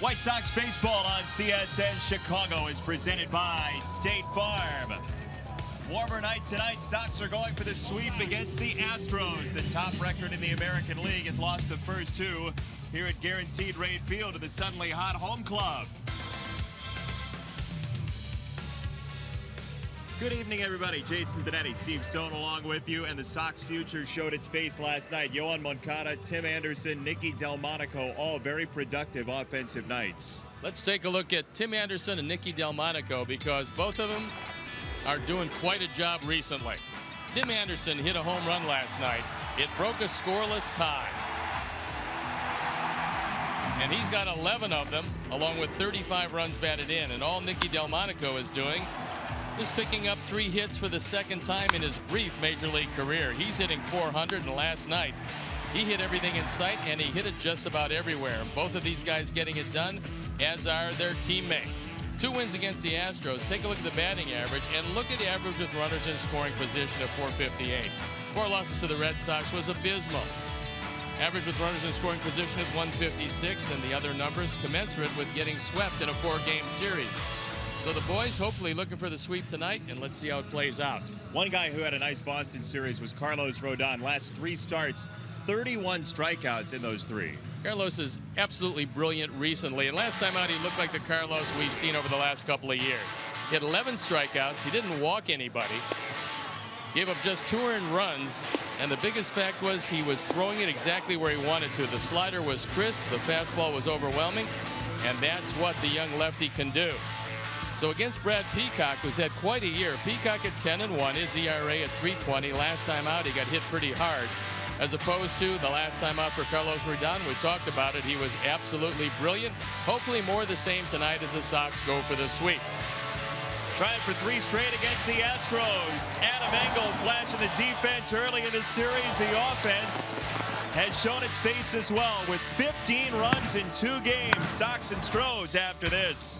White Sox baseball on CSN Chicago is presented by State Farm. Warmer night tonight. Sox are going for the sweep against the Astros. The top record in the American League has lost the first two here at Guaranteed Rate Field to the suddenly hot home club. Good evening, everybody. Jason Benetti, Steve Stone along with you, and the Sox future showed its face last night. Yoan Moncada, Tim Anderson, Nicky Delmonico, all very productive offensive nights. Let's take a look at Tim Anderson and Nicky Delmonico because both of them are doing quite a job recently. Tim Anderson hit a home run last night. It broke a scoreless tie. And he's got 11 of them, along with 35 runs batted in. And all Nicky Delmonico is doing is picking up 3 hits for the second time in his brief major league career. He's hitting 400, and last night he hit everything in sight, and he hit it just about everywhere. Both of these guys getting it done, as are their teammates. 2 wins against the Astros. Take a look at the batting average, and look at the average with runners in scoring position of 458. 4 losses to the Red Sox was abysmal. Average with runners in scoring position at 156, and the other numbers commensurate with getting swept in a 4-game series. So the boys hopefully looking for the sweep tonight, and let's see how it plays out. One guy who had a nice Boston series was Carlos Rodon. Last 3 starts, 31 strikeouts in those 3. Carlos is absolutely brilliant recently, and last time out he looked like the Carlos we've seen over the last couple of years. He had 11 strikeouts. He didn't walk anybody. Gave up just 2 earned runs, and the biggest fact was he was throwing it exactly where he wanted to. The slider was crisp, the fastball was overwhelming, and that's what the young lefty can do. So against Brad Peacock, who's had quite a year, Peacock at 10-1, his ERA at 3.20. Last time out, he got hit pretty hard, as opposed to the last time out for Carlos Rodon. We talked about it. He was absolutely brilliant. Hopefully more of the same tonight as the Sox go for the sweep. Trying for 3 straight against the Astros. Adam Engel flashing the defense early in the series. The offense has shown its face as well with 15 runs in 2 games. Sox and Stros after this.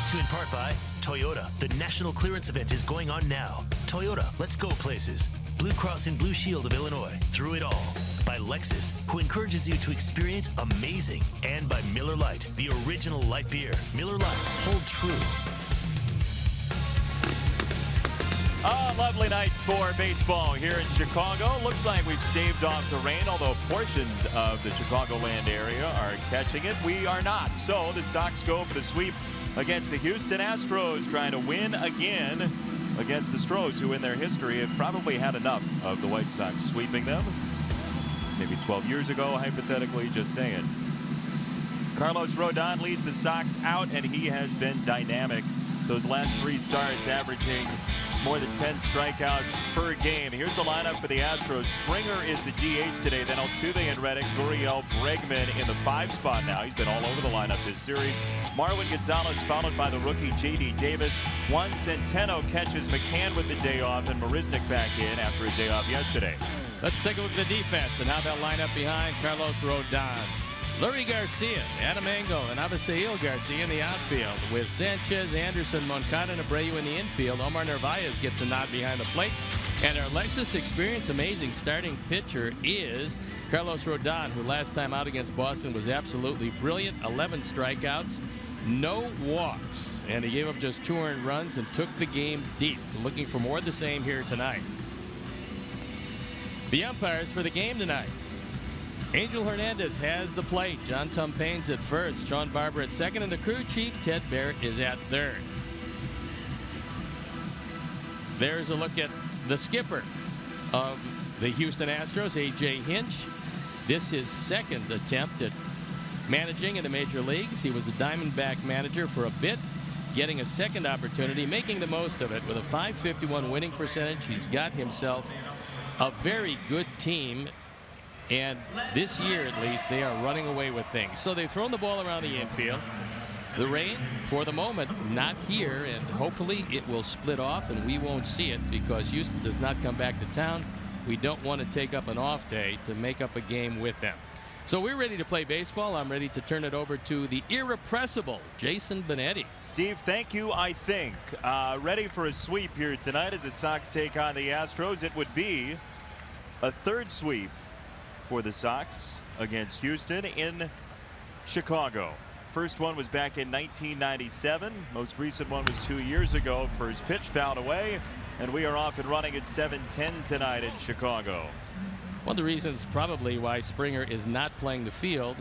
Brought to you in part by Toyota. The national clearance event is going on now. Toyota, let's go places. Blue Cross and Blue Shield of Illinois. Through it all. By Lexus, who encourages you to experience amazing. And by Miller Lite, the original light beer. Miller Lite, hold true. A lovely night for baseball here in Chicago. Looks like we've staved off the rain, although portions of the Chicagoland area are catching it. We are not. So the Sox go for the sweep against the Houston Astros, trying to win again against the Astros, who in their history have probably had enough of the White Sox sweeping them. Maybe 12 years ago, hypothetically, just saying. Carlos Rodon leads the Sox out, and he has been dynamic. Those last 3 starts averaging more than 10 strikeouts per game. Here's the lineup for the Astros. Springer is the DH today. Then Altuve and Reddick. Gurriel, Bregman in the 5 spot now. He's been all over the lineup this series. Marwin Gonzalez followed by the rookie J.D. Davis. Juan Centeno catches McCann with the day off, and Marisnick back in after a day off yesterday. Let's take a look at the defense and how they'll line up behind Carlos Rodon. Leury Garcia, Adam Engel, and Abisail Garcia in the outfield, with Sanchez, Anderson, Moncada, and Abreu in the infield. Omar Narvaez gets a nod behind the plate. And our Lexus Experience amazing starting pitcher is Carlos Rodon, who last time out against Boston was absolutely brilliant. 11 strikeouts, no walks, and he gave up just 2 earned runs and took the game deep. Looking for more of the same here tonight. The umpires for the game tonight. Angel Hernandez has the plate. John Tumpain's at first. Sean Barber at second. And the crew chief, Ted Barrett, is at third. There's a look at the skipper of the Houston Astros, A.J. Hinch. This is his second attempt at managing in the major leagues. He was the Diamondback manager for a bit, getting a second opportunity, making the most of it with a .551 winning percentage. He's got himself a very good team. And this year, at least, they are running away with things. So they've thrown the ball around the infield. The rain, for the moment, not here. And hopefully it will split off and we won't see it because Houston does not come back to town. We don't want to take up an off day to make up a game with them. So we're ready to play baseball. I'm ready to turn it over to the irrepressible Jason Benetti. Steve, thank you, I think. Ready for a sweep here tonight as the Sox take on the Astros. It would be a 3rd sweep for the Sox against Houston in Chicago. First one was back in 1997. Most recent one was 2 years ago. First pitch fouled away, and we are off and running at 7:10 tonight in Chicago. One of the reasons probably why Springer is not playing the field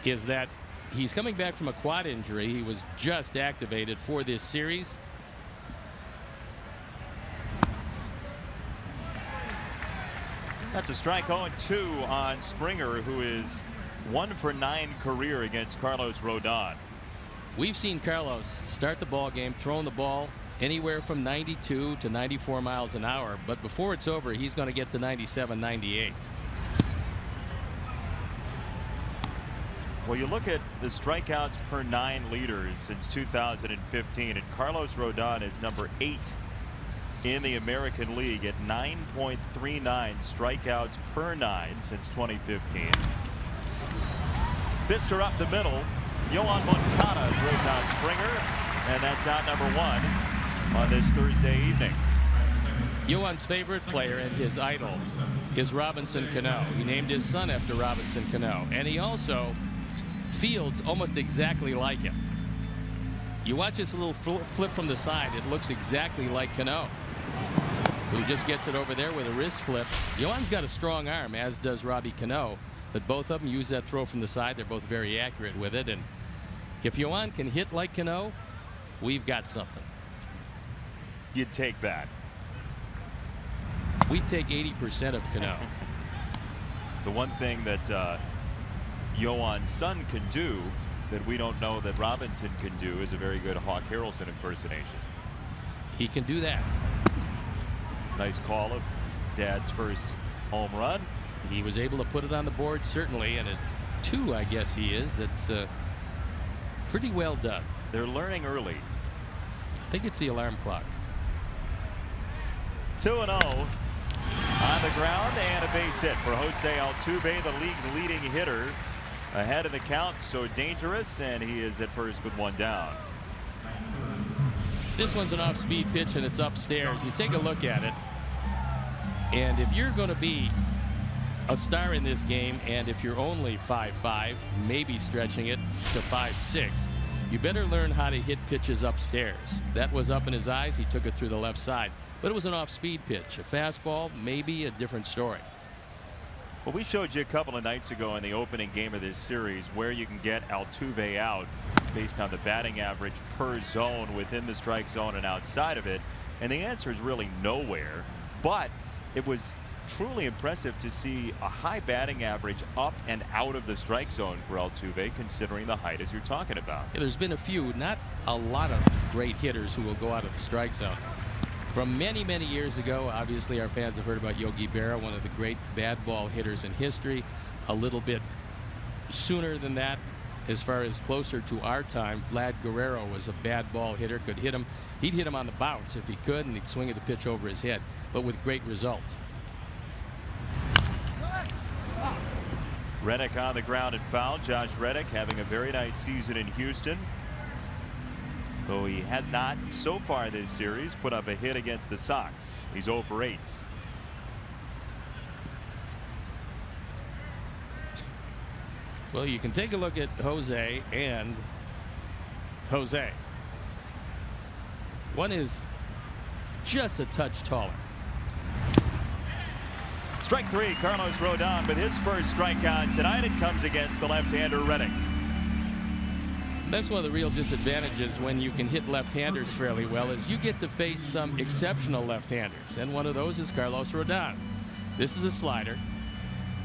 is that he's coming back from a quad injury. He was just activated for this series. That's a strike 0-2 on Springer, who is 1 for 9 career against Carlos Rodon. We've seen Carlos start the ball game throwing the ball anywhere from 92 to 94 miles an hour, but before it's over he's going to get to 97, 98. Well, you look at the strikeouts per 9 leaders since 2015, and Carlos Rodon is number 8 in the American League at 9.39 strikeouts per 9 since 2015. Fister up the middle. Yohan Moncada throws out Springer, and that's out number 1 on this Thursday evening. Yohan's favorite player and his idol is Robinson Cano. He named his son after Robinson Cano, and he also fields almost exactly like him. You watch this little flip from the side, it looks exactly like Cano, who just gets it over there with a wrist flip. Yohan's got a strong arm, as does Robbie Cano, but both of them use that throw from the side. They're both very accurate with it, and if Yohan can hit like Cano, we've got something. You'd take that. We take 80% of Cano. The one thing that Yohan's son can do that we don't know that Robinson can do is a very good Hawk Harrelson impersonation. He can do that. Nice call of Dad's first home run. He was able to put it on the board, certainly, and a 2, I guess he is. That's pretty well done. They're learning early. I think it's the alarm clock. 2-0 on the ground, and a base hit for Jose Altuve, the league's leading hitter. Ahead of the count, so dangerous, and he is at first with 1 down. This one's an off-speed pitch, and it's upstairs. You take a look at it, and if you're going to be a star in this game, and if you're only 5'5", maybe stretching it to 5'6", you better learn how to hit pitches upstairs. That was up in his eyes. He took it through the left side, but it was an off-speed pitch. A fastball, maybe a different story. Well, we showed you a couple of nights ago in the opening game of this series where you can get Altuve out based on the batting average per zone within the strike zone and outside of it, and the answer is really nowhere. But it was truly impressive to see a high batting average up and out of the strike zone for Altuve, considering the height as you're talking about. Yeah, there's been a few, not a lot of great hitters who will go out of the strike zone. From many, many years ago, obviously our fans have heard about Yogi Berra, one of the great bad ball hitters in history. A little bit sooner than that, as far as closer to our time, Vlad Guerrero was a bad ball hitter, could hit him. He'd hit him on the bounce if he could, and he'd swing at the pitch over his head, but with great results. Reddick on the ground and foul. Josh Reddick having a very nice season in Houston, though he has not so far this series put up a hit against the Sox. He's 0 for 8. Well, you can take a look at Jose and Jose. One is just a touch taller. Strike 3, Carlos Rodon with his first strikeout tonight. It comes against the left-hander Reddick. That's one of the real disadvantages when you can hit left-handers fairly well, is you get to face some exceptional left-handers, and one of those is Carlos Rodon. This is a slider.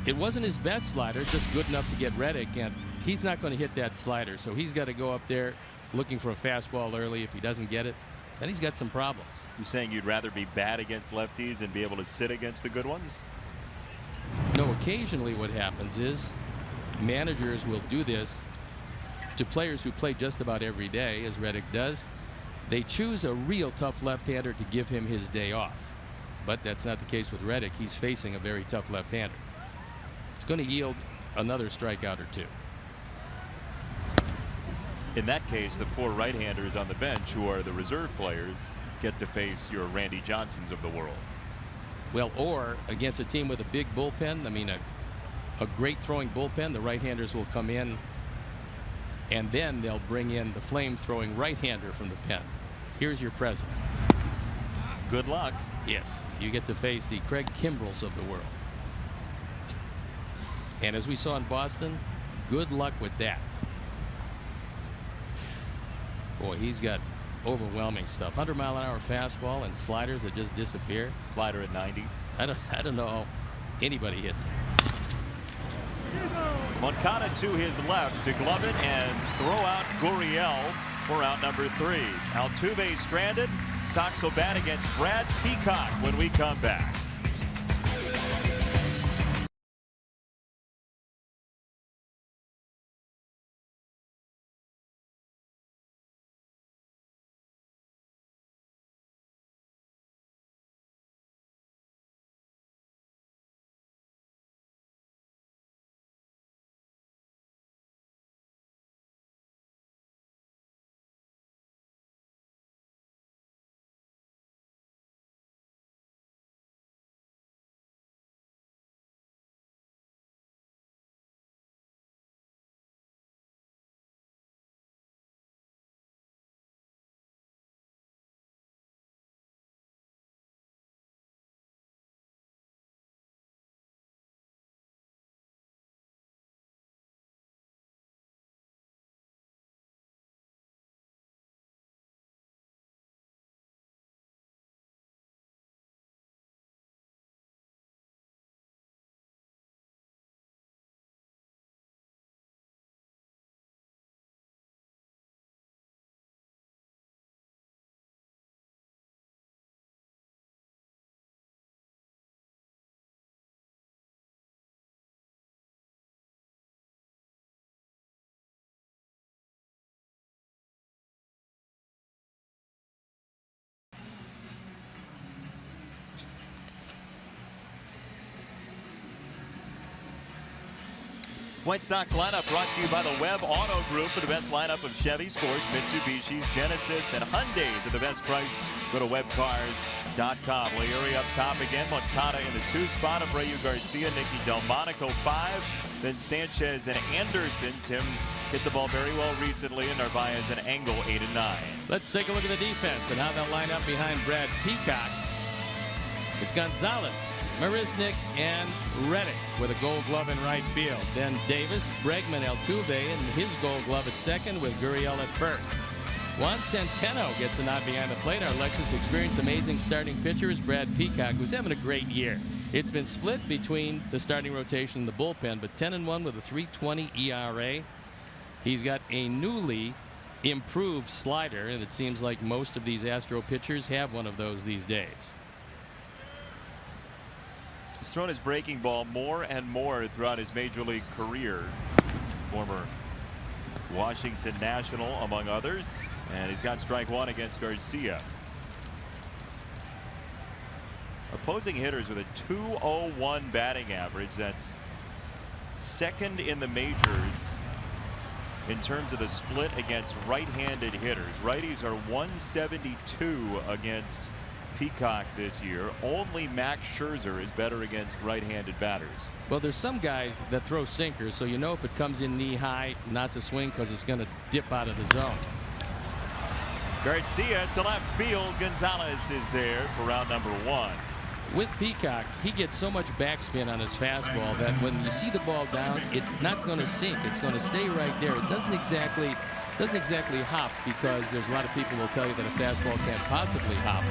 It wasn't his best slider, just good enough to get Reddick, and he's not going to hit that slider, so he's got to go up there looking for a fastball early. If he doesn't get it, then he's got some problems. You're saying you'd rather be bad against lefties and be able to sit against the good ones? No, occasionally what happens is managers will do this to players who play just about every day, as Reddick does. They choose a real tough left-hander to give him his day off, but that's not the case with Reddick. He's facing a very tough left-hander. It's going to yield another strikeout or two. In that case, the poor right-handers on the bench, who are the reserve players, get to face your Randy Johnsons of the world. Well, or against a team with a big bullpen, I mean a great throwing bullpen, the right-handers will come in, and then they'll bring in the flame-throwing right-hander from the pen. Here's your present. Good luck. Yes, you get to face the Craig Kimbrels of the world. And as we saw in Boston, good luck with that. Boy, he's got overwhelming stuff. 100-mile-an-hour fastball and sliders that just disappear. Slider at 90. I don't know how anybody hits him. Moncada to his left to glove it and throw out Gurriel for out number 3. Altuve stranded. Sox will bat against Brad Peacock when we come back. White Sox lineup brought to you by the Webb Auto Group for the best lineup of Chevys, Fords, Mitsubishis, Genesis, and Hyundais at the best price. Go to webcars.com. Leary up top again. Moncada in the 2 spot. Abreu, Garcia, Nicky Delmonico 5. Then Sanchez and Anderson. Tim's hit the ball very well recently, and Narvaez and Engel 8 and 9. Let's take a look at the defense and how they'll line up behind Brad Peacock. It's Gonzalez, Marisnick, and Reddick with a Gold Glove in right field. Then Davis, Bregman, Altuve, and his Gold Glove at second with Gurriel at first. Juan Centeno gets a nod behind the plate. Our Lexus experienced amazing starting pitchers. Brad Peacock, who's having a great year. It's been split between the starting rotation and the bullpen, but 10-1 with a 3.20 ERA. He's got a newly improved slider, and it seems like most of these Astro pitchers have one of those these days. He's thrown his breaking ball more and more throughout his major league career. Former Washington National, among others. And he's got strike 1 against Garcia. Opposing hitters with a .201 batting average. That's second in the majors in terms of the split against right-handed hitters. Righties are 172 against Peacock this year. Only Max Scherzer is better against right-handed batters. Well, there's some guys that throw sinkers, so you know if it comes in knee high not to swing because it's going to dip out of the zone. Garcia to left field. Gonzalez is there for round number 1. With Peacock, he gets so much backspin on his fastball that when you see the ball down, it's not going to sink. It's going to stay right there. It doesn't exactly hop, because there's a lot of people who will tell you that a fastball can't possibly hop.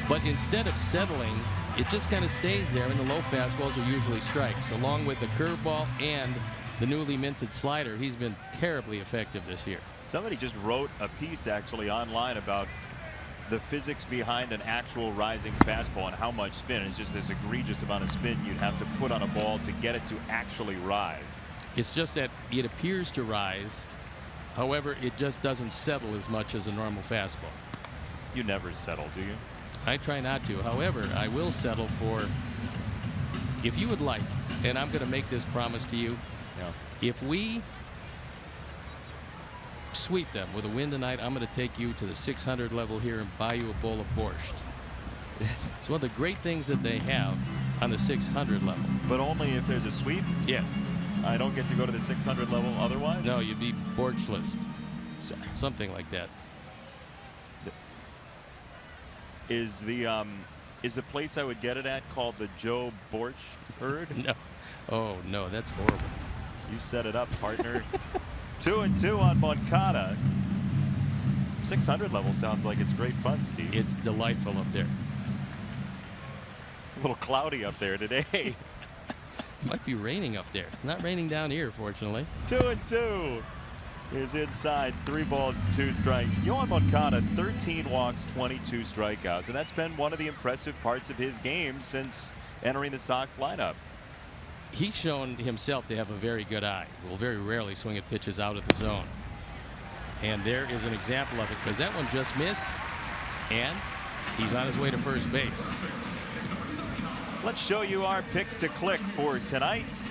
But instead of settling, it just kind of stays there, and the low fastballs are usually strikes. Along with the curveball and the newly minted slider, he's been terribly effective this year. Somebody just wrote a piece actually online about the physics behind an actual rising fastball and how much spin. It's just this egregious amount of spin you'd have to put on a ball to get it to actually rise. It's just that it appears to rise. However, it just doesn't settle as much as a normal fastball. You never settle, do you? I try not to. However, I will settle for, if you would like, and I'm going to make this promise to you, if we sweep them with a win tonight, I'm going to take you to the 600 level here and buy you a bowl of borscht. It's one of the great things that they have on the 600 level. But only if there's a sweep? Yes. I don't get to go to the 600 level otherwise? No, you'd be borscht-list. Something like that. Is the place I would get it at called the Joe Borch Herd? No. Oh, no, that's horrible. You set it up, partner. 2-2 on Moncada. 600 level sounds like it's great fun, Steve. It's delightful up there. It's a little cloudy up there today. It might be raining up there. It's not raining down here, fortunately. 2-2 is inside. 3 balls and 2 strikes. Yoán Moncada, 13 walks, 22 strikeouts, and that's been one of the impressive parts of his game since entering the Sox lineup. He's shown himself to have a very good eye. Will very rarely swing at pitches out of the zone. And there is an example of it, because that one just missed, and he's on his way to first base. Let's show you our picks to click for tonight.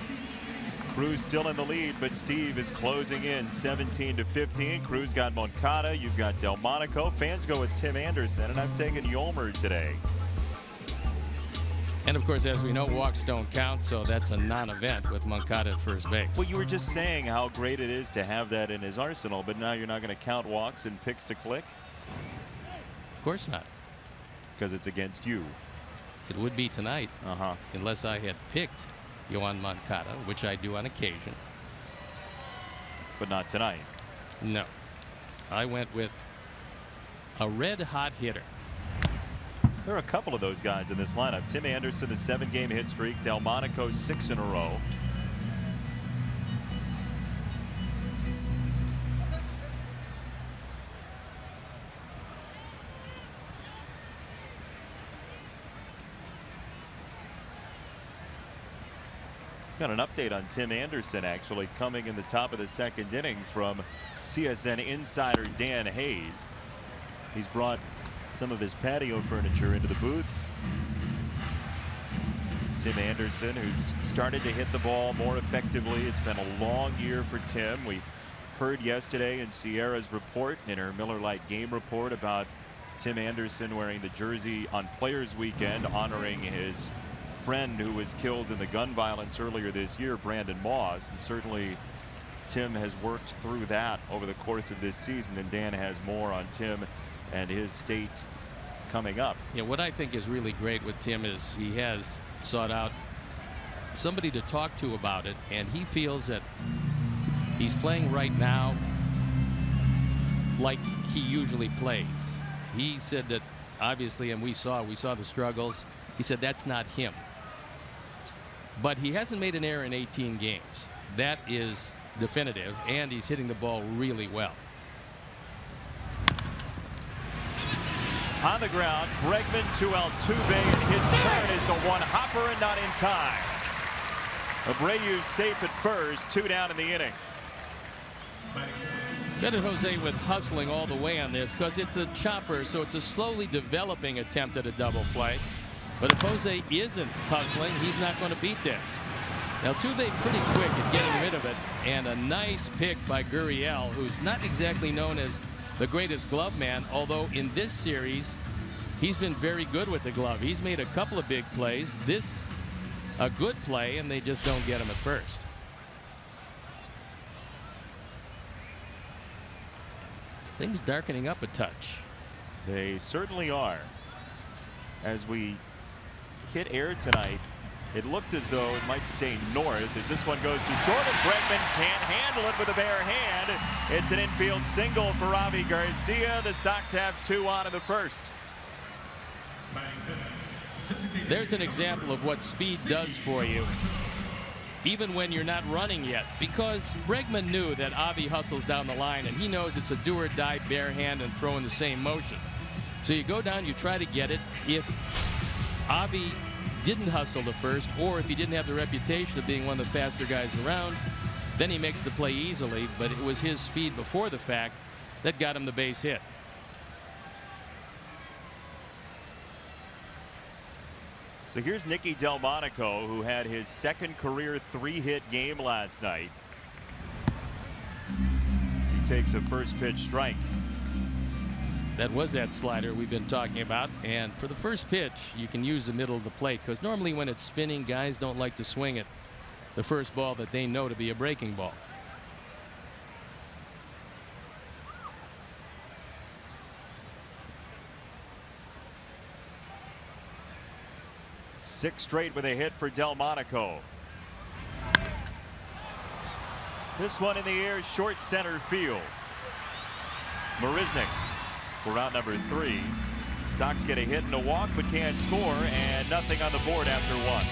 Cruz still in the lead, but Steve is closing in 17-15. Cruz got Moncada. You've got Delmonico. Fans go with Tim Anderson, and I'm taking Yolmer today. And of course, as we know, walks don't count, so that's a non-event with Moncada at first base. Well, you were just saying how great it is to have that in his arsenal, but now you're not going to count walks and picks to click? Of course not. Because it's against you. It would be tonight, unless I had picked Yoán Moncada, which I do on occasion. But not tonight. No. I went with a red-hot hitter. There are a couple of those guys in this lineup. Tim Anderson, the 7-game hit streak. Delmonico, 6 in a row. Got an update on Tim Anderson actually coming in the top of the 2nd inning from CSN insider Dan Hayes. He's brought some of his patio furniture into the booth. Tim Anderson, who's started to hit the ball more effectively. It's been a long year for Tim. We heard yesterday in Sierra's report, in her Miller Lite game report, about Tim Anderson wearing the jersey on Players Weekend, honoring his friend who was killed in the gun violence earlier this year, Brandon Moss. And certainly Tim has worked through that over the course of this season, and Dan has more on Tim and his state coming up. Yeah, what I think is really great with Tim is he has sought out somebody to talk to about it, and he feels that he's playing right now like he usually plays. He said that obviously, and we saw the struggles. He said that's not him. But he hasn't made an error in 18 games. That is definitive, and he's hitting the ball really well. On the ground, Bregman to Altuve, and his turn is a one-hopper and not in time. Abreu's safe at first, 2 down in the inning. Credit Jose with hustling all the way on this, because it's a chopper, so it's a slowly developing attempt at a double play. But if Jose isn't hustling, he's not going to beat this. Altuve pretty quick at getting rid of it, and a nice pick by Gurriel, who's not exactly known as the greatest glove man, although in this series he's been very good with the glove. He's made a couple of big plays. This a good play, and they just don't get him at first. Things darkening up a touch. They certainly are. As we hit air tonight, it looked as though it might stay north as this one goes to short, and Bregman can't handle it with a bare hand. It's an infield single for Avi Garcia. The Sox have 2 on in the first. There's an example of what speed does for you, even when you're not running yet, because Bregman knew that Avi hustles down the line, and he knows it's a do or die bare hand and throw in the same motion. So you go down, you try to get it. If Avi didn't hustle the first, or if he didn't have the reputation of being one of the faster guys around, then he makes the play easily. But it was his speed before the fact that got him the base hit. So here's Nicky Delmonico, who had his second career 3-hit game last night. He takes a first pitch strike. That was that slider we've been talking about, and for the first pitch you can use the middle of the plate, because normally when it's spinning, guys don't like to swing it the first ball that they know to be a breaking ball. Six straight with a hit for Delmonico. This one in the air, short center field. Marisnick for out number 3. Sox get a hit and a walk, but can't score, and nothing on the board after 1.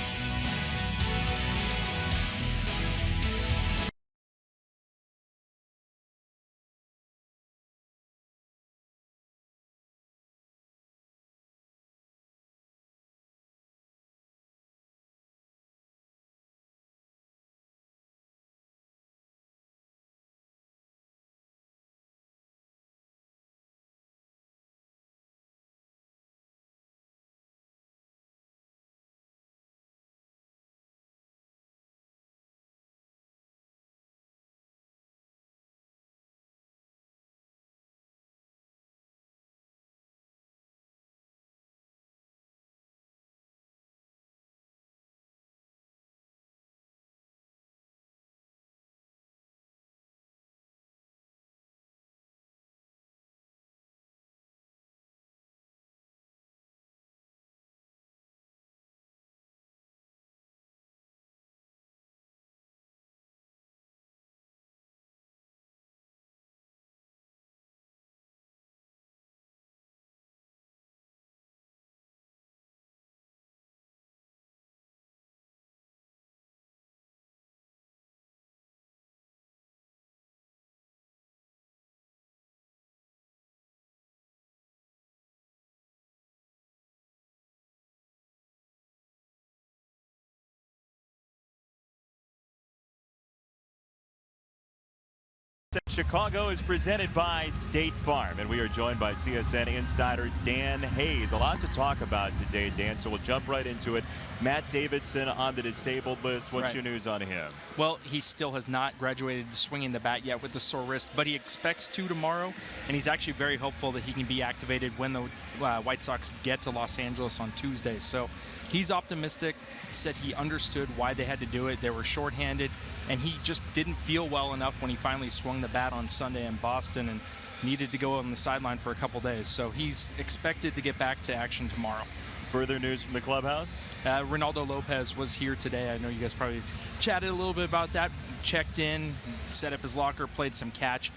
Chicago is presented by State Farm, and we are joined by CSN insider Dan Hayes. A lot to talk about today, Dan, so we'll jump right into it. Matt Davidson on the disabled list. What's your news on him? Well, he still has not graduated to swinging the bat yet with the sore wrist, but he expects to tomorrow, and he's actually very hopeful that he can be activated when the White Sox get to Los Angeles on Tuesday. So he's optimistic. He said he understood why they had to do it. They were shorthanded, and he just didn't feel well enough when he finally swung the bat on Sunday in Boston and needed to go on the sideline for a couple days. So he's expected to get back to action tomorrow. Further news from the clubhouse? Ronaldo Lopez was here today. I know you guys probably chatted a little bit about that. Checked in, set up his locker, played some catch.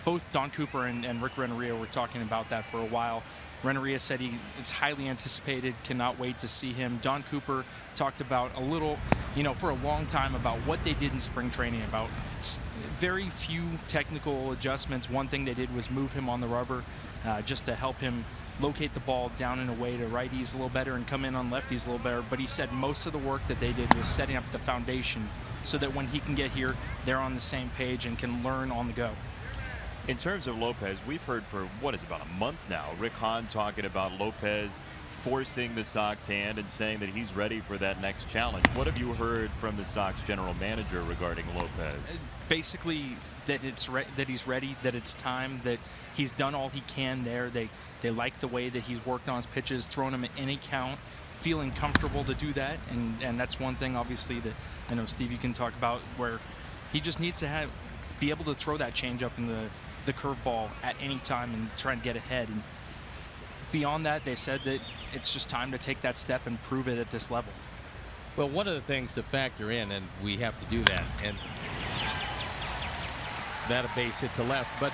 Both Don Cooper and Rick Renneria were talking about that for a while. Renneria said it's highly anticipated, cannot wait to see him. Don Cooper talked about a little, for a long time about what they did in spring training, about very few technical adjustments. One thing they did was move him on the rubber just to help him locate the ball down and away to righties a little better and come in on lefties a little better. But he said most of the work that they did was setting up the foundation so that when he can get here, they're on the same page and can learn on the go. In terms of Lopez, we've heard for, about a month now, Rick Hahn talking about Lopez forcing the Sox hand and saying that he's ready for that next challenge. What have you heard from the Sox general manager regarding Lopez? Basically, that he's ready, that it's time, that he's done all he can there. They like the way that he's worked on his pitches, thrown him at any count, feeling comfortable to do that. And that's one thing, obviously, that I know, Steve, you can talk about, where he just needs to be able to throw that changeup in the curveball at any time and try and get ahead. And beyond that, they said that it's just time to take that step and prove it at this level. Well, one of the things to factor in, and we have to do that, and that a base hit to left, but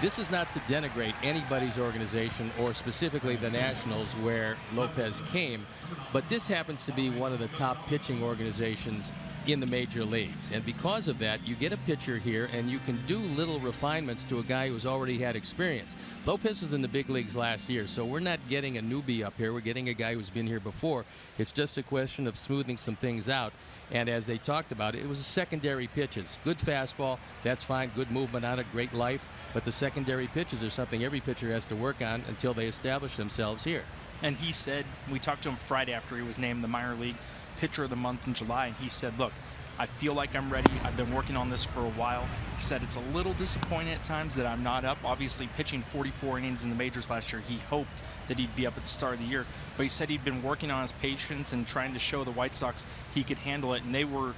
this is not to denigrate anybody's organization or specifically the Nationals where Lopez came, but this happens to be one of the top pitching organizations in the major leagues. And because of that, you get a pitcher here and you can do little refinements to a guy who's already had experience. Lopez was in the big leagues last year, so we're not getting a newbie up here. We're getting a guy who's been here before. It's just a question of smoothing some things out. And as they talked about, it was secondary pitches. Good fastball, that's fine. Good movement on it, great life. But the secondary pitches are something every pitcher has to work on until they establish themselves here. And he said, we talked to him Friday after he was named the minor league pitcher of the month in July, and he said, look, I feel like I'm ready. I've been working on this for a while. He said it's a little disappointing at times that I'm not up. Obviously, pitching 44 innings in the majors last year, he hoped that he'd be up at the start of the year. But he said he'd been working on his patience and trying to show the White Sox he could handle it. And they were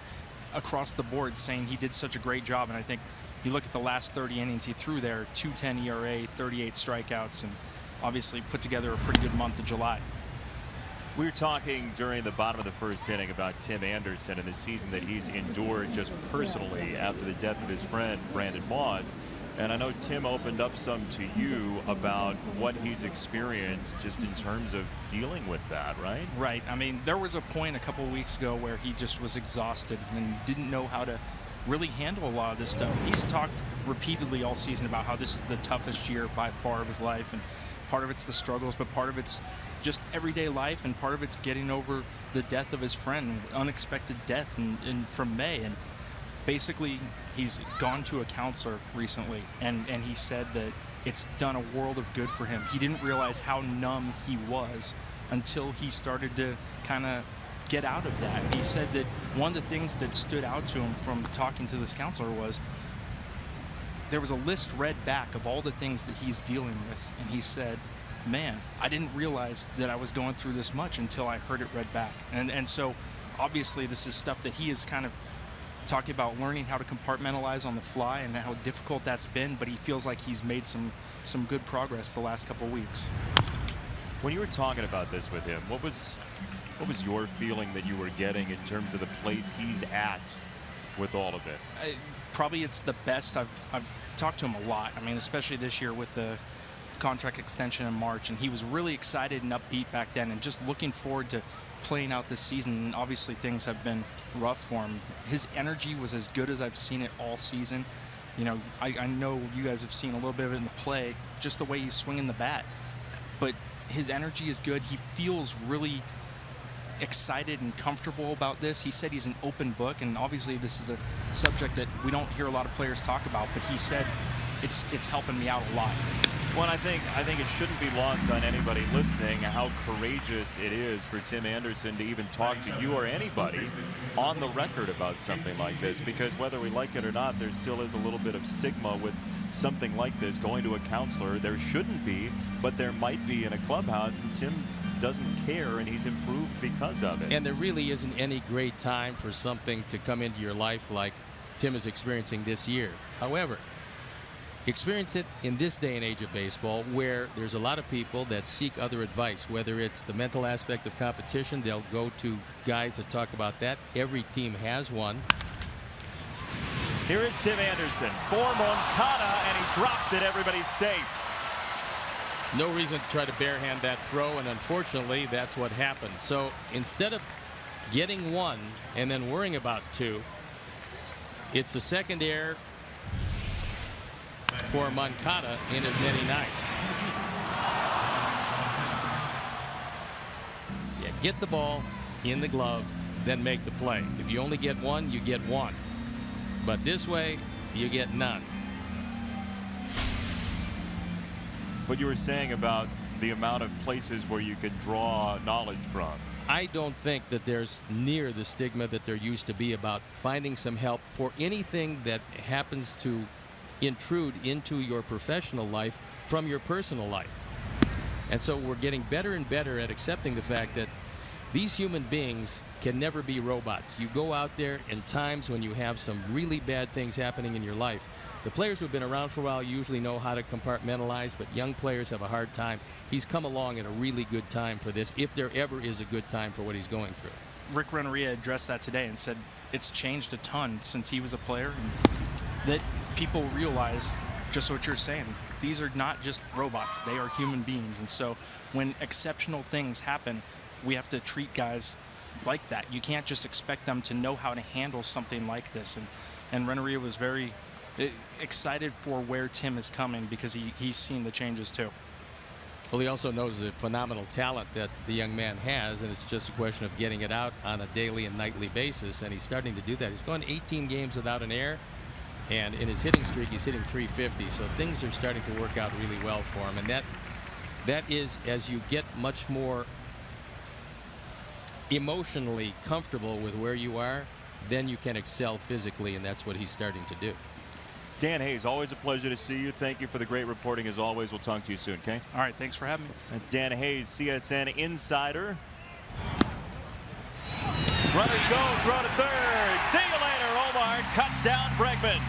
across the board saying he did such a great job. And I think you look at the last 30 innings he threw there, 2.10 ERA, 38 strikeouts, and obviously put together a pretty good month of July. We were talking during the bottom of the first inning about Tim Anderson and the season that he's endured just personally after the death of his friend Brandon Moss. And I know Tim opened up some to you about what he's experienced just in terms of dealing with that, right? Right. I mean, there was a point a couple of weeks ago where he just was exhausted and didn't know how to really handle a lot of this stuff. He's talked repeatedly all season about how this is the toughest year by far of his life, and part of it's the struggles, but part of it's just everyday life, and part of it's getting over the death of his friend, unexpected death from May. And basically, he's gone to a counselor recently, and he said that it's done a world of good for him. He didn't realize how numb he was until he started to kind of get out of that. He said that one of the things that stood out to him from talking to this counselor was there was a list read back of all the things that he's dealing with, and he said, man, I didn't realize that I was going through this much until I heard it read back. And so obviously this is stuff that he is kind of talking about, learning how to compartmentalize on the fly and how difficult that's been, but he feels like he's made some good progress the last couple of weeks. When you were talking about this with him, what was your feeling that you were getting in terms of the place he's at with all of it? Probably it's the best. I've talked to him a lot. I mean, especially this year with the contract extension in March, and he was really excited and upbeat back then and just looking forward to playing out this season. And obviously things have been rough for him. His energy was as good as I've seen it all season. I know you guys have seen a little bit of it in the play, just the way he's swinging the bat, but his energy is good. He feels really excited and comfortable about this. He said he's an open book, and obviously this is a subject that we don't hear a lot of players talk about, but he said it's helping me out a lot. Well, I think it shouldn't be lost on anybody listening how courageous it is for Tim Anderson to even talk to you or anybody on the record about something like this, because whether we like it or not, there still is a little bit of stigma with something like this going to a counselor. There shouldn't be, but there might be in a clubhouse, and Tim doesn't care, and he's improved because of it. And there really isn't any great time for something to come into your life like Tim is experiencing this year. However, experience it in this day and age of baseball, where there's a lot of people that seek other advice, whether it's the mental aspect of competition. They'll go to guys that talk about that. Every team has one. Here is Tim Anderson for Moncada, and he drops it. Everybody's safe. No reason to try to barehand that throw, and unfortunately that's what happened. So instead of getting one and then worrying about two, it's the second error for Moncada in as many nights. Yeah, get the ball in the glove, then make the play. If you only get one, you get one. But this way, you get none. What you were saying about the amount of places where you could draw knowledge from. I don't think that there's near the stigma that there used to be about finding some help for anything that happens to intrude into your professional life from your personal life. And so we're getting better and better at accepting the fact that these human beings can never be robots. You go out there in times when you have some really bad things happening in your life. The players who have been around for a while usually know how to compartmentalize, but young players have a hard time. He's come along at a really good time for this, if there ever is a good time for what he's going through. Rick Renneria addressed that today and said it's changed a ton since he was a player, and that people realize just what you're saying. These are not just robots, they are human beings. And so when exceptional things happen, we have to treat guys like that. You can't just expect them to know how to handle something like this. And Renneria was very excited for where Tim is coming, because he's seen the changes too. Well, he also knows the phenomenal talent that the young man has, and it's just a question of getting it out on a daily and nightly basis, and he's starting to do that. He's gone 18 games without an error, and in his hitting streak, he's hitting .350, so things are starting to work out really well for him. And that is, as you get much more emotionally comfortable with where you are, then you can excel physically, and that's what he's starting to do. Dan Hayes, always a pleasure to see you. Thank you for the great reporting as always. We'll talk to you soon, okay? All right, thanks for having me. That's Dan Hayes, CSN insider. Runners go, throw to third. See you later. Omar cuts down Bregman.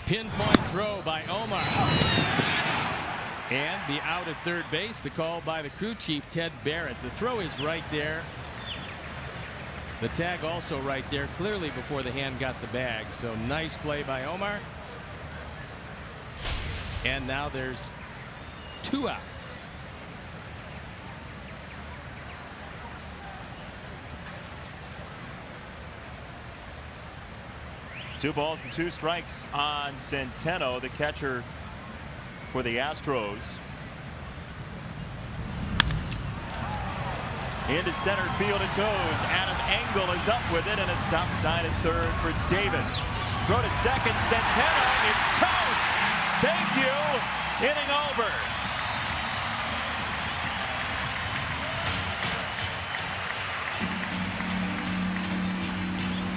Pinpoint throw by Omar. And the out at third base, the call by the crew chief, Ted Barrett. The throw is right there. The tag also right there, clearly before the hand got the bag. So nice play by Omar. And now there's 2 outs. Two balls and 2 strikes on Centeno, the catcher for the Astros. Into center field it goes. Adam Engel is up with it, and a stop sign at third for Davis. Throw to second. Centeno is toast. Thank you. Inning over.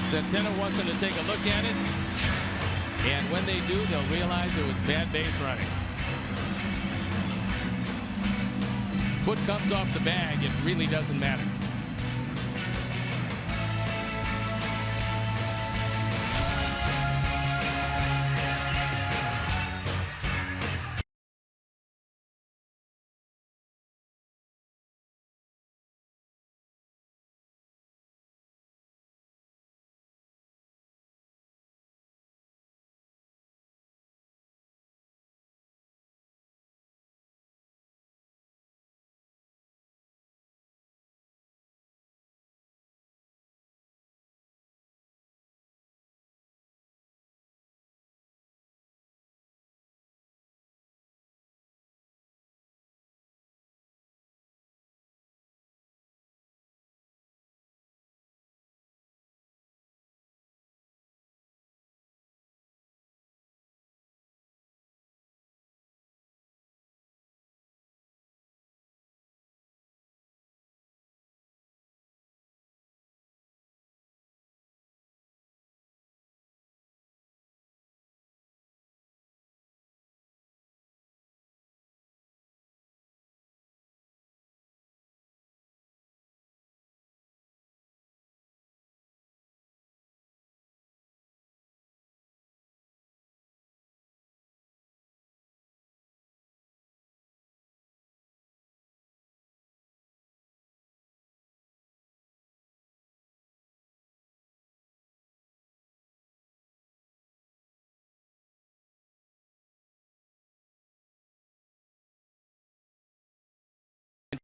Centeno wants them to take a look at it, and when they do, they'll realize it was bad base running. Foot comes off the bag, it really doesn't matter.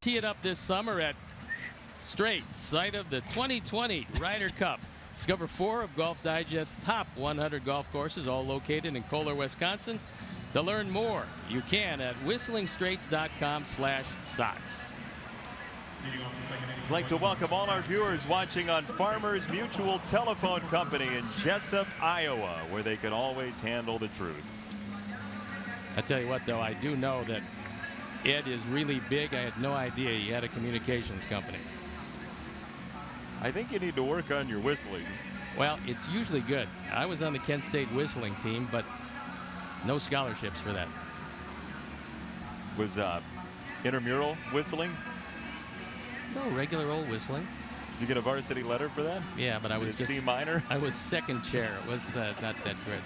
Tee it up this summer at Straits, site of the 2020 Ryder Cup. Discover 4 of Golf Digest's top 100 golf courses, all located in Kohler, Wisconsin. To learn more, you can at whistlingstraits.com/socks. I'd like to welcome all our viewers watching on Farmers Mutual Telephone Company in Jessup, Iowa, where they can always handle the truth. I tell you what, though, I do know that Ed is really big. I had no idea he had a communications company. I think you need to work on your whistling. Well, it's usually good. I was on the Kent State whistling team, but no scholarships for that. Was intramural whistling? No, regular old whistling. Did you get a varsity letter for that? Yeah, but I was just C minor. I was second chair. It was not that good.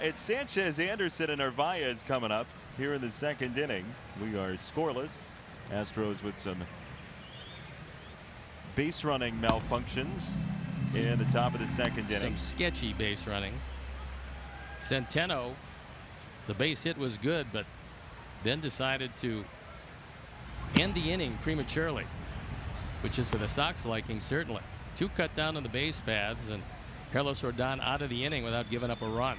It's Sanchez, Anderson, and Narvaez coming up here in the second inning. We are scoreless. Astros with some base running malfunctions in the top of the second inning. Some sketchy base running. Centeno, the base hit was good, but then decided to end the inning prematurely, which is to the Sox liking, certainly. 2 cut down on the base paths, and Carlos Rodon out of the inning without giving up a run.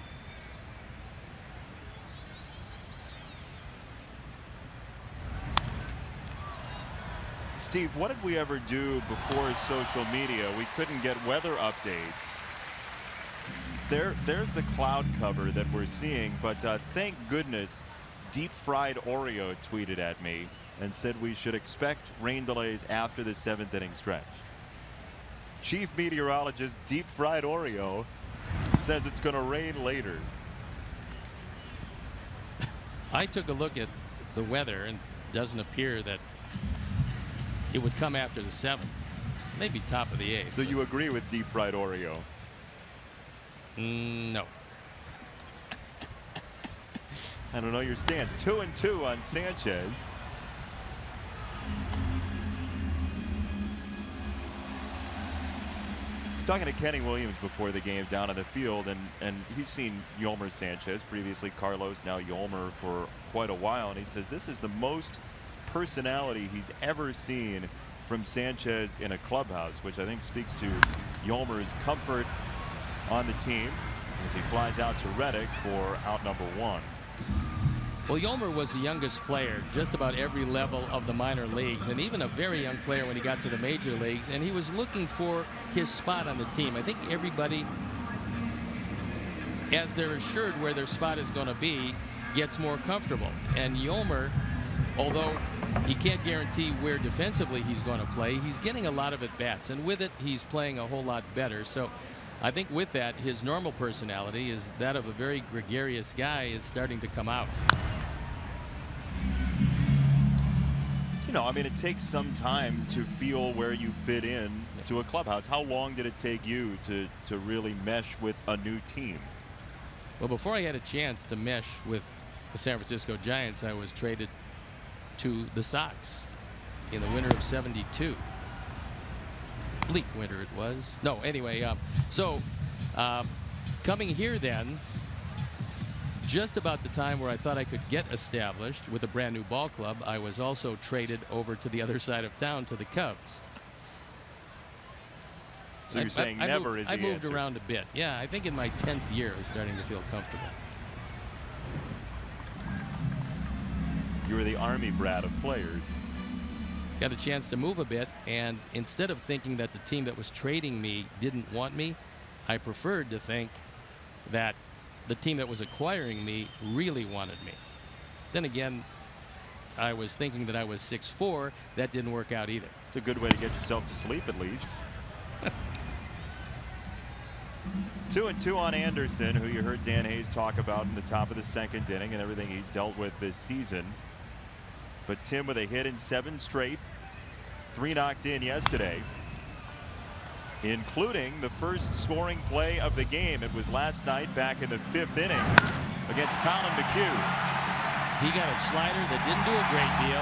Steve, what did we ever do before social media? We couldn't get weather updates. There's the cloud cover that we're seeing, but thank goodness Deep Fried Oreo tweeted at me and said we should expect rain delays after the 7th inning stretch. Chief meteorologist Deep Fried Oreo says it's going to rain later. I took a look at the weather, and it doesn't appear that it would come after the 7th, maybe top of the 8th. So you agree with Deep Fried Oreo? No. I don't know your stance. 2-2 on Sanchez. I was talking to Kenny Williams before the game down on the field, and he's seen Yolmer Sanchez, previously Carlos, now Yolmer, for quite a while, and he says this is the most personality he's ever seen from Sanchez in a clubhouse, which I think speaks to Yolmer's comfort on the team as he flies out to Reddick for out number 1. Well, Yolmer was the youngest player just about every level of the minor leagues, and even a very young player when he got to the major leagues, and he was looking for his spot on the team. I think everybody, as they're assured where their spot is going to be, gets more comfortable. And Yolmer, although he can't guarantee where defensively he's going to play, he's getting a lot of at-bats, and with it he's playing a whole lot better. So I think with that, his normal personality is that of a very gregarious guy is starting to come out. You know, I mean, it takes some time to feel where you fit in to a clubhouse. How long did it take you to really mesh with a new team? Well, before I had a chance to mesh with the San Francisco Giants, I was traded to the Sox in the winter of '72. Bleak winter it was. No, anyway, coming here then, just about the time where I thought I could get established with a brand new ball club, I was also traded over to the other side of town to the Cubs. So you're saying never is the answer. I moved around a bit. Yeah, I think in my 10th year I was starting to feel comfortable. You were the army brat of players. Got a chance to move a bit, and instead of thinking that the team that was trading me didn't want me, I preferred to think that the team that was acquiring me really wanted me. Then again, I was thinking that I was 6'4". That didn't work out either. It's a good way to get yourself to sleep, at least. 2-2 on Anderson, who you heard Dan Hayes talk about in the top of the second inning and everything he's dealt with this season. But Tim with a hit in 7 straight, 3 knocked in yesterday, including the first scoring play of the game. It was last night back in the 5th inning against Colin McHugh. He got a slider that didn't do a great deal,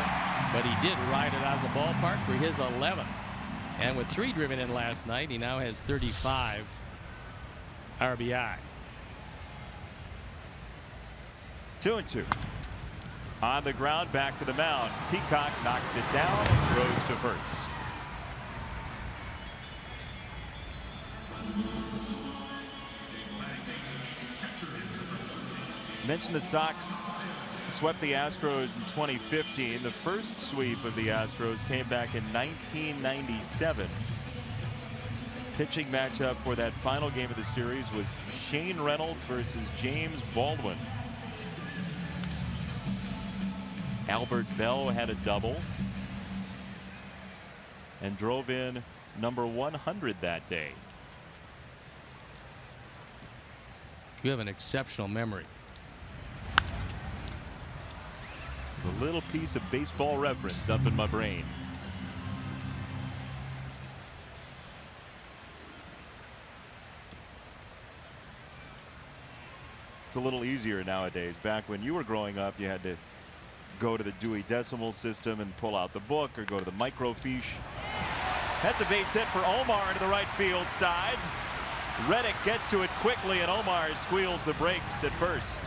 but he did ride it out of the ballpark for his 11th. And with 3 driven in last night, he now has 35 RBI. 2-2. On the ground, back to the mound. Peacock knocks it down and throws to first. Mentioned the Sox swept the Astros in 2015. The first sweep of the Astros came back in 1997. Pitching matchup for that final game of the series was Shane Reynolds versus James Baldwin. Albert Bell had a double and drove in number 100 that day. You have an exceptional memory. A little piece of baseball reference up in my brain. It's a little easier nowadays. Back when you were growing up, you had to go to the Dewey Decimal System and pull out the book or go to the microfiche. That's a base hit for Omar into the right field side. Reddick gets to it quickly, and Omar squeals the brakes at first.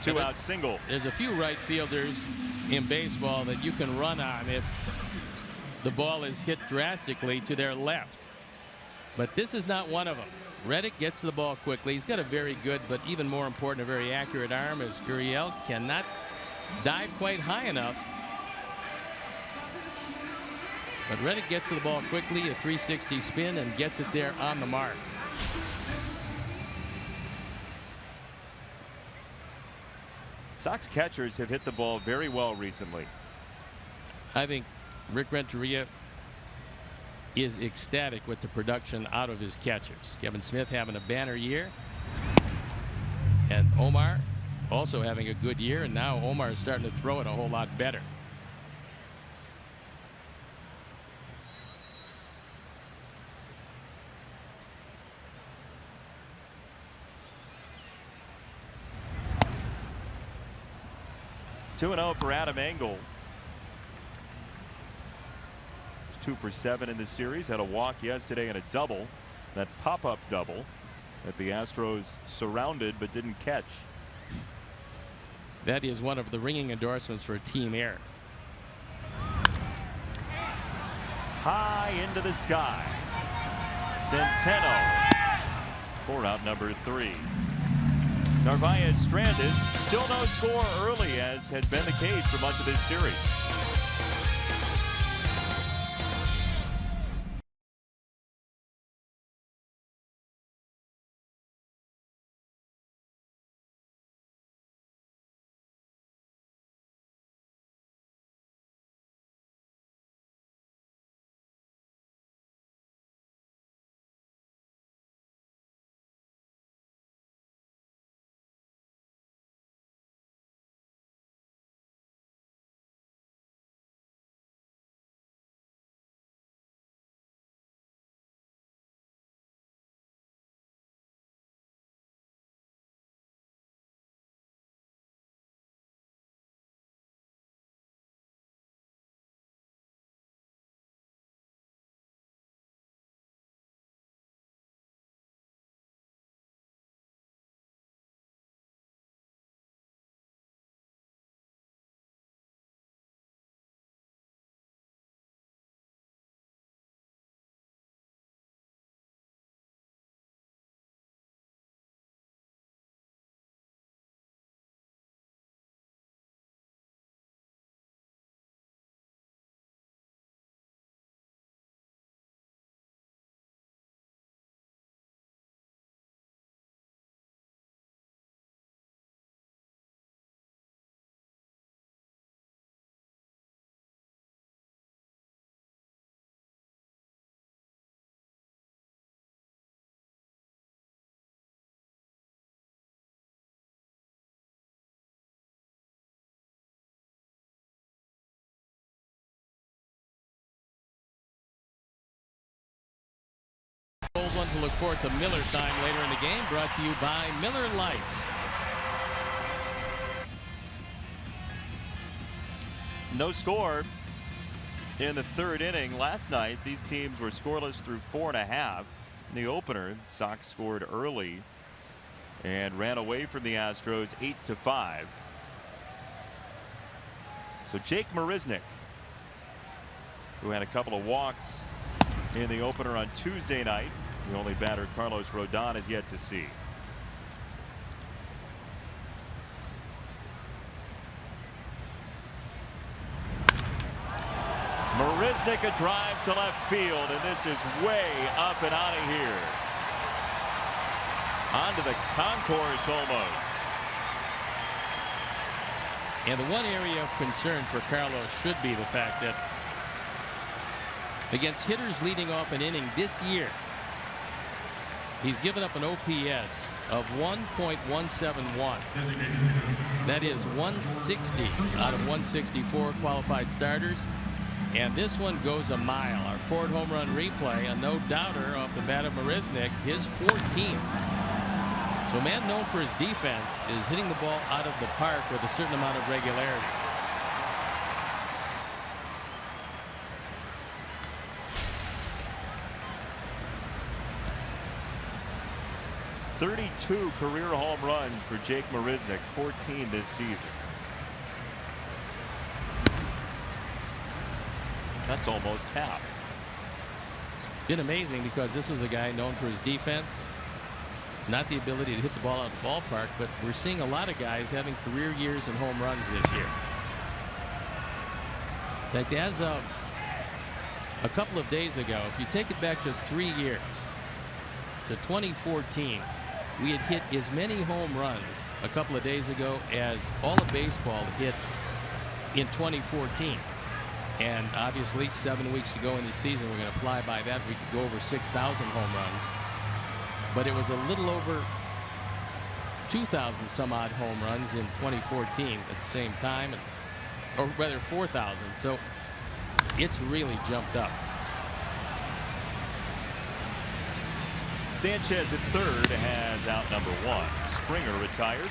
Two-out single. There's a few right fielders in baseball that you can run on if the ball is hit drastically to their left. But this is not one of them. Reddick gets the ball quickly. He's got a very good, but even more important, a very accurate arm, as Gurriel cannot dive quite high enough. But Reddick gets to the ball quickly, a 360 spin, and gets it there on the mark. Sox catchers have hit the ball very well recently. I think Rick Renteria is ecstatic with the production out of his catchers. Kevin Smith having a banner year, and Omar also having a good year, and now Omar is starting to throw it a whole lot better. Two and 0 for Adam Engel. 2 for 7 in the series. Had a walk yesterday and a double. That pop-up double that the Astros surrounded but didn't catch. That is one of the ringing endorsements for team air. High into the sky. Centeno for out number 3. Narvaez stranded. Still no score early, as has been the case for much of this series. Old one to look forward to Miller time later in the game, brought to you by Miller Lite. No score in the 3rd inning. Last night, these teams were scoreless through 4.5. In the opener, Sox scored early and ran away from the Astros 8-5. So Jake Marisnick, who had a couple of walks in the opener on Tuesday night, the only batter Carlos Rodon has yet to see. Marisnick a drive to left field, and this is way up and out of here. Onto the concourse almost. And the one area of concern for Carlos should be the fact that against hitters leading off an inning this year, he's given up an OPS of 1.171. That is 160 out of 164 qualified starters. And this one goes a mile. Our Ford home run replay, a no-doubter off the bat of Marisnick, his 14th. So a man known for his defense is hitting the ball out of the park with a certain amount of regularity. .32 career home runs for Jake Marisnick, 14 this season. That's almost half. It's been amazing because this was a guy known for his defense, not the ability to hit the ball out of the ballpark, but we're seeing a lot of guys having career years and home runs this year. In fact, as of a couple of days ago, if you take it back just 3 years to 2014, we had hit as many home runs a couple of days ago as all of baseball hit in 2014. And obviously 7 weeks to go in the season, we're going to fly by that. We could go over 6,000 home runs. But it was a little over 2,000 some odd home runs in 2014 at the same time, or rather 4,000. So it's really jumped up. Sanchez at third has out number 1. Springer retired.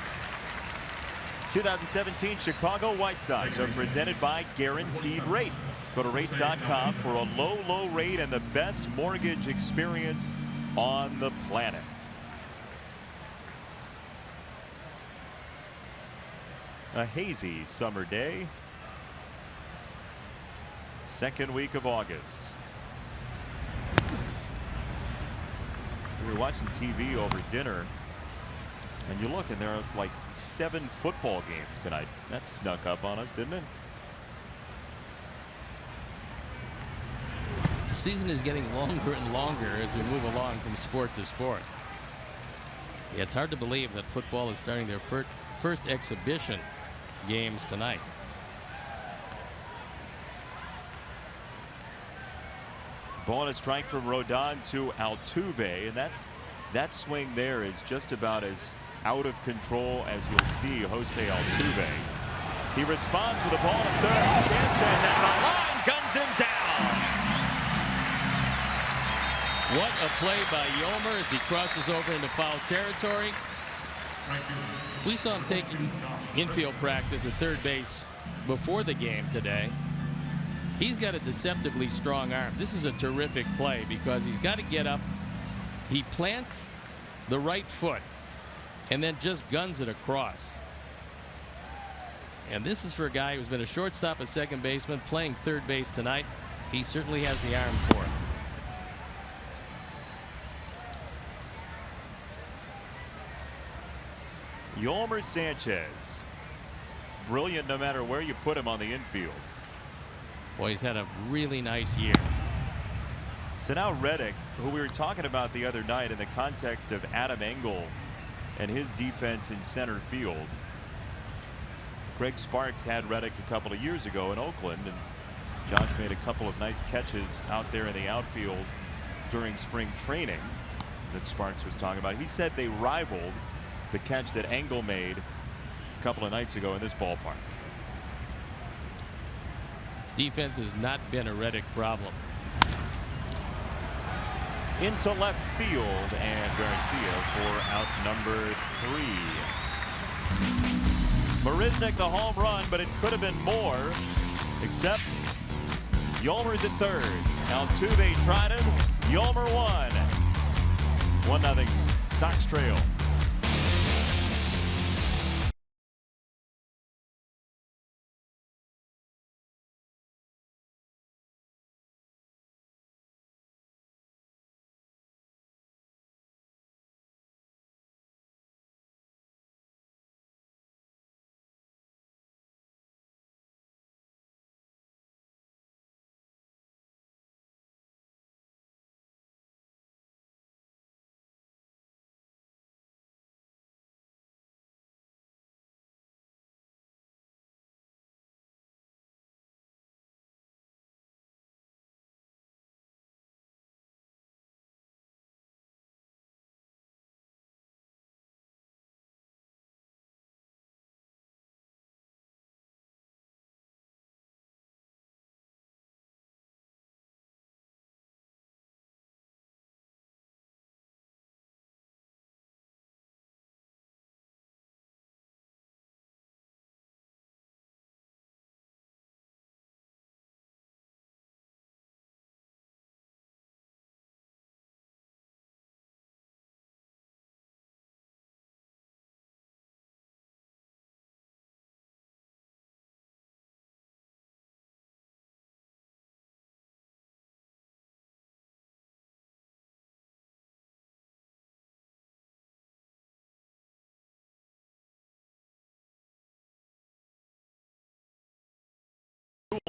2017 Chicago White Sox are presented by Guaranteed Rate. Go to rate.com for a low rate and the best mortgage experience on the planet. A hazy summer day. Second week of August. We were watching TV over dinner, and you look and there are like 7 football games tonight. That snuck up on us, didn't it? The season is getting longer and longer as we move along from sport to sport. Yeah, it's hard to believe that football is starting their first exhibition games tonight. Ball and a strike from Rodon to Altuve, and that swing there is just about as out of control as you'll see Jose Altuve. He responds with a ball to third. Sanchez at the line guns him down. What a play by Yolmer as he crosses over into foul territory. We saw him taking infield practice at third base before the game today. He's got a deceptively strong arm. This is a terrific play because he's got to get up. He plants the right foot and then just guns it across. And this is for a guy who's been a shortstop, a second baseman, playing third base tonight. He certainly has the arm for it. Yolmer Sanchez, brilliant no matter where you put him on the infield. Boy, he's had a really nice year. So now Reddick, who we were talking about the other night in the context of Adam Engel and his defense in center field. Greg Sparks had Reddick a couple of years ago in Oakland, and Josh made a couple of nice catches out there in the outfield during spring training that Sparks was talking about. He said they rivaled the catch that Engel made a couple of nights ago in this ballpark. Defense has not been a Reddick problem. Into left field, and Garcia for out number 3. Marisnick the home run, but it could have been more, except Yolmer's at third. Altuve tried him. Yolmer won. 1-0 Sox trail.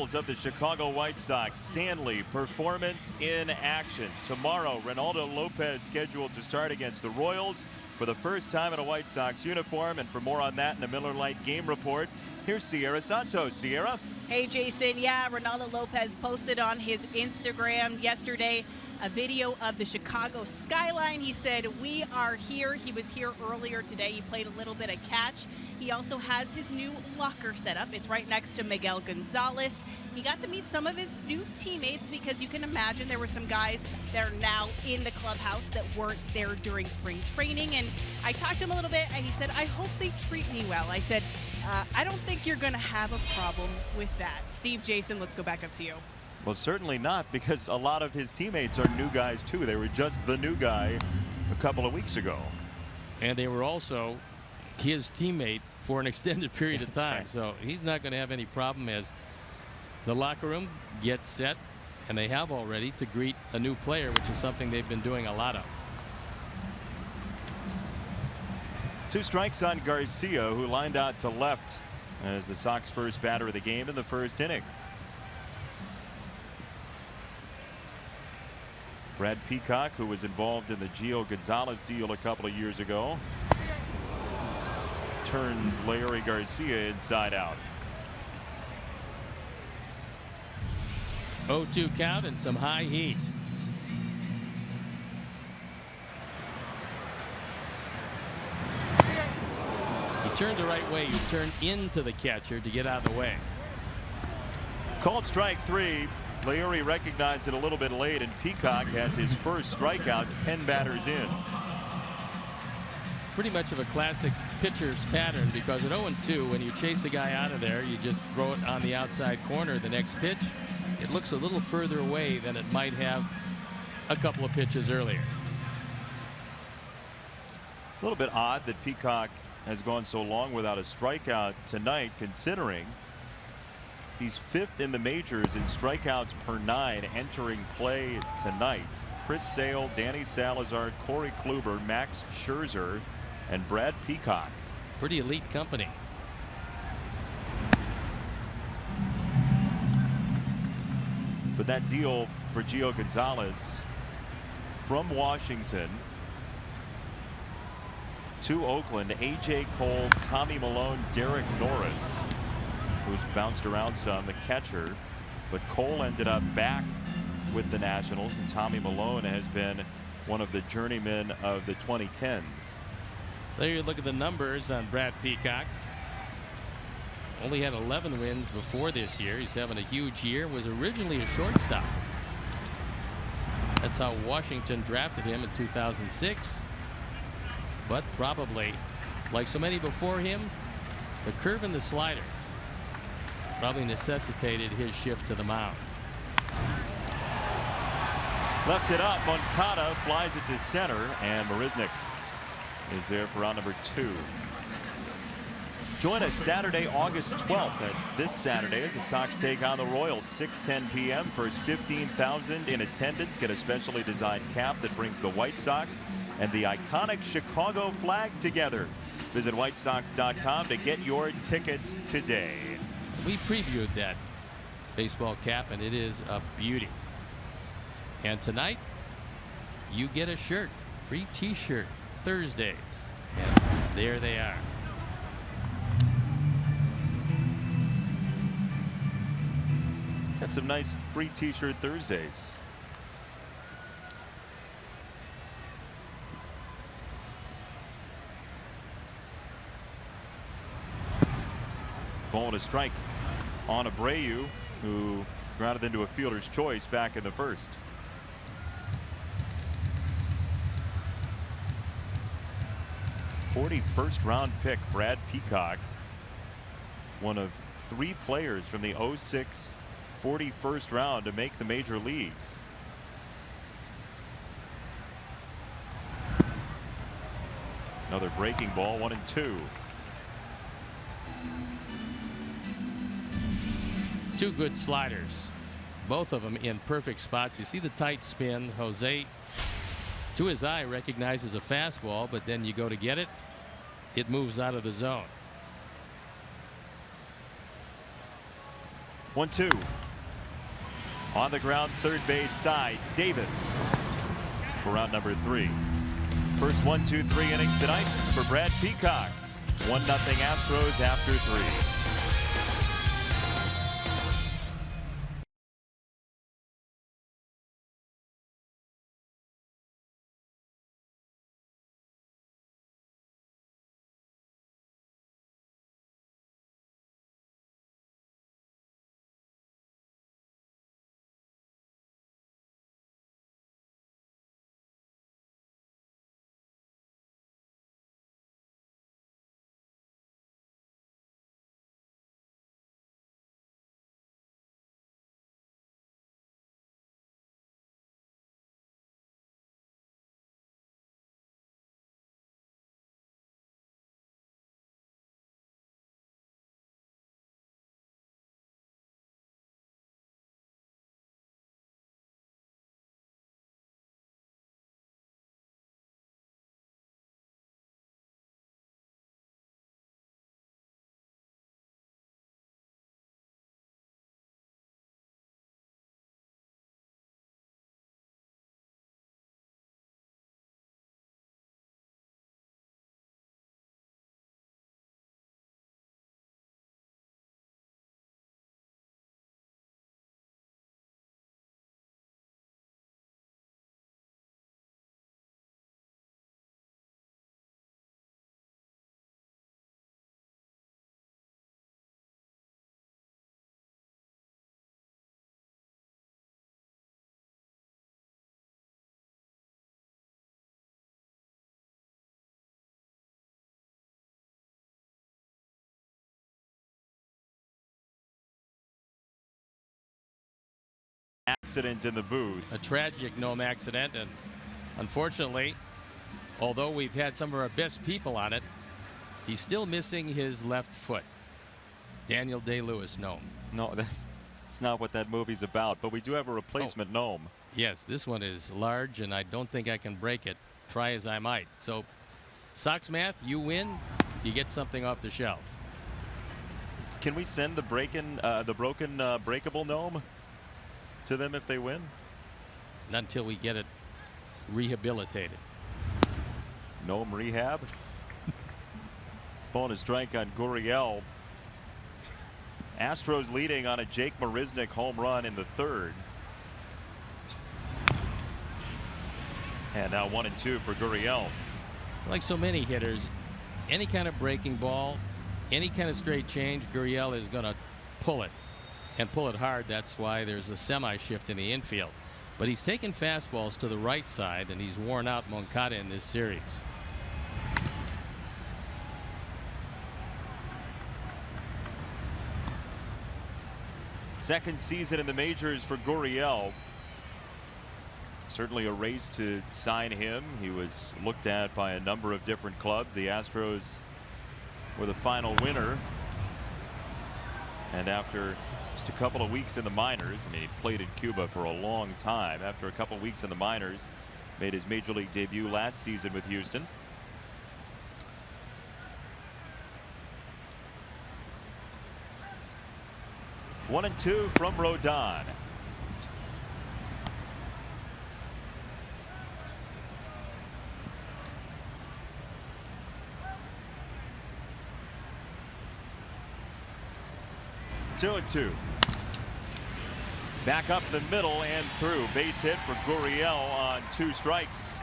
of the Chicago White Sox. Stanley, performance in action. Tomorrow, Reynaldo Lopez scheduled to start against the Royals for the first time in a White Sox uniform. And for more on that in a Miller Lite game report, here's Sierra Santos. Sierra? Hey, Jason. Yeah, Reynaldo Lopez posted on his Instagram yesterday a video of the Chicago skyline. He said, "We are here." He was here earlier today. He played a little bit of catch. He also has his new locker set up. It's right next to Miguel Gonzalez. He got to meet some of his new teammates because you can imagine there were some guys that are now in the clubhouse that weren't there during spring training. And I talked to him a little bit, and he said, "I hope they treat me well." I said, "I don't think you're going to have a problem with that." Steve, Jason, let's go back up to you. Well, certainly not, because a lot of his teammates are new guys, too. They were just the new guy a couple of weeks ago. And they were also his teammate for an extended period of time. Right. So he's not going to have any problem as the locker room gets set, and they have already, to greet a new player, which is something they've been doing a lot of. 2 strikes on Garcia, who lined out to left as the Sox first batter of the game in the first inning. Brad Peacock, who was involved in the Gio Gonzalez deal a couple of years ago, turns Larry Garcia inside out. 0-2 count and some high heat. He turned the right way. He turned into the catcher to get out of the way. Called strike 3. Larry recognized it a little bit late, and Peacock has his first strikeout 10 batters in. Pretty much of a classic pitcher's pattern, because at 0-2, when you chase a guy out of there, you just throw it on the outside corner. The next pitch, it looks a little further away than it might have a couple of pitches earlier. A little bit odd that Peacock has gone so long without a strikeout tonight, considering he's 5th in the majors in strikeouts per 9 entering play tonight. Chris Sale, Danny Salazar, Corey Kluber, Max Scherzer, and Brad Peacock. Pretty elite company. But that deal for Gio Gonzalez from Washington to Oakland, A.J. Cole, Tommy Milone, Derek Norris, who's bounced around some, the catcher, but Cole ended up back with the Nationals, and Tommy Milone has been one of the journeymen of the 2010s. There you look at the numbers on Brad Peacock. Only had 11 wins before this year. He's having a huge year. Was originally a shortstop. That's how Washington drafted him in 2006. But probably, like so many before him, the curve and the slider probably necessitated his shift to the mound. Left it up. Moncada flies it to center, and Marisnick is there for round number 2. Join us Saturday, August 12th. That's this Saturday as the Sox take on the Royals. 6:10 p.m. First 15,000 in attendance. Get a specially designed cap that brings the White Sox and the iconic Chicago flag together. Visit whitesox.com to get your tickets today. We previewed that baseball cap, and it is a beauty. And tonight, you get a shirt, free T-shirt Thursdays. And there they are. Got some nice free T-shirt Thursdays. Ball and a strike on Abreu, who grounded into a fielder's choice back in the first. '41st round pick Brad Peacock, one of 3 players from the 06 41st round to make the major leagues. Another breaking ball, 1-2. 2 good sliders, both of them in perfect spots. You see the tight spin. Jose, to his eye, recognizes a fastball, but then you go to get it, it moves out of the zone. 1-2. On the ground, third base side, Davis for round number 3. First 1-2-3 inning tonight for Brad Peacock. 1-0 Astros after 3. Accident in the booth. A tragic gnome accident, and unfortunately, although we've had some of our best people on it, he's still missing his left foot. Daniel Day-Lewis gnome. No, that's not what that movie's about, but we do have a replacement gnome. Yes, this one is large, and I don't think I can break it, try as I might. So, Sox Math, you win, you get something off the shelf. Can we send the broken breakable gnome to them if they win? Not until we get it rehabilitated. Gnome rehab. Bonus strike on Gurriel. Astros leading on a Jake Marisnick home run in the 3rd. And now 1-2 for Gurriel. Like so many hitters, any kind of breaking ball, any kind of straight change, Gurriel is going to pull it, and pull it hard. That's why there's a semi-shift in the infield. But he's taken fastballs to the right side, and he's worn out Moncada in this series. Second season in the majors for Gurriel. Certainly a race to sign him. He was looked at by a number of different clubs. The Astros were the final winner. And after just a couple of weeks in the minors, I mean, he played in Cuba for a long time. After a couple of weeks in the minors, made his major league debut last season with Houston. One and two from Rodon. Two and two. Back up the middle and through. Base hit for Gurriel on 2 strikes.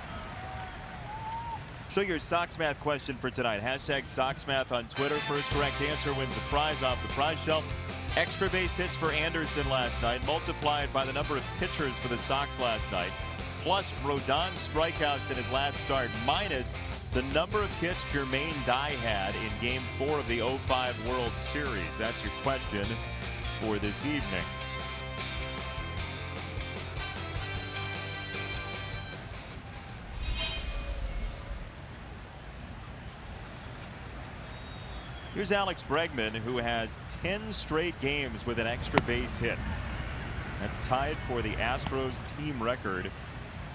Show your Sox Math question for tonight. Hashtag Sox Math on Twitter. First correct answer wins a prize off the prize shelf. Extra base hits for Anderson last night, multiplied by the number of pitchers for the Sox last night, plus Rodon's strikeouts in his last start, minus the number of hits Jermaine Dye had in Game 4 of the 05 World Series. That's your question for this evening. Here's Alex Bregman, who has 10 straight games with an extra base hit. That's tied for the Astros team record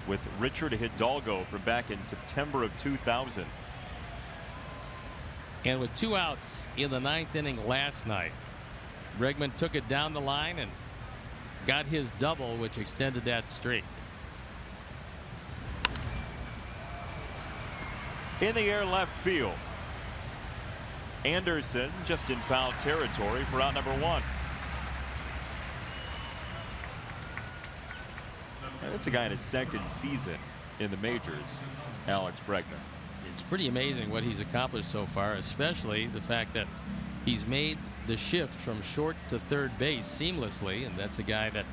with Richard Hidalgo from back in September of 2000. And with 2 outs in the 9th inning last night, Bregman took it down the line and got his double, which extended that streak. In the air left field. Anderson just in foul territory for out number 1. That's a guy in his second season in the majors, Alex Bregman. It's pretty amazing what he's accomplished so far, especially the fact that he's made the shift from short to third base seamlessly, and that's a guy that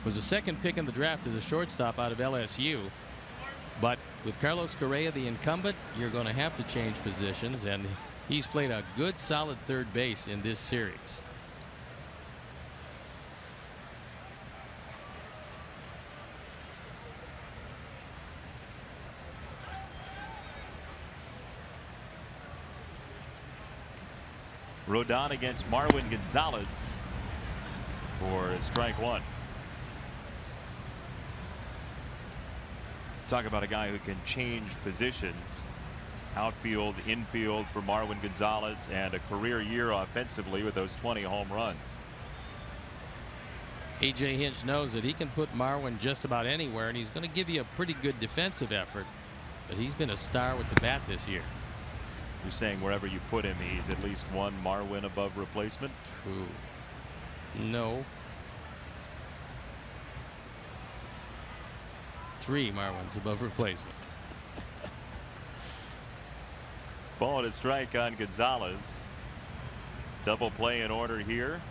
was the second pick in the draft as a shortstop out of LSU. But with Carlos Correa, the incumbent, you're going to have to change positions, and he's played a good solid third base in this series. Rodon against Marwin Gonzalez for strike 1. Talk about a guy who can change positions. Outfield, infield for Marwin Gonzalez, and a career year offensively with those 20 home runs. A.J. Hinch knows that he can put Marwin just about anywhere, and he's going to give you a pretty good defensive effort. But he's been a star with the bat this year. You're saying wherever you put him, he's at least one Marwin above replacement? True. No. 3 Marwins above replacement. Ball and a strike on Gonzalez. Double play in order here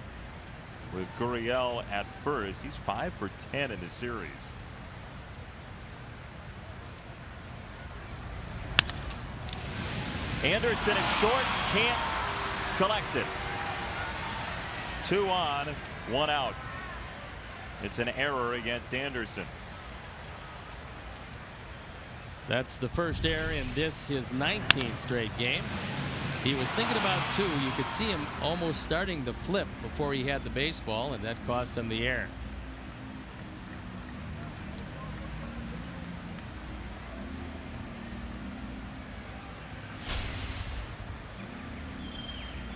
with Gurriel at first. He's 5 for 10 in the series. Anderson at short, can't collect it. 2 on, 1 out. It's an error against Anderson. That's the first error in this, his 19th straight game. He was thinking about 2. You could see him almost starting the flip before he had the baseball, and that cost him the error.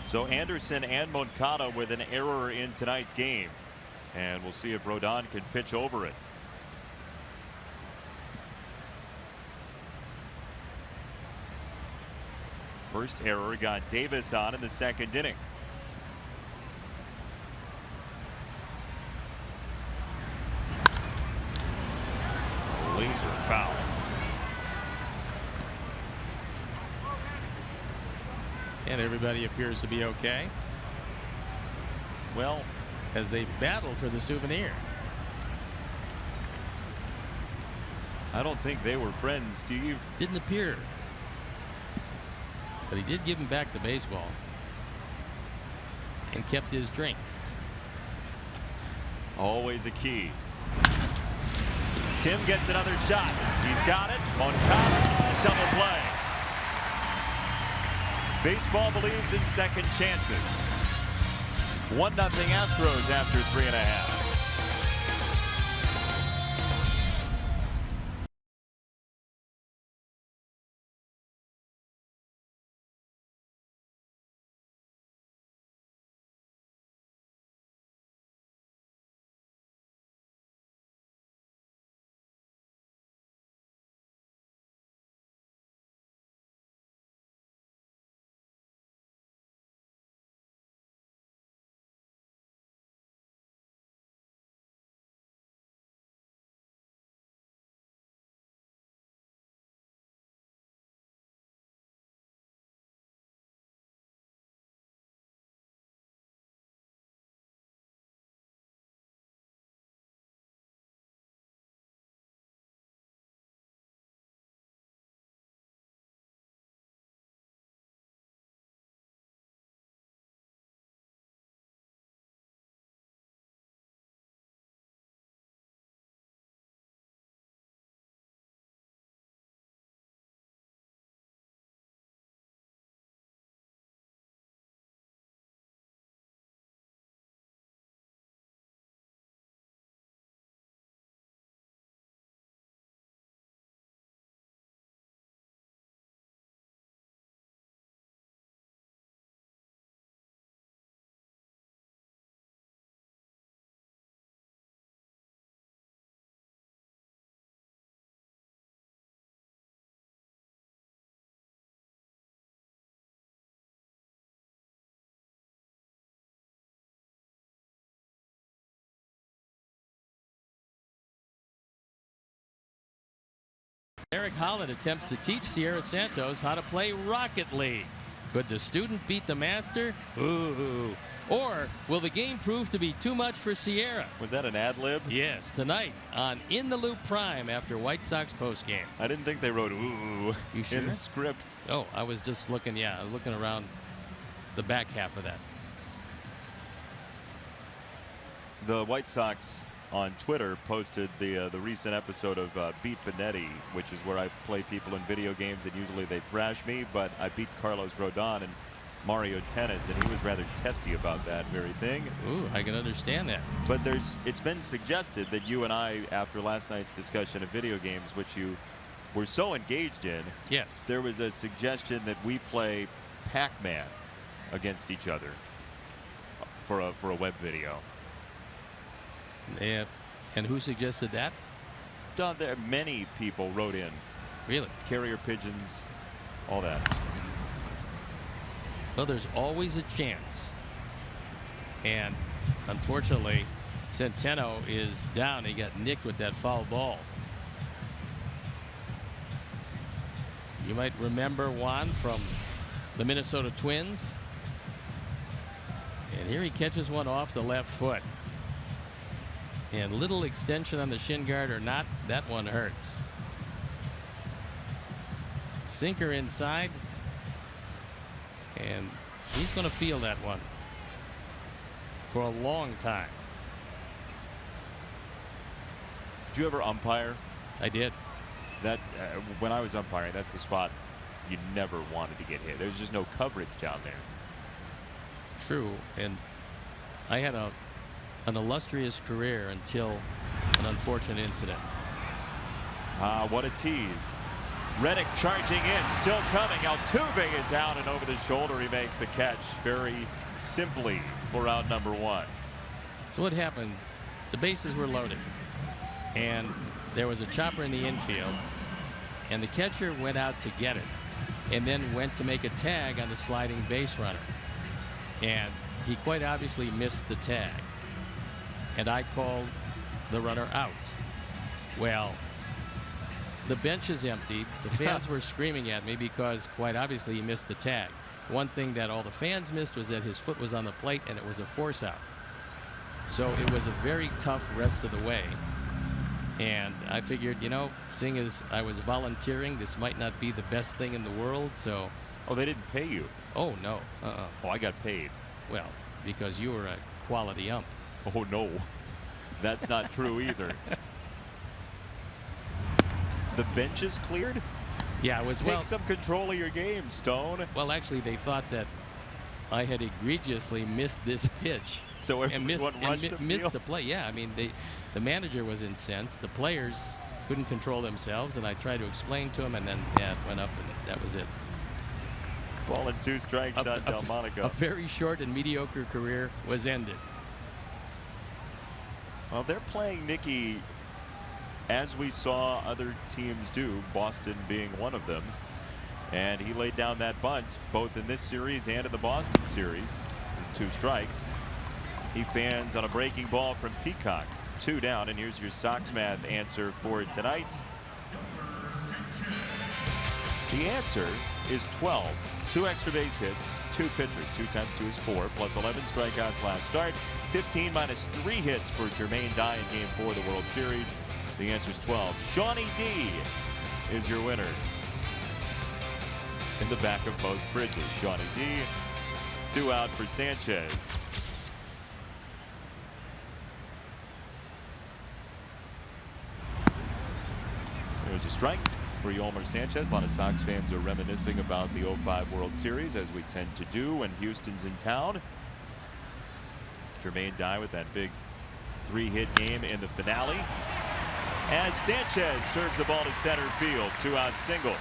So Anderson and Moncada with an error in tonight's game, and we'll see if Rodon can pitch over it. First error got Davis on in the second inning. Laser foul. And everybody appears to be okay. Well, as they battle for the souvenir. I don't think they were friends, Steve. Didn't appear. But he did give him back the baseball and kept his drink. Always a key. Tim gets another shot. He's got it. Moncada, double play. Baseball believes in second chances. 1-0 Astros after 3.5. Eric Holland attempts to teach Sierra Santos how to play Rocket League. Could the student beat the master? Ooh. Or will the game prove to be too much for Sierra? Was that an ad lib? Yes, tonight on In the Loop Prime after White Sox postgame. I didn't think they wrote ooh You sure? in the script. Oh, I was just looking, looking around the back half of that. The White Sox on Twitter posted the recent episode of Beat Benetti, which is where I play people in video games and usually they thrash me, but I beat Carlos Rodon in Mario Tennis, and he was rather testy about that very thing. Ooh, I can understand that. But it's been suggested that you and I, after last night's discussion of video games, which you were so engaged in, yes, there was a suggestion that we play Pac-Man against each other for a web video. Yeah. And who suggested that? There many people wrote in. Really? Carrier pigeons, all that. Well, there's always a chance. And unfortunately, Centeno is down. He got nicked with that foul ball. You might remember Juan from the Minnesota Twins. And here he catches one off the left foot. And little extension on the shin guard or not, that one hurts. Sinker inside. And he's going to feel that one for a long time. Did you ever umpire? I did. That when I was umpiring, that's the spot you never wanted to get hit. There's just no coverage down there. True. And I had an illustrious career until an unfortunate incident. What a tease. Reddick charging in, still coming. Altuve is out, and over the shoulder he makes the catch very simply for out number one. So what happened? The bases were loaded, and there was a chopper in the infield, and the catcher went out to get it, and then went to make a tag on the sliding base runner, and he quite obviously missed the tag, and I called the runner out. Well, the bench is empty. The fans were screaming at me because quite obviously he missed the tag. One thing that all the fans missed was that his foot was on the plate and it was a force out. So it was a very tough rest of the way. And I figured, seeing as I was volunteering, this might not be the best thing in the world, so. Oh, they didn't pay you? Oh, no. Oh, I got paid. Well, because you were a quality ump. Oh, no. That's not true either. The bench is cleared? Yeah, it was. Take some control of your game, Stone. Well, actually, they thought that I had egregiously missed this pitch. So everyone missed the play. Yeah, I mean, the manager was incensed. The players couldn't control themselves, and I tried to explain to him, and then it went up, and that was it. Ball and 2 strikes on Delmonico. A very short and mediocre career was ended. Well, they're playing Nicky as we saw other teams do, Boston being one of them. And he laid down that bunt both in this series and in the Boston series. 2 strikes. He fans on a breaking ball from Peacock. 2 down, and here's your Sox math answer for tonight. The answer is 12. 2 extra base hits, 2 pitchers. 2 times 2 is 4, plus 11 strikeouts last start. 15 minus 3 hits for Jermaine Dye in Game 4 of the World Series. The answer is 12. Shawnee D is your winner. In the back of most fridges, Shawnee D. 2 out for Sanchez. There's a strike for Yolmer Sanchez. A lot of Sox fans are reminiscing about the 05 World Series, as we tend to do when Houston's in town. Jermaine Dye with that big 3-hit game in the finale. As Sanchez serves the ball to center field, 2-out single.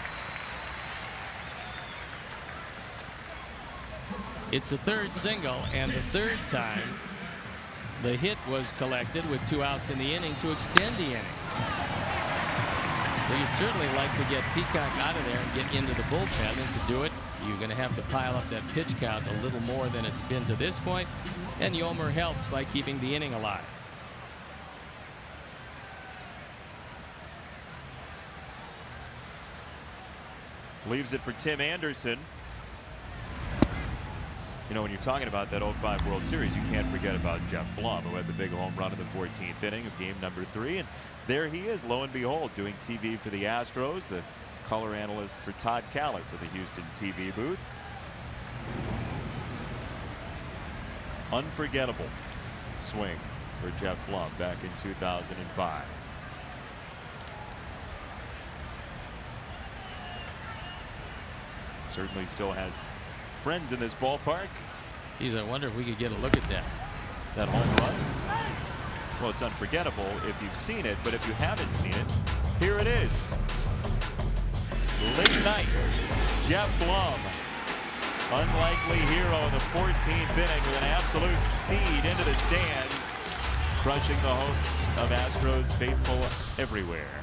It's the 3rd single, and the 3rd time the hit was collected with 2 outs in the inning to extend the inning. So you'd certainly like to get Peacock out of there and get into the bullpen, and to do it, you're going to have to pile up that pitch count a little more than it's been to this point, and Yolmer helps by keeping the inning alive. Leaves it for Tim Anderson. You know, when you're talking about that 05 World Series, you can't forget about Jeff Blum, who had the big home run in the 14th inning of game number 3. And there he is, lo and behold, doing TV for the Astros, the color analyst for Todd Callis of the Houston TV booth. Unforgettable swing for Jeff Blum back in 2005. Certainly still has friends in this ballpark. Geez, I wonder if we could get a look at that home run. Well, it's unforgettable if you've seen it, but if you haven't seen it, here it is. Late night, Jeff Blum, unlikely hero in the 14th inning with an absolute seed into the stands, crushing the hopes of Astros faithful everywhere.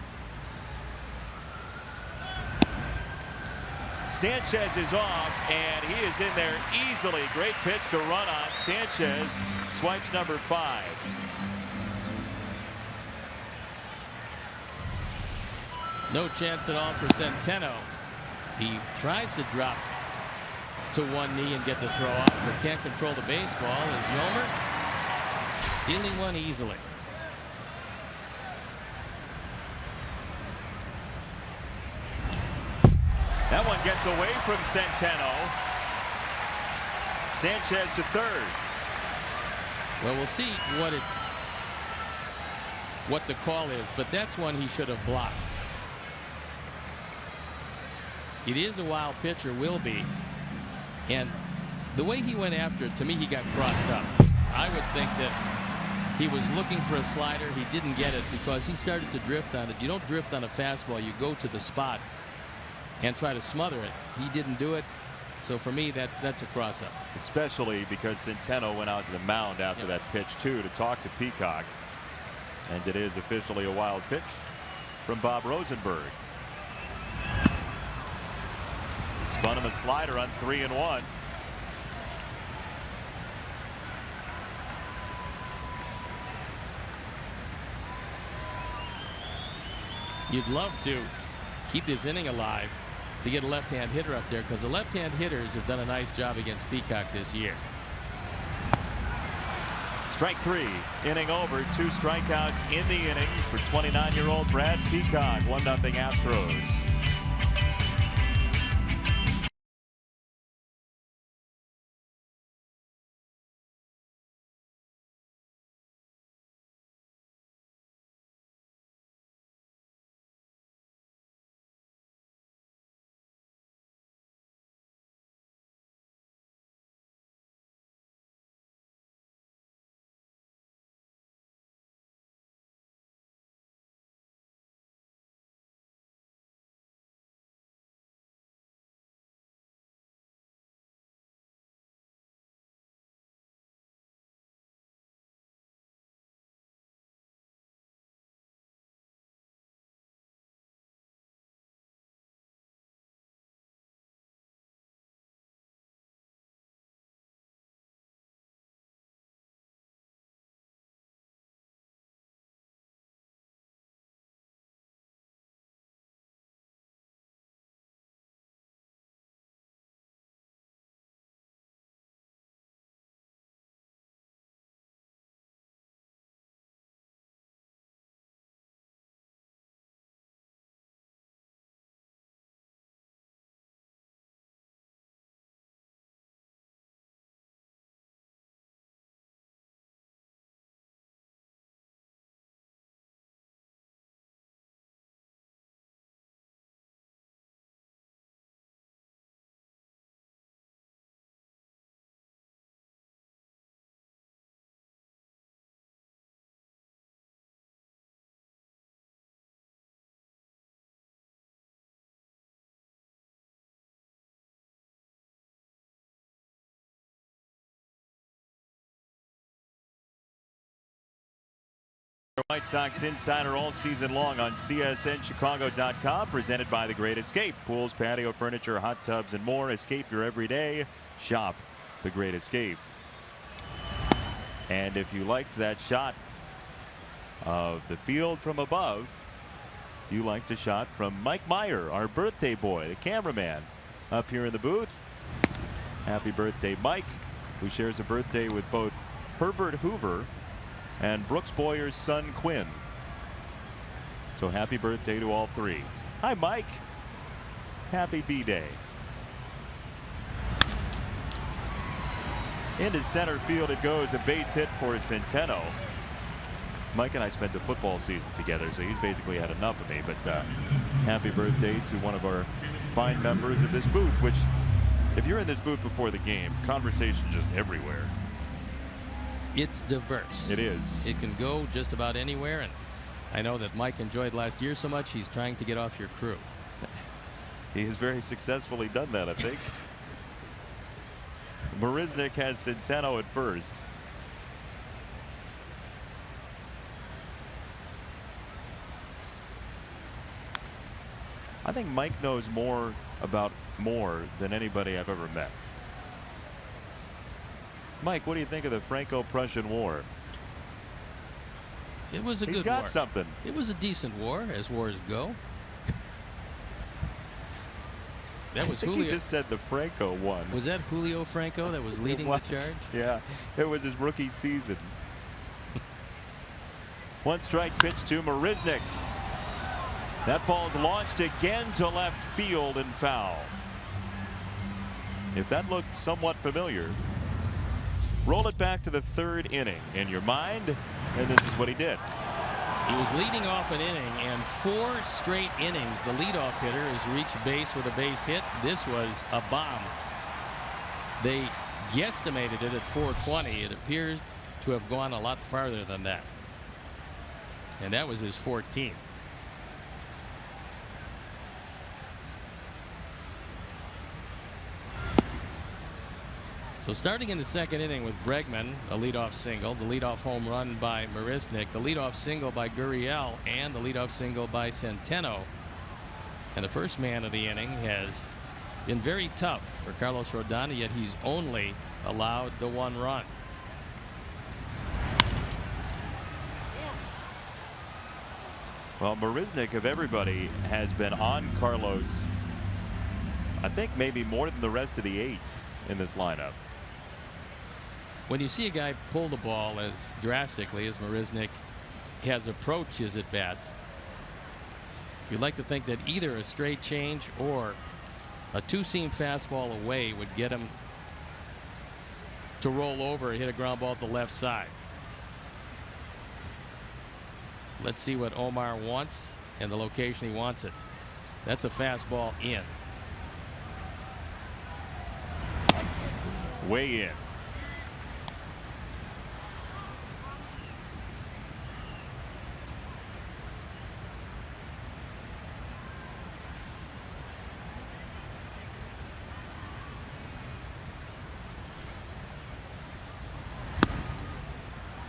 Sanchez is off, and he is in there easily. Great pitch to run on. Sanchez swipes number 5. No chance at all for Centeno. He tries to drop to one knee and get the throw off, but can't control the baseball as Yolmer stealing one easily. That one gets away from Centeno. Sanchez to third. Well, we'll see what the call is, but that's one he should have blocked. It is a wild pitcher, will be, and the way he went after it, to me, he got crossed up. I would think that he was looking for a slider. He didn't get it because he started to drift on it. You don't drift on a fastball. You go to the spot and try to smother it. He didn't do it. So for me, that's a cross-up. Especially because Centeno went out to the mound after that pitch, too, to talk to Peacock. And it is officially a wild pitch from Bob Rosenberg. He spun him a slider on 3-1. You'd love to keep this inning alive to get a left-hand hitter up there, because the left-hand hitters have done a nice job against Peacock this year. Strike 3, inning over, 2 strikeouts in the inning for 29-year-old Brad Peacock. 1-0 Astros. White Sox Insider all season long on CSNChicago.com, presented by The Great Escape. Pools, patio furniture, hot tubs, and more. Escape your everyday. Shop The Great Escape. And if you liked that shot of the field from above, You liked a shot from Mike Meyer, our birthday boy, the cameraman, up here in the booth. Happy birthday, Mike, who shares a birthday with both Herbert Hoover and Brooks Boyer's son, Quinn. So happy birthday to all three. Hi, Mike. Happy B-Day. Into center field it goes, a base hit for Centeno. Mike and I spent a football season together, so he's basically had enough of me. But happy birthday to one of our fine members of this booth, which, if you're in this booth before the game, conversation just everywhere. It's diverse. It is. It can go just about anywhere, and I know that Mike enjoyed last year so much he's trying to get off your crew. He has very successfully done that, I think. Marisnick has Centeno at first. I think Mike knows more about Moore than anybody I've ever met. Mike, what do you think of the Franco-Prussian War? It was a good war. He's got something. It was a decent war, as wars go. That was Julio. He just said the Franco one. Was that Julio Franco that was leading the charge? Yeah, it was his rookie season. One strike pitch to Marisnick. That ball's launched again to left field and foul. If that looked somewhat familiar, roll it back to the third inning in your mind, and this is what he did. He was leading off an inning, and 4 straight innings the leadoff hitter has reached base with a base hit. This was a bomb. They guesstimated it at 420. It appears to have gone a lot farther than that, and that was his 14th. So starting in the second inning with Bregman, a leadoff single, the leadoff home run by Marisnick, the leadoff single by Gurriel, and the leadoff single by Centeno. And the first man of the inning has been very tough for Carlos Rodon, yet he's only allowed the 1 run. Well, Marisnick, of everybody, has been on Carlos, I think maybe more than the rest of the 8 in this lineup. When you see a guy pull the ball as drastically as Marisnick has approached his at-bats, you'd like to think that either a straight change or a 2-seam fastball away would get him to roll over and hit a ground ball at the left side. Let's see what Omar wants and the location he wants it. That's a fastball in. Way in.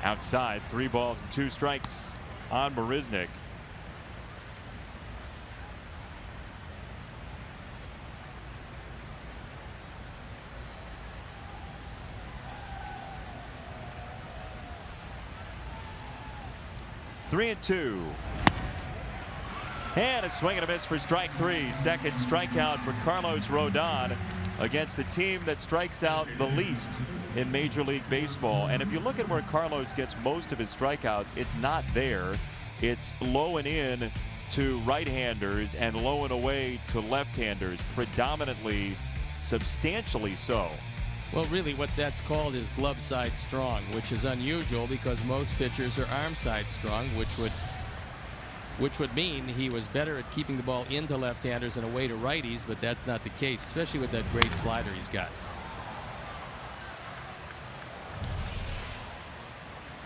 Outside, 3 balls and 2 strikes on Marisnick. Three and 2. And a swing and a miss for strike 3. Second strikeout for Carlos Rodon against the team that strikes out the least in Major League Baseball. And if you look at where Carlos gets most of his strikeouts, it's not there. It's low and in to right-handers and low and away to left-handers, predominantly, substantially so. Well, really what that's called is glove side strong, which is unusual because most pitchers are arm side strong, which would mean he was better at keeping the ball into left-handers and away to righties, but that's not the case, especially with that great slider he's got.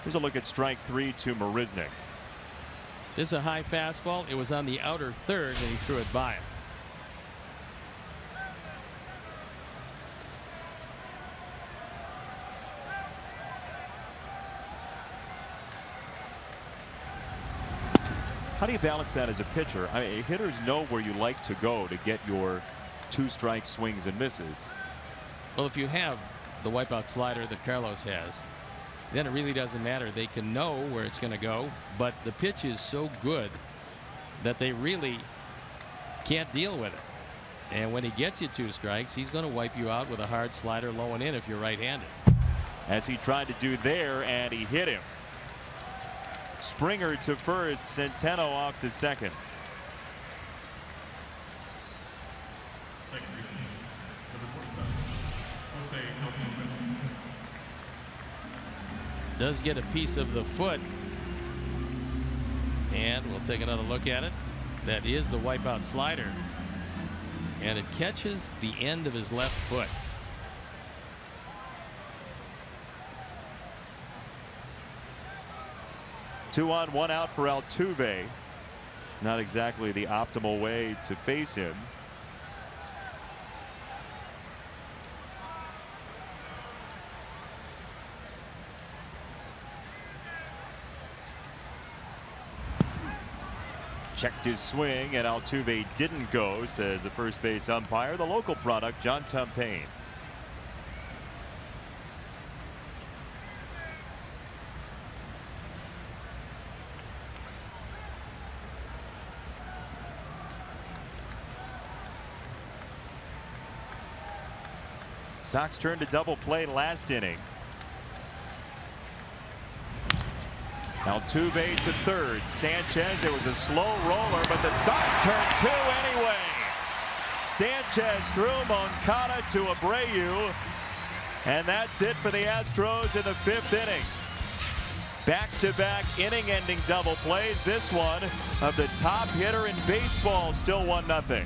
Here's a look at strike 3 to Marisnick. This is a high fastball. It was on the outer third, and he threw it by him. How do you balance that as a pitcher? I mean, hitters know where you like to go to get your 2-strike swings and misses. Well, if you have the wipeout slider that Carlos has, then it really doesn't matter. They can know where it's going to go, but the pitch is so good that they really can't deal with it. And when he gets you 2 strikes, he's going to wipe you out with a hard slider low and in if you're right-handed. As he tried to do there, and he hit him. Springer to first, Centeno off to second. Does get a piece of the foot. And we'll take another look at it. That is the wipeout slider. And it catches the end of his left foot. Two on, 1 out for Altuve. Not exactly the optimal way to face him. Checked his swing, and Altuve didn't go, says the first base umpire. The local product, John Tumpain. Sox turned to double play last inning. Altuve to third. Sanchez, it was a slow roller, but the Sox turned 2 anyway. Sanchez threw Moncada to Abreu, and that's it for the Astros in the 5th inning. Back-to-back inning-ending double plays. This one of the top hitter in baseball, still 1-0.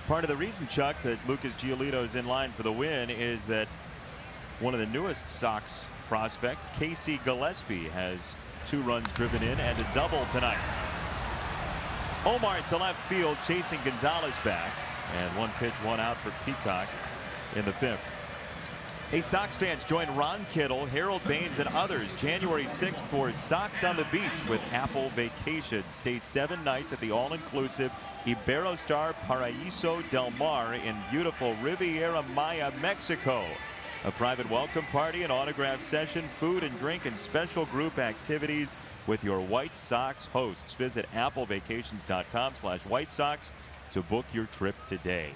Part of the reason, Chuck, that Lucas Giolito is in line for the win is that one of the newest Sox prospects, Casey Gillespie, has 2 runs driven in and a double tonight. Omar to left field, chasing Gonzalez back, and 1 pitch, 1 out for Peacock in the 5th. Hey, Sox fans, join Ron Kittle, Harold Baines, and others January 6th for Sox on the Beach with Apple Vacation. Stay 7 nights at the all-inclusive Iberostar Paraíso del Mar in beautiful Riviera Maya, Mexico. A private welcome party, an autograph session, food and drink, and special group activities with your White Sox hosts. Visit applevacations.com/White Sox to book your trip today.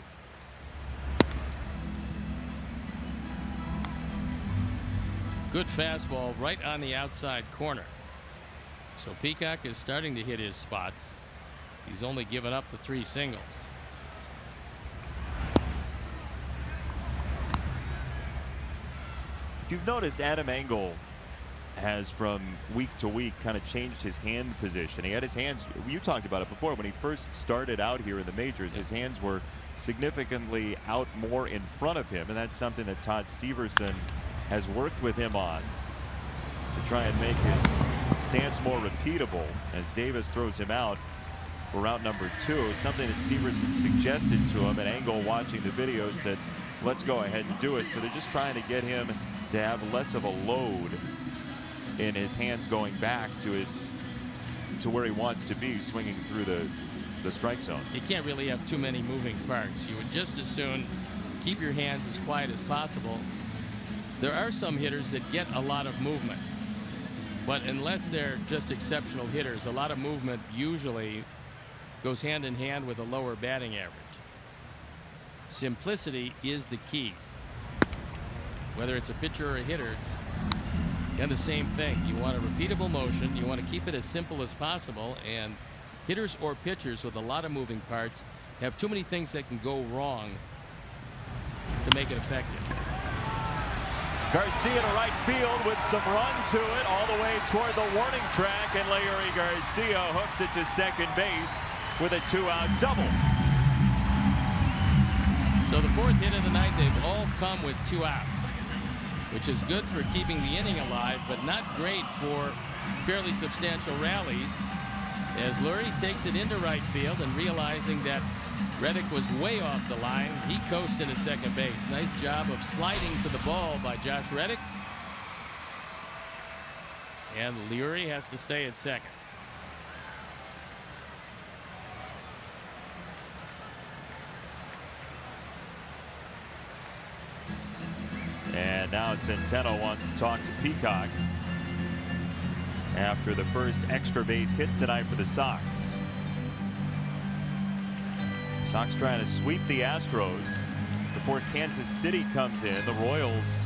Good fastball right on the outside corner. So Peacock is starting to hit his spots. He's only given up the 3 singles. If you've noticed, Adam Engel has from week to week kind of changed his hand position. He had his hands, you talked about it before, when he first started out here in the majors, his hands were significantly out more in front of him, and that's something that Todd Steverson has worked with him on to try and make his stance more repeatable as Davis throws him out for route number 2. Something that Steverson suggested to him, and Engel, watching the video, said, let's go ahead and do it. So they're just trying to get him to have less of a load in his hands going back to where he wants to be, swinging through the strike zone. You can't really have too many moving parts. You would just as soon keep your hands as quiet as possible. There are some hitters that get a lot of movement, but unless they're just exceptional hitters, a lot of movement usually goes hand in hand with a lower batting average. Simplicity is the key. Whether it's a pitcher or a hitter, it's the same thing. You want a repeatable motion. You want to keep it as simple as possible. And hitters or pitchers with a lot of moving parts have too many things that can go wrong to make it effective. Garcia to right field with some run to it all the way toward the warning track, and Leury Garcia hooks it to second base with a 2-out double. So the 4th hit of the night, they've all come with 2 outs, which is good for keeping the inning alive, but not great for fairly substantial rallies, as Leury takes it into right field, and realizing that Reddick was way off the line, he coasted to second base. Nice job of sliding to the ball by Josh Reddick, and Leury has to stay at second. And now Centeno wants to talk to Peacock after the first extra base hit tonight for the Sox. Sox trying to sweep the Astros before Kansas City comes in. The Royals,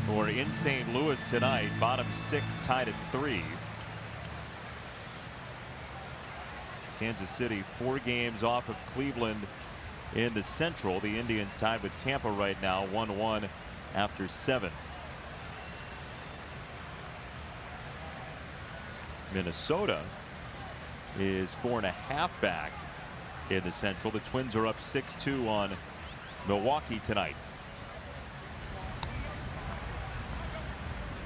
who are in St. Louis tonight, bottom 6, tied at 3. Kansas City 4 games off of Cleveland in the Central. The Indians tied with Tampa right now, 1-1 after 7. Minnesota is 4.5 back in the Central. The Twins are up 6-2 on Milwaukee tonight.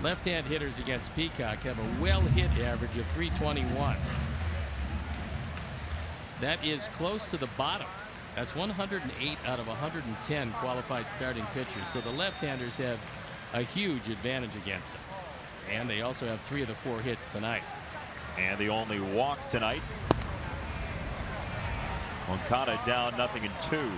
Left-hand hitters against Peacock have a well-hit average of 321. That is close to the bottom. That's 108 out of 110 qualified starting pitchers. So the left-handers have a huge advantage against them. And they also have 3 of the 4 hits tonight. And the only walk tonight. Moncada down 0-2.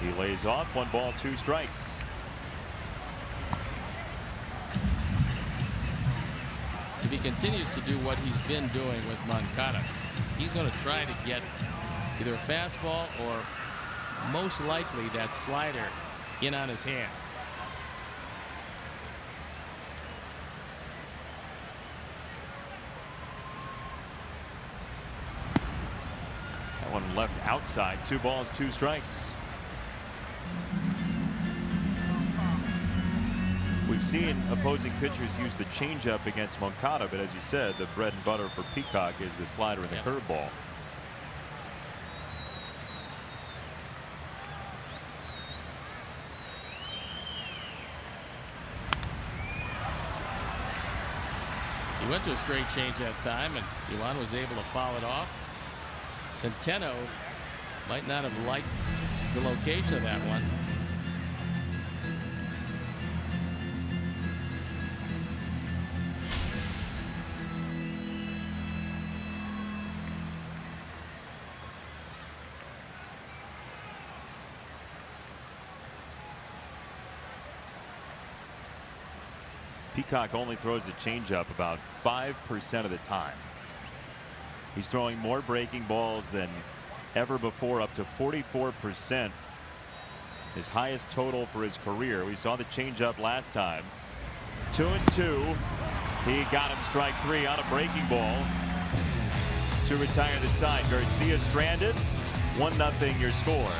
He lays off, 1 ball, 2 strikes. If he continues to do what he's been doing with Moncada, he's going to try to get either a fastball or most likely that slider in on his hands. That one left outside, 2 balls, 2 strikes. We've seen opposing pitchers use the changeup against Moncada, but as you said, the bread and butter for Peacock is the slider and the curveball. He went to a straight change that time, and Yuan was able to foul it off. Centeno might not have liked the location of that one. Peacock only throws the changeup about 5% of the time. He's throwing more breaking balls than ever before, up to 44% his highest total for his career. We saw the changeup last time. 2-2. He got him strike 3 on a breaking ball to retire the side. Garcia stranded. 1-0 your score.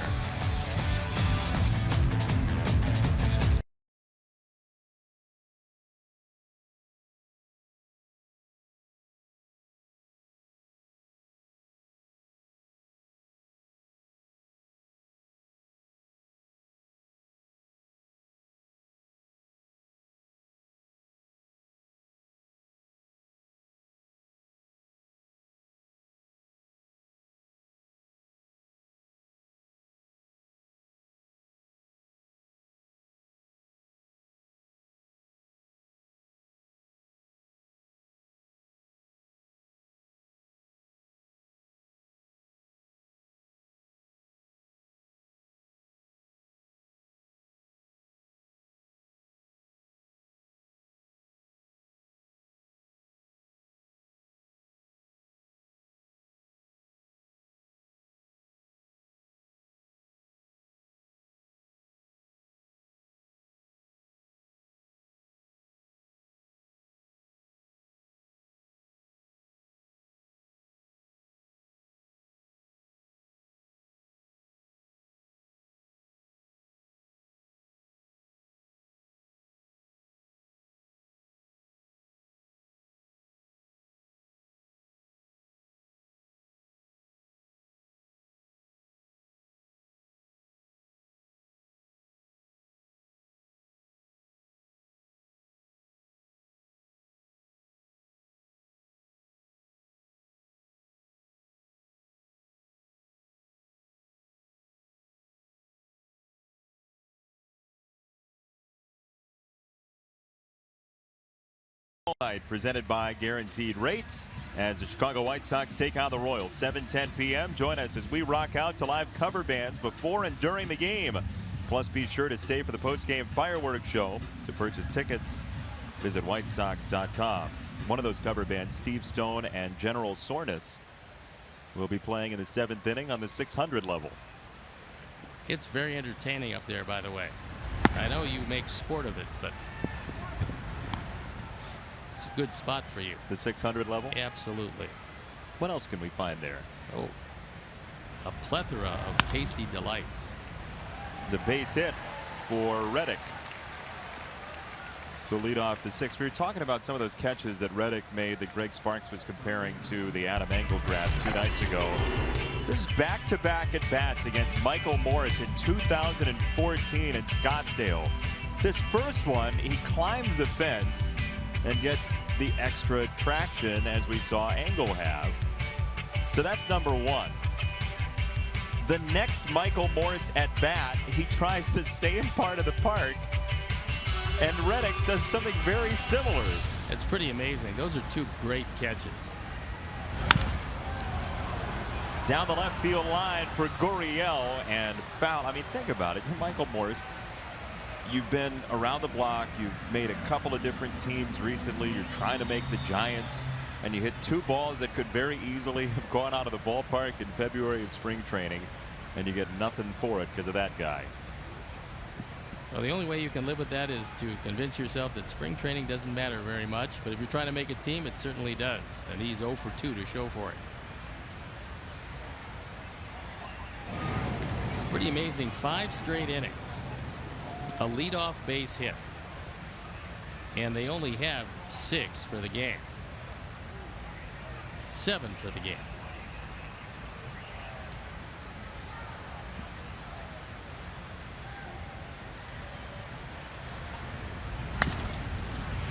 Presented by Guaranteed Rate as the Chicago White Sox take on the Royals. 7:10 p.m. Join us as we rock out to live cover bands before and during the game. Plus, be sure to stay for the post-game fireworks show. To purchase tickets, visit whitesox.com. One of those cover bands, Steve Stone and General Soreness, will be playing in the 7th inning on the 600 level. It's very entertaining up there, by the way. I know you make sport of it, but it's a good spot for you. The 600 level? Absolutely. What else can we find there? Oh, a plethora of tasty delights. It's a base hit for Reddick to lead off the 6th. We were talking about some of those catches that Reddick made that Greg Sparks was comparing to the Adam Engel grab 2 nights ago. This is back-to-back at-bats against Michael Morris in 2014 in Scottsdale. This first one, he climbs the fence and gets the extra traction, as we saw Engel have. So that's number 1. The next Michael Morris at bat, he tries the same part of the park, and Reddick does something very similar. It's pretty amazing. Those are 2 great catches. Down the left field line for Gurriel, and foul. I mean, think about it. You're Michael Morris. You've been around the block. You've made a couple of different teams recently. You're trying to make the Giants, and you hit 2 balls that could very easily have gone out of the ballpark in February of spring training, and you get nothing for it because of that guy. Well, the only way you can live with that is to convince yourself that spring training doesn't matter very much, but if you're trying to make a team, it certainly does, and he's 0 for 2 to show for it. Pretty amazing. 5 straight innings, a leadoff base hit, and they only have 6 for the game. 7 for the game.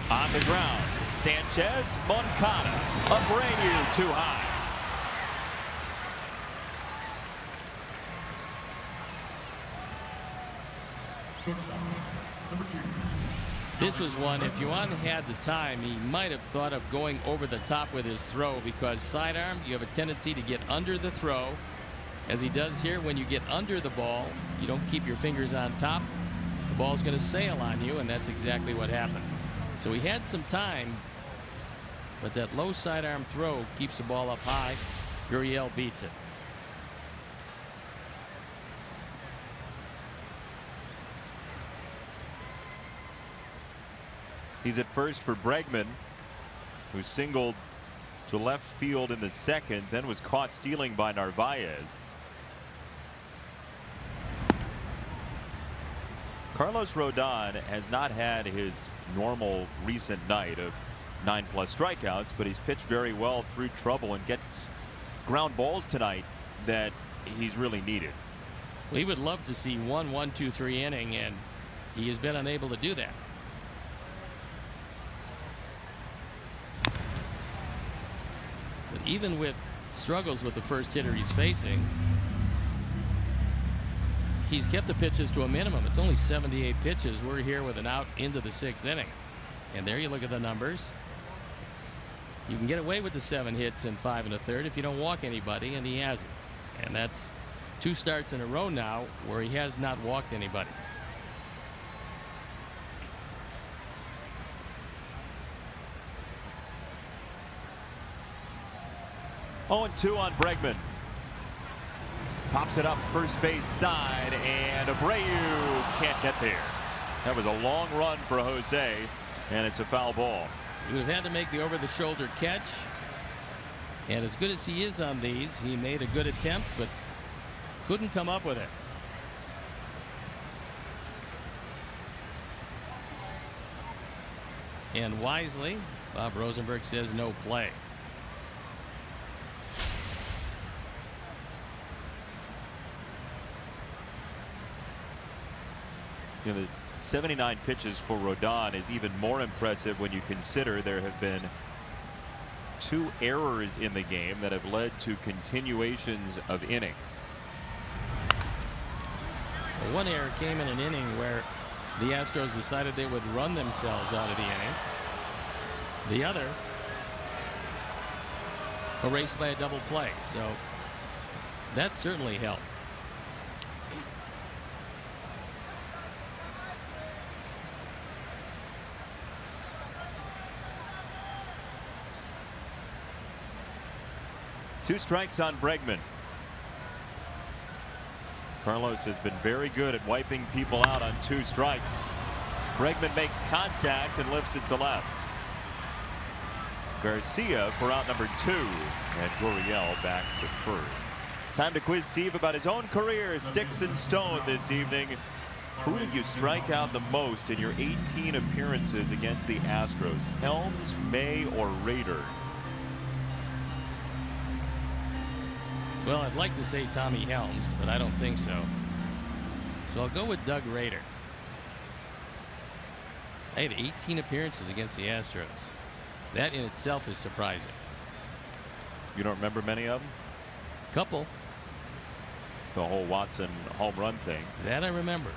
On the ground, Sanchez, Moncada, Abreu too high. This was one, if Yuan had the time, he might have thought of going over the top with his throw, because sidearm, you have a tendency to get under the throw, as he does here. When you get under the ball, you don't keep your fingers on top. The ball's going to sail on you, and that's exactly what happened. So he had some time, but that low sidearm throw keeps the ball up high. Gurriel beats it. He's at first for Bregman, who singled to left field in the second, then was caught stealing by Narvaez. Carlos Rodon has not had his normal recent night of 9+ strikeouts, but he's pitched very well through trouble and gets ground balls tonight that he's really needed. We would love to see 1-1-2-3 inning, and he has been unable to do that. But even with struggles with the first hitter he's facing, he's kept the pitches to a minimum. It's only 78 pitches. We're here with an out into the 6th inning. And there you look at the numbers. You can get away with the 7 hits in 5 1/3 if you don't walk anybody, and he hasn't. And that's 2 starts in a row now where he has not walked anybody. Oh, 2 on Bregman. Pops it up first base side, and Abreu can't get there. That was a long run for Jose, and it's a foul ball. He would have had to make the over-the-shoulder catch. And as good as he is on these, he made a good attempt, but couldn't come up with it. And wisely, Bob Rosenberg says no play. You know, the 79 pitches for Rodon is even more impressive when you consider there have been 2 errors in the game that have led to continuations of innings. Well, one error came in an inning where the Astros decided they would run themselves out of the inning. The other erased by a double play, so that certainly helped. Two strikes on Bregman. Carlos has been very good at wiping people out on 2 strikes. Bregman makes contact and lifts it to left. Garcia for out number 2, and Gurriel back to first. Time to quiz Steve about his own career, sticks and stone this evening. Who did you strike out the most in your 18 appearances against the Astros? Helms, May, or Rader? Well, I'd like to say Tommy Helms, but I don't think so. So I'll go with Doug Rader. I had 18 appearances against the Astros. That in itself is surprising. You don't remember many of them? Couple. The whole Watson home run thing. That I remember.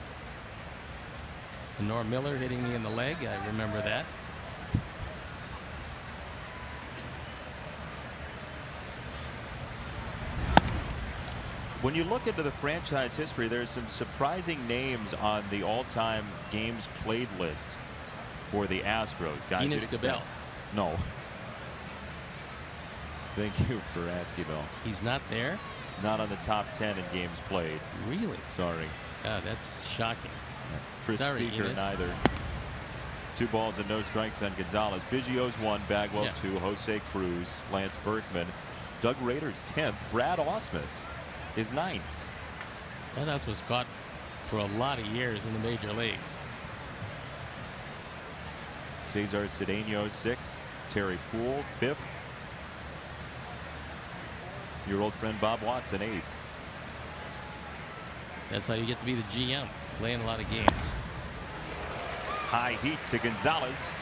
And Norm Miller hitting me in the leg. I remember that. When you look into the franchise history, there's some surprising names on the all-time games played list for the Astros. Guys, Enos Cabell. No. Thank you for asking, though. He's not there? Not on the top 10 in games played. Really? Sorry. God, that's shocking. Tris Sorry, Speaker, Enos. neither. 2 balls and no strikes on Gonzalez. Biggio's 1, Bagwell's 2, Jose Cruz, Lance Berkman, Doug Rader's 10th, Brad Ausmus is 9th. That was caught for a lot of years in the major leagues. Cesar Cedeno 6th, Terry Poole 5th. Your old friend Bob Watson 8th. That's how you get to be the GM, playing a lot of games. High heat to Gonzalez.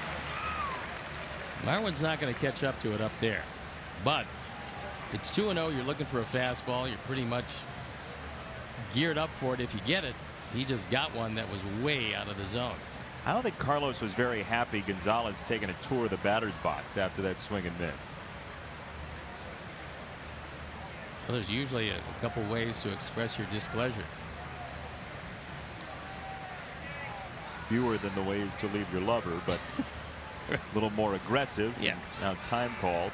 Marwin's not going to catch up to it up there, but it's 2-0. You're looking for a fastball. You're pretty much geared up for it if you get it. He just got one that was way out of the zone. I don't think Carlos was very happy Gonzalez taking a tour of the batter's box after that swing and miss. Well, there's usually a couple ways to express your displeasure. Fewer than the ways to leave your lover, but a little more aggressive. Yeah. Now time called.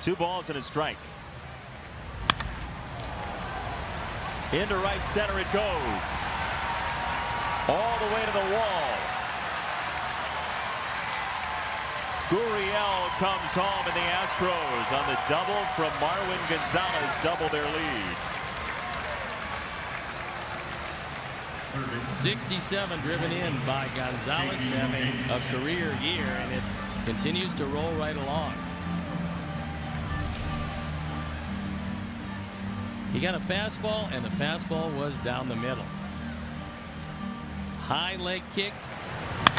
2 balls and a strike. Into right center it goes. All the way to the wall. Gurriel comes home, and the Astros on the double from Marwin Gonzalez double their lead. 67 driven in by Gonzalez, having a career year, and it continues to roll right along. He got a fastball, and the fastball was down the middle. High leg kick,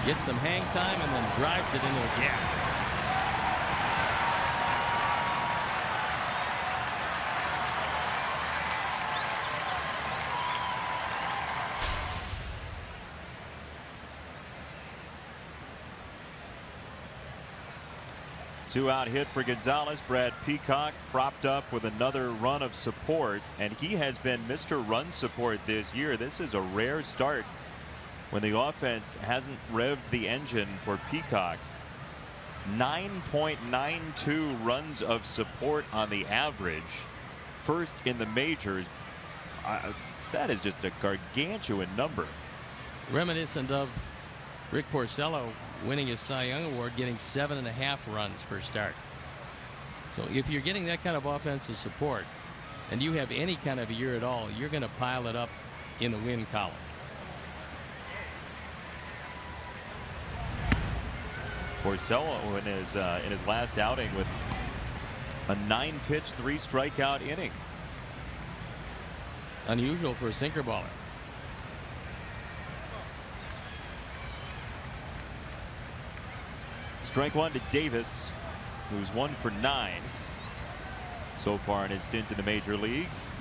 gets some hang time, and then drives it into a gap. Two-out hit for Gonzalez. Brad Peacock propped up with another run of support, and he has been Mr. Run Support this year. This is a rare start when the offense hasn't revved the engine for Peacock. 9.92 runs of support on the average. First in the majors. That is just a gargantuan number. Reminiscent of Rick Porcello winning his Cy Young Award, getting 7.5 runs per start. So if you're getting that kind of offensive support and you have any kind of a year at all, you're going to pile it up in the win column. Porcello in his last outing with a 9-pitch, 3-strikeout inning. Unusual for a sinker baller. Strike one to Davis, who's 1 for 9 so far in his stint in the major leagues.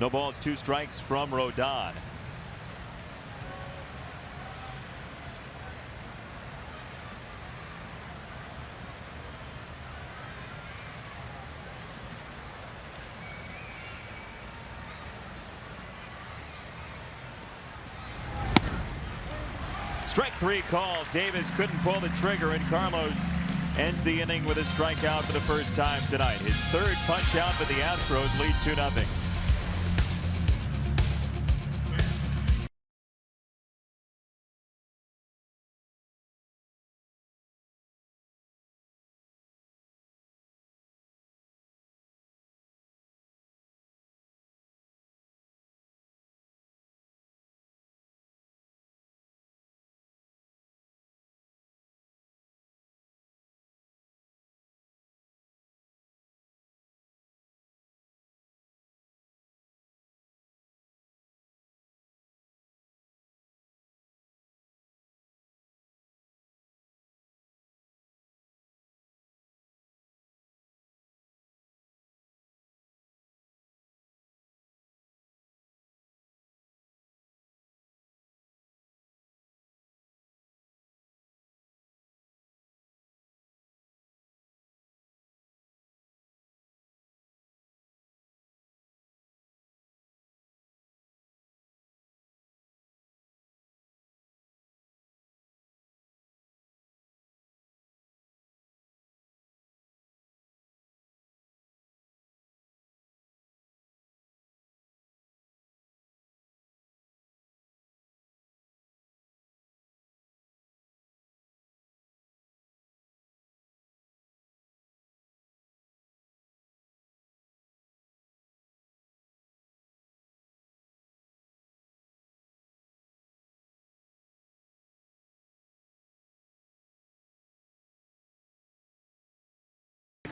No balls, 2 strikes from Rodon. Strike 3 call. Davis couldn't pull the trigger, and Carlos ends the inning with a strikeout for the first time tonight. His 3rd punch out, but the Astros lead 2-0.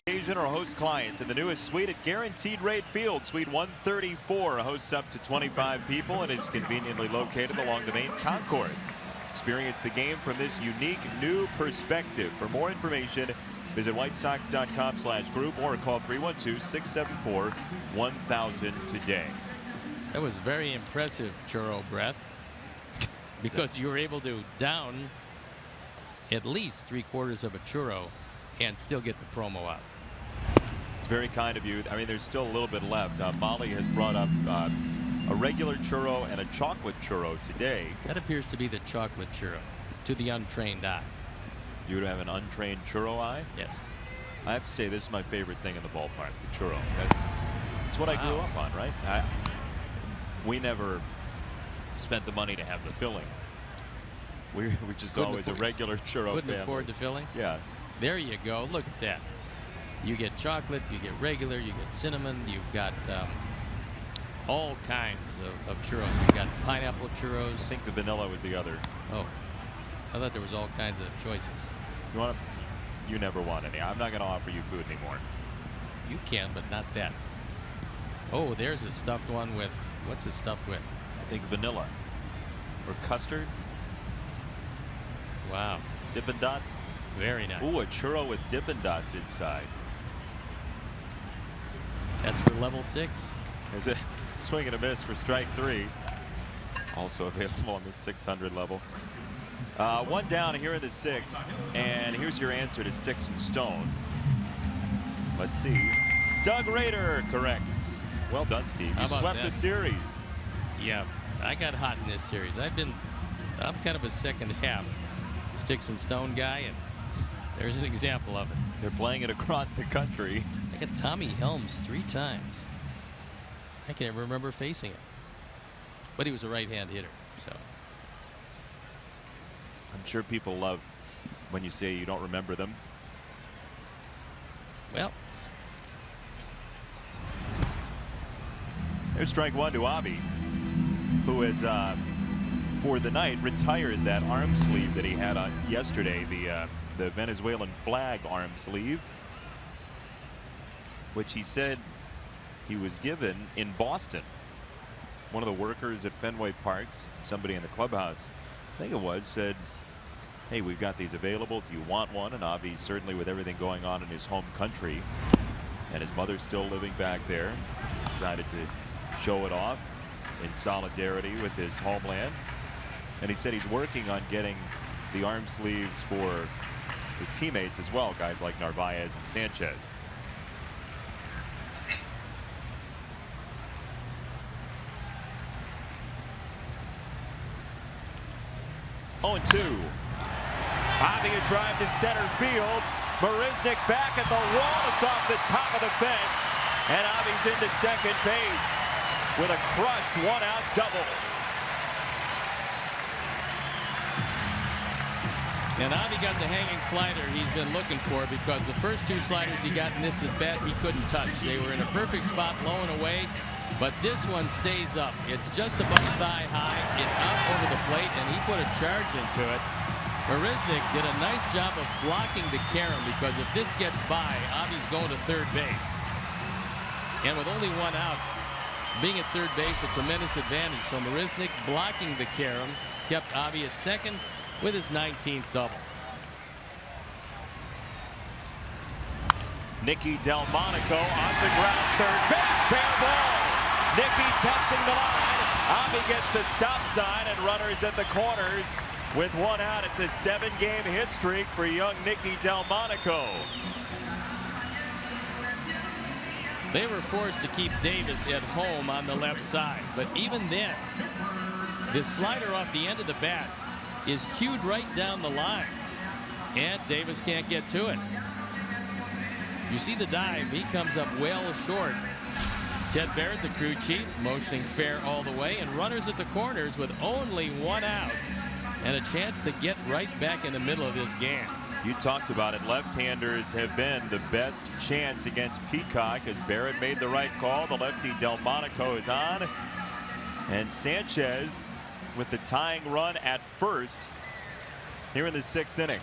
Occasion or host clients in the newest suite at Guaranteed Rate Field, Suite 134, hosts up to 25 people and is conveniently located along the main concourse. Experience the game from this unique new perspective. For more information, visit whitesox.com/group or call 312-674-1000 today. That was very impressive, Churro breath, because you were able to down at least 3/4 of a churro and still get the promo out. It's very kind of you. I mean, there's still a little bit left. Molly has brought up a regular churro and a chocolate churro today. That appears to be the chocolate churro to the untrained eye. You would have an untrained churro eye? Yes. I have to say, this is my favorite thing in the ballpark, the churro. It's what I grew up on, right? We never spent the money to have the filling. We just always a regular churro Couldn't family. afford the filling? Yeah. There you go. Look at that. You get chocolate, you get regular, you get cinnamon, you've got all kinds of churros. You've got pineapple churros. I think the vanilla was the other. Oh, I thought there was all kinds of choices. You want? You never want any. I'm not going to offer you food anymore. You can, but not that. Oh, there's a stuffed one with, what's it stuffed with? I think vanilla or custard. Wow. Dippin' Dots. Very nice. Ooh, a churro with Dippin' Dots inside. That's for level 6. There's a swing and a miss for strike 3. Also available on the 600 level. One down here in the 6th, and here's your answer to Sticks and Stone. Let's see. Doug Rader, correct. Well done, Steve. You swept the series. Yeah, I got hot in this series. I'm kind of a second half Sticks and Stone guy, and there's an example of it. They're playing it across the country. I got Tommy Helms 3 times. I can't remember facing him, but he was a right-hand hitter, so. I'm sure people love when you say you don't remember them. Well, there's strike 1 to Avi, who has, for the night, retired that arm sleeve that he had on yesterday, the Venezuelan flag arm sleeve, which he said he was given in Boston. One of the workers at Fenway Park, somebody in the clubhouse, I think it was, said, hey, we've got these available. Do you want one? And Avi, certainly with everything going on in his home country and his mother still living back there, decided to show it off in solidarity with his homeland. And he said he's working on getting the arm sleeves for his teammates as well, guys like Narvaez and Sanchez. 0-2. Avi a drive to center field. Marisnick back at the wall. It's off the top of the fence. And Avi's into second base with a crushed one-out double. and Avi got the hanging slider he's been looking for, because the first 2 sliders he got in this at bat he couldn't touch. They were in a perfect spot, low and away. But this one stays up. It's just above thigh high. It's out over the plate, and he put a charge into it. Marisnick did a nice job of blocking the carom, because if this gets by, Avi's going to third base. And with only 1 out, being at third base, a tremendous advantage. So Marisnick blocking the carom kept Avi at second with his 19th double. Nicky Delmonico on the ground, third base, fair ball. Nicky testing the line. Avi gets the stop sign, and runners at the corners. With 1 out, it's a 7-game hit streak for young Nicky Delmonico. They were forced to keep Davis at home on the left side, but even then, this slider off the end of the bat is cued right down the line, and Davis can't get to it. You see the dive, he comes up well short. Ted Barrett, the crew chief, motioning fair all the way, and runners at the corners with only 1 out and a chance to get right back in the middle of this game. You talked about it. Left-handers have been the best chance against Peacock, as Barrett made the right call. The lefty Delmonico is on, and Sanchez with the tying run at first here in the 6th inning.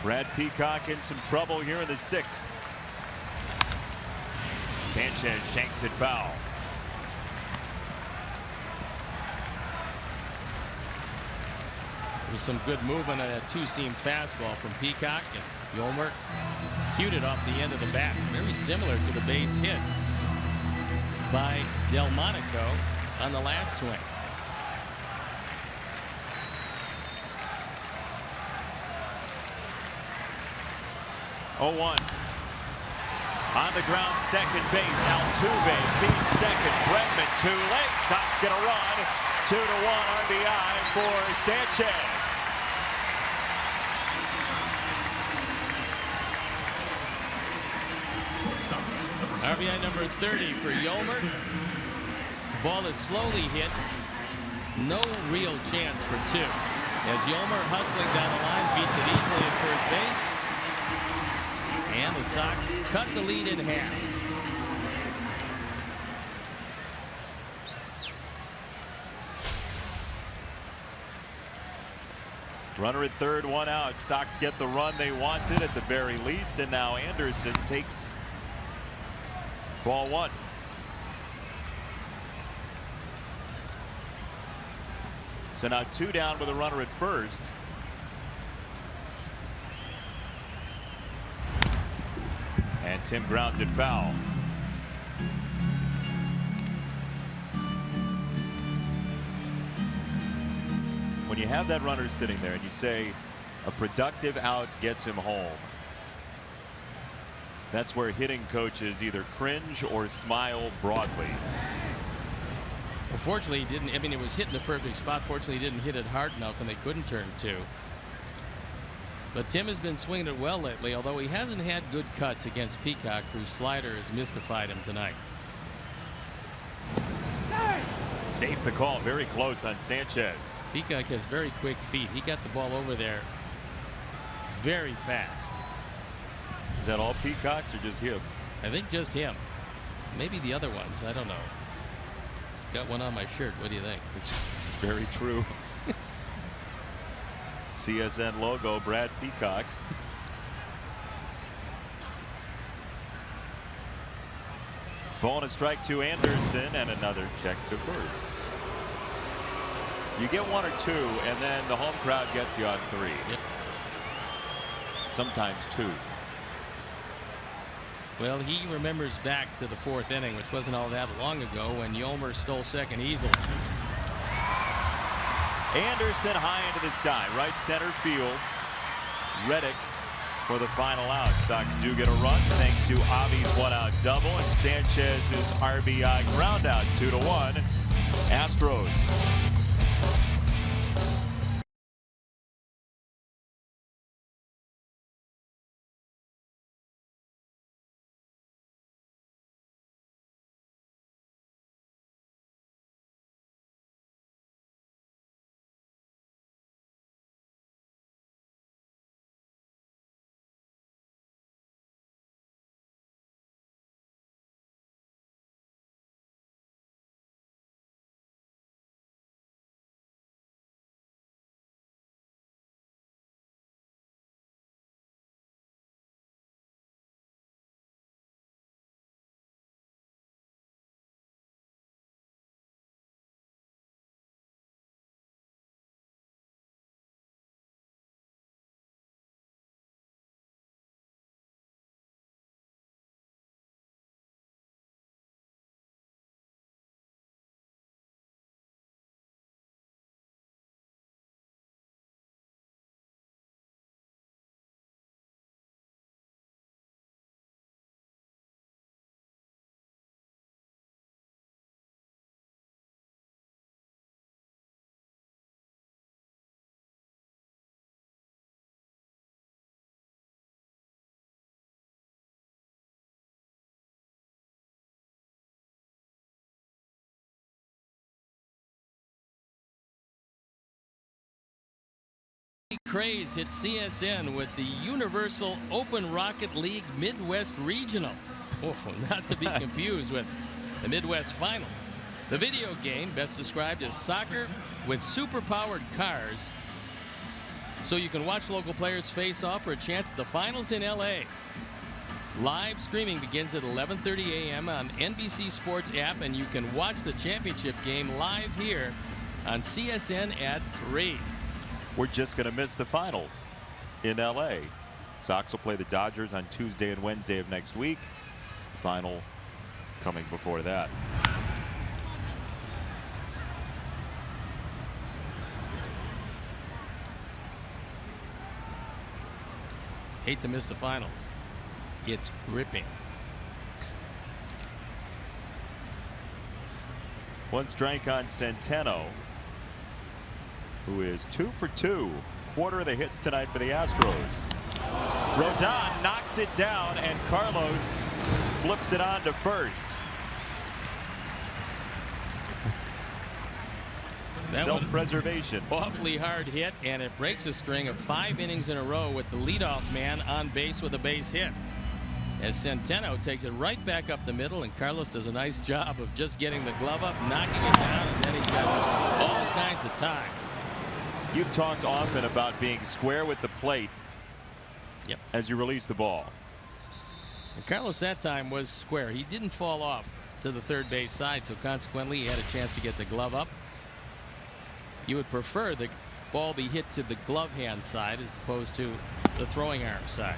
Brad Peacock in some trouble here in the 6th. Sanchez shanks it foul. There's some good movement on that two-seam fastball from Peacock, and Yolmer cued it off the end of the bat. Very similar to the base hit by Delmonico on the last swing. Oh, 1. On the ground, second base. Altuve feeds second. Bregman too late. Sox get a run. 2-1 RBI for Sanchez. RBI number 30 for Yolmer. Ball is slowly hit. No real chance for 2. As Yolmer hustling down the line beats it easily at first base. And the Sox cut the lead in half. Runner at third, 1 out. Sox get the run they wanted at the very least, and now Anderson takes ball 1. So now 2 down with a runner at first. And Tim grounds it foul. When you have that runner sitting there and you say a productive out gets him home, that's where hitting coaches either cringe or smile broadly. Well, fortunately, he didn't. I mean, it was hit in the perfect spot. Fortunately, he didn't hit it hard enough, and they couldn't turn 2. But Tim has been swinging it well lately, although he hasn't had good cuts against Peacock, whose slider has mystified him tonight. Safe the call, very close on Sanchez. Peacock has very quick feet. He got the ball over there very fast. Is that all Peacocks or just him? I think just him. Maybe the other ones. I don't know. Got one on my shirt. What do you think? It's very true. CSN logo, Brad Peacock. Ball and a strike to Anderson, and another check to first. You get 1 or 2, and then the home crowd gets you on 3. Yep. Sometimes 2. Well, he remembers back to the 4th inning, which wasn't all that long ago, when Yolmer stole second easily. Anderson high into the sky, right center field. Reddick for the final out. Sox do get a run thanks to Avi's 1-out double and Sanchez's RBI ground out. 2-1 Astros. Craze hit CSN with the Universal Open Rocket League Midwest Regional. Oh, not to be confused with the Midwest Final. The video game, best described as soccer with super-powered cars, so you can watch local players face off for a chance at the finals in LA. Live streaming begins at 11:30 a.m. on NBC Sports app, and you can watch the championship game live here on CSN at 3. We're just going to miss the finals in LA. Sox will play the Dodgers on Tuesday and Wednesday of next week. Final coming before that. Hate to miss the finals. It's gripping. One strike on Centeno, who is 2 for 2. Quarter of the hits tonight for the Astros. Rodon knocks it down, and Carlos flips it on to first. Self-preservation. Awfully hard hit, and it breaks a string of 5 innings in a row with the leadoff man on base with a base hit. As Centeno takes it right back up the middle, and Carlos does a nice job of just getting the glove up, knocking it down, and then he's got all kinds of time. You've talked often about being square with the plate as you release the ball. And Carlos that time was square. He didn't fall off to the third base side, so consequently he had a chance to get the glove up. You would prefer the ball be hit to the glove hand side as opposed to the throwing arm side.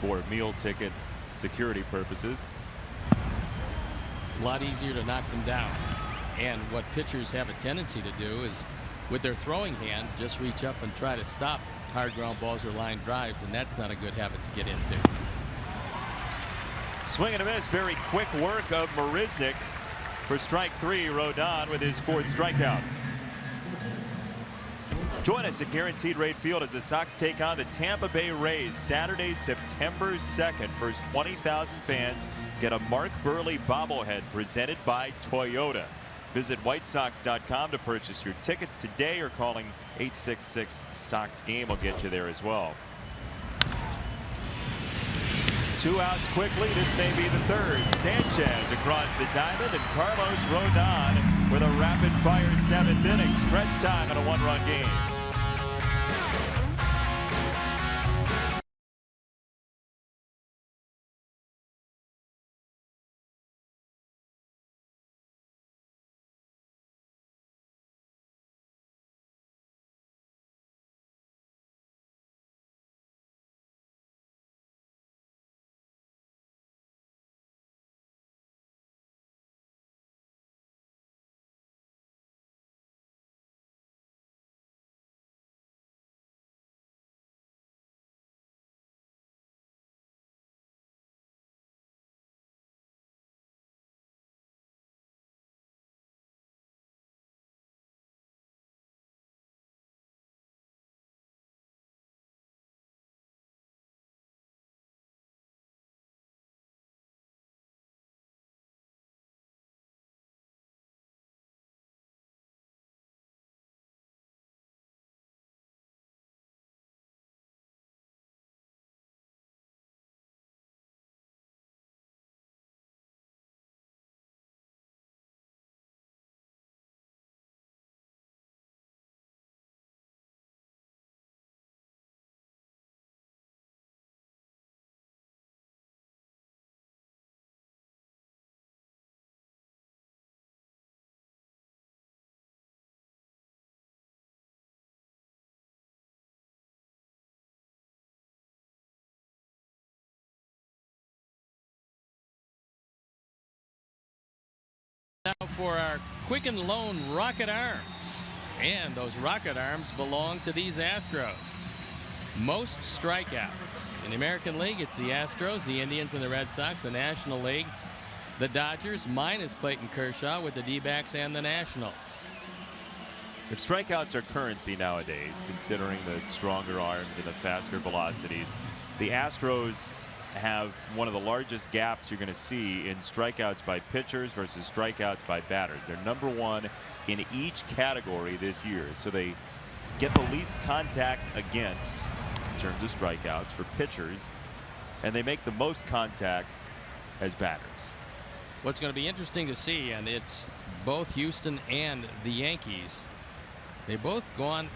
For meal ticket security purposes. A lot easier to knock them down. And what pitchers have a tendency to do is, with their throwing hand, just reach up and try to stop hard ground balls or line drives, and that's not a good habit to get into. Swing and a miss. Very quick work of Marisnick for strike 3. Rodon with his 4th strikeout. Join us at Guaranteed Rate Field as the Sox take on the Tampa Bay Rays Saturday, September 2nd. First 20,000 fans get a Mark Burley bobblehead presented by Toyota. Visit whitesox.com to purchase your tickets today, or calling 866-SOX-GAME will get you there as well. 2 outs quickly. This may be the 3rd. Sanchez across the diamond, and Carlos Rodon with a rapid-fire 7th inning. Stretch time in a 1-run game. Now for our Quicken Loan Rocket Arms. And those rocket arms belong to these Astros. Most strikeouts in the American League, it's the Astros, the Indians, and the Red Sox. The National League, the Dodgers, minus Clayton Kershaw, with the D-backs and the Nationals. If strikeouts are currency nowadays, considering the stronger arms and the faster velocities, the Astros have one of the largest gaps you're going to see in strikeouts by pitchers versus strikeouts by batters. They're #1 in each category this year, so they get the least contact against in terms of strikeouts for pitchers, and they make the most contact as batters. What's going to be interesting to see, and it's both Houston and the Yankees, they both gone.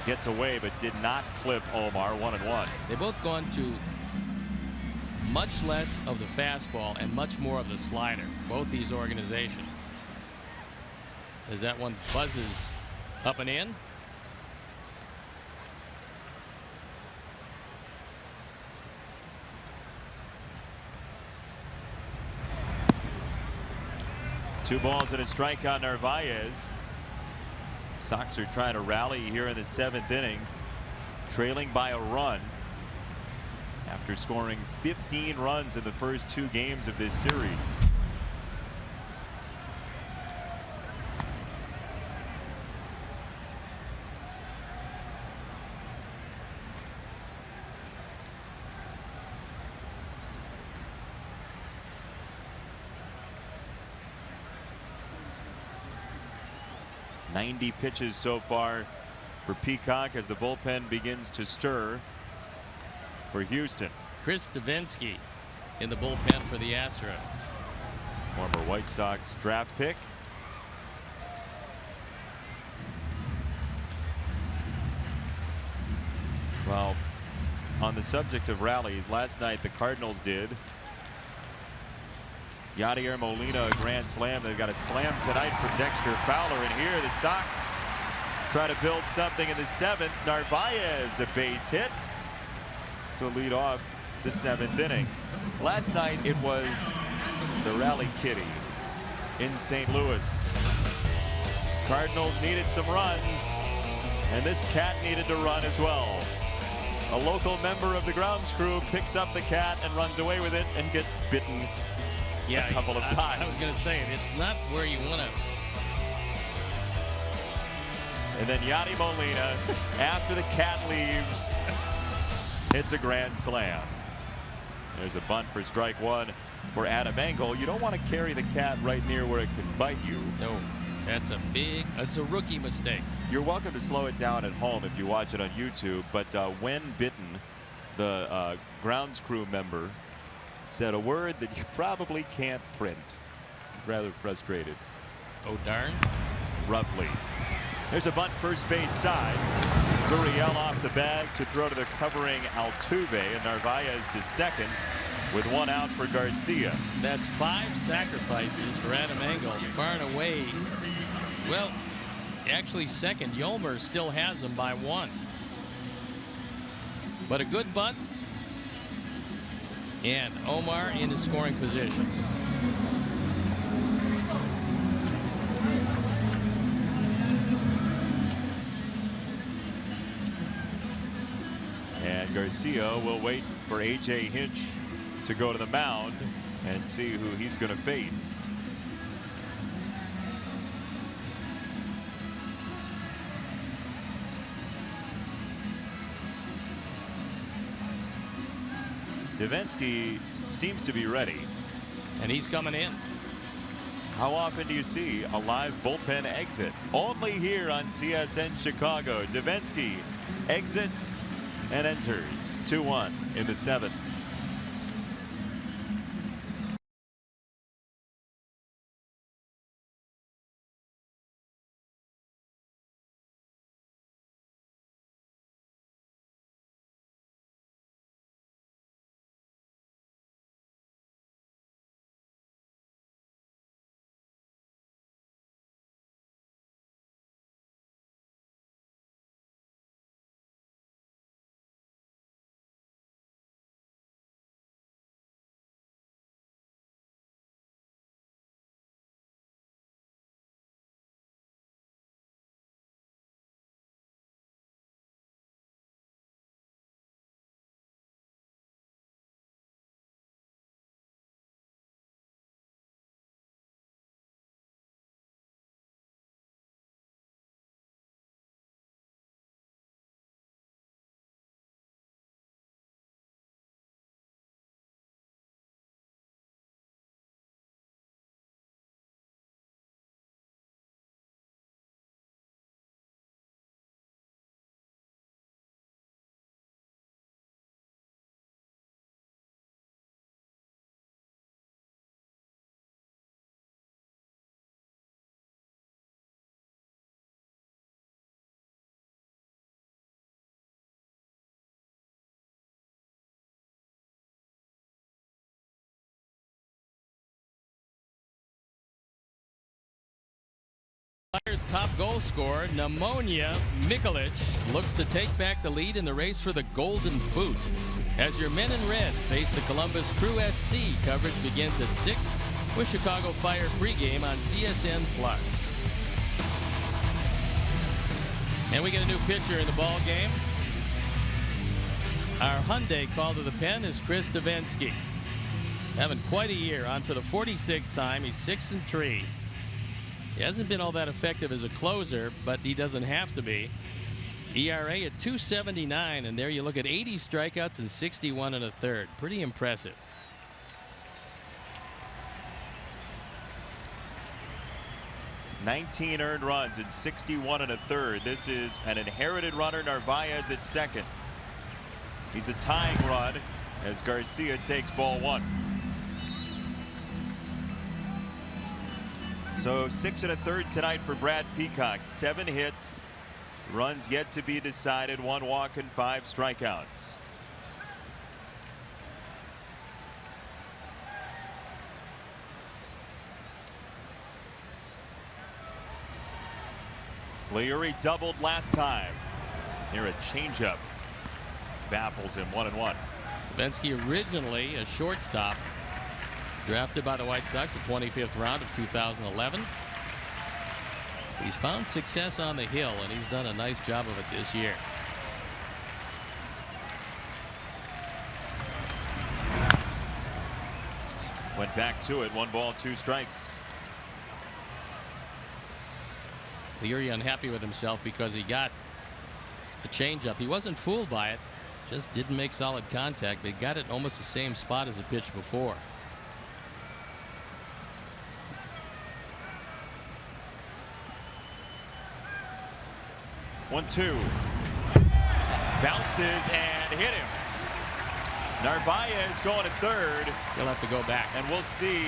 Gets away but did not clip Omar. 1-1. They both gone to much less of the fastball and much more of the slider, both these organizations. As that one buzzes up and in. Two balls and a strike on Narvaez. Sox are trying to rally here in the 7th inning, trailing by a run after scoring 15 runs in the first 2 games of this series. .90 pitches so far for Peacock as the bullpen begins to stir for Houston. Chris Davinsky in the bullpen for the Astros. Former White Sox draft pick. Well, on the subject of rallies, last night the Cardinals did. Yadier Molina, a grand slam. They've got a slam tonight for Dexter Fowler. And here the Sox try to build something in the 7th. Narvaez, a base hit to lead off the 7th inning. Last night it was the Rally Kitty in St. Louis. Cardinals needed some runs, and this cat needed to run as well. A local member of the grounds crew picks up the cat and runs away with it and gets bitten a couple of times. I was going to say, it's not where you want to. And then Yadi Molina, after the cat leaves, hits a grand slam. There's a bunt for strike 1 for Adam Engel. You don't want to carry the cat right near where it can bite you. No, that's a rookie mistake. You're welcome to slow it down at home if you watch it on YouTube. But when bitten, the grounds crew member said a word that you probably can't print. Rather frustrated. Oh, darn. Roughly. There's a bunt first base side. Gurriel off the bag to throw to the covering Altuve, and Narvaez to second with 1 out for Garcia. That's 5 sacrifices for Adam Engel. Far and away. Well, actually second. Yolmer still has them by 1. But a good bunt. And Omar in his scoring position. And Garcia will wait for A.J. Hinch to go to the mound and see who he's going to face. Davinsky seems to be ready. And he's coming in. How often do you see a live bullpen exit? Only here on CSN Chicago. Davinsky exits and enters 2-1 in the 7th. Padres' top goal scorer, Pneumonia Mikulich, looks to take back the lead in the race for the Golden Boot. As your men in red face the Columbus Crew SC, coverage begins at 6 with Chicago Fire pregame on CSN+. And we get a new pitcher in the ball game. Our Hyundai call to the pen is Chris Davinsky. Having quite a year, on for the 46th time. He's 6-3. He hasn't been all that effective as a closer, but he doesn't have to be. ERA at 2.79, and there you look at 80 strikeouts and 61 1/3. Pretty impressive. $19 earned runs and 61 1/3. This is an inherited runner. Narvaez at second. He's the tying run as Garcia takes ball 1. So 6 1/3 tonight for Brad Peacock. 7 hits, runs yet to be decided, 1 walk and 5 strikeouts. Leary doubled last time. Here a changeup baffles him. 1-1. Davinsky originally a shortstop, drafted by the White Sox, the 25th round of 2011. He's found success on the hill, and he's done a nice job of it this year. Went back to it. 1 ball, 2 strikes. Leary unhappy with himself because he got a changeup. He wasn't fooled by it, just didn't make solid contact, but got it in almost the same spot as the pitch before. One, 2. Bounces and hit him. Narvaez going to third. He'll have to go back. And we'll see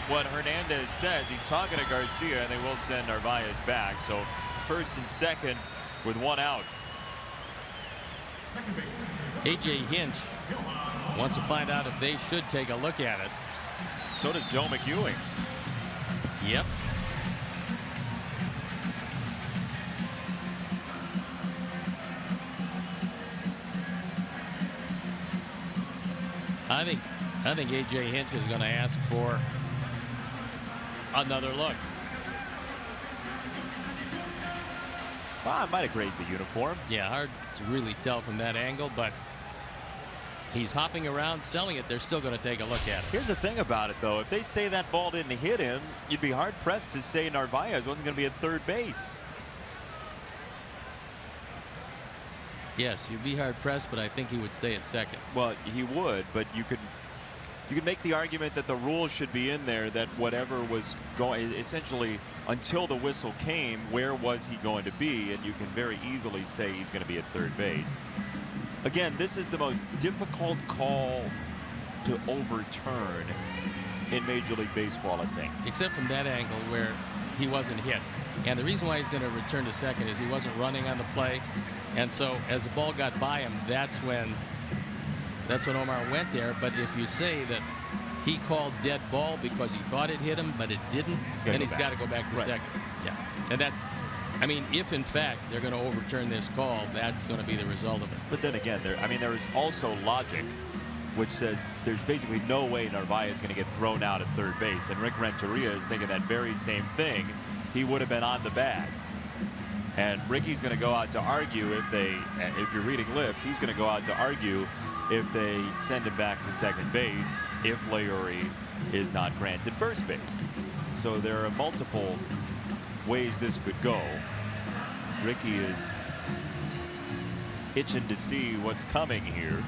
what Hernandez says. He's talking to Garcia, and they will send Narvaez back. So first and second with 1 out. A.J. Hinch wants to find out if they should take a look at it. So does Joe McEwing. Yep. I think A.J. Hinch is going to ask for another look. Well, I might have grazed the uniform. Yeah, hard to really tell from that angle, but he's hopping around selling it. They're still going to take a look at it. Here's the thing about it, though. If they say that ball didn't hit him, you'd be hard pressed to say Narvaez wasn't going to be at third base. Yes, you'd be hard pressed, but I think he would stay at second. Well, he would, but you could make the argument that the rule should be in there that whatever was going, essentially until the whistle came, where was he going to be? And you can very easily say he's going to be at third base. Again, this is the most difficult call to overturn in Major League Baseball, I think. Except from that angle where he wasn't hit. And the reason why he's going to return to second is he wasn't running on the play. And so as the ball got by him, that's when Omar went there. But if you say that he called dead ball because he thought it hit him, but it didn't, then he's got to go back to second. Yeah. And that's, I mean, if in fact they're going to overturn this call, that's going to be the result of it. But then again, there is also logic which says there's basically no way Narvaez is going to get thrown out at third base. And Rick Renteria is thinking that very same thing. He would have been on the bag. And Ricky's going to go out to argue if you're reading lips, he's going to go out to argue if they send him back to second base if Leary is not granted first base. So there are multiple ways this could go. Ricky is itching to see what's coming here.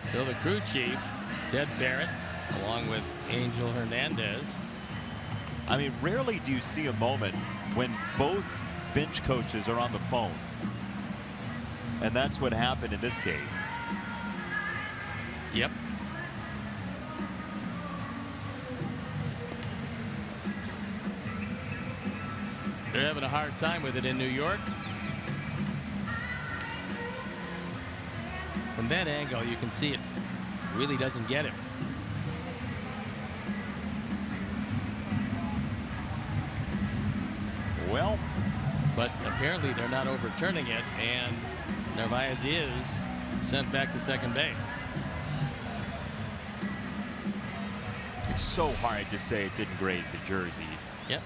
So the crew chief, Ted Barrett, along with Angel Hernandez. I mean, rarely do you see a moment when both bench coaches are on the phone. And that's what happened in this case. Yep. They're having a hard time with it in New York. From that angle, you can see it really doesn't get him. but apparently they're not overturning it, and Narvaez is sent back to second base. It's so hard to say it didn't graze the jersey. Yep.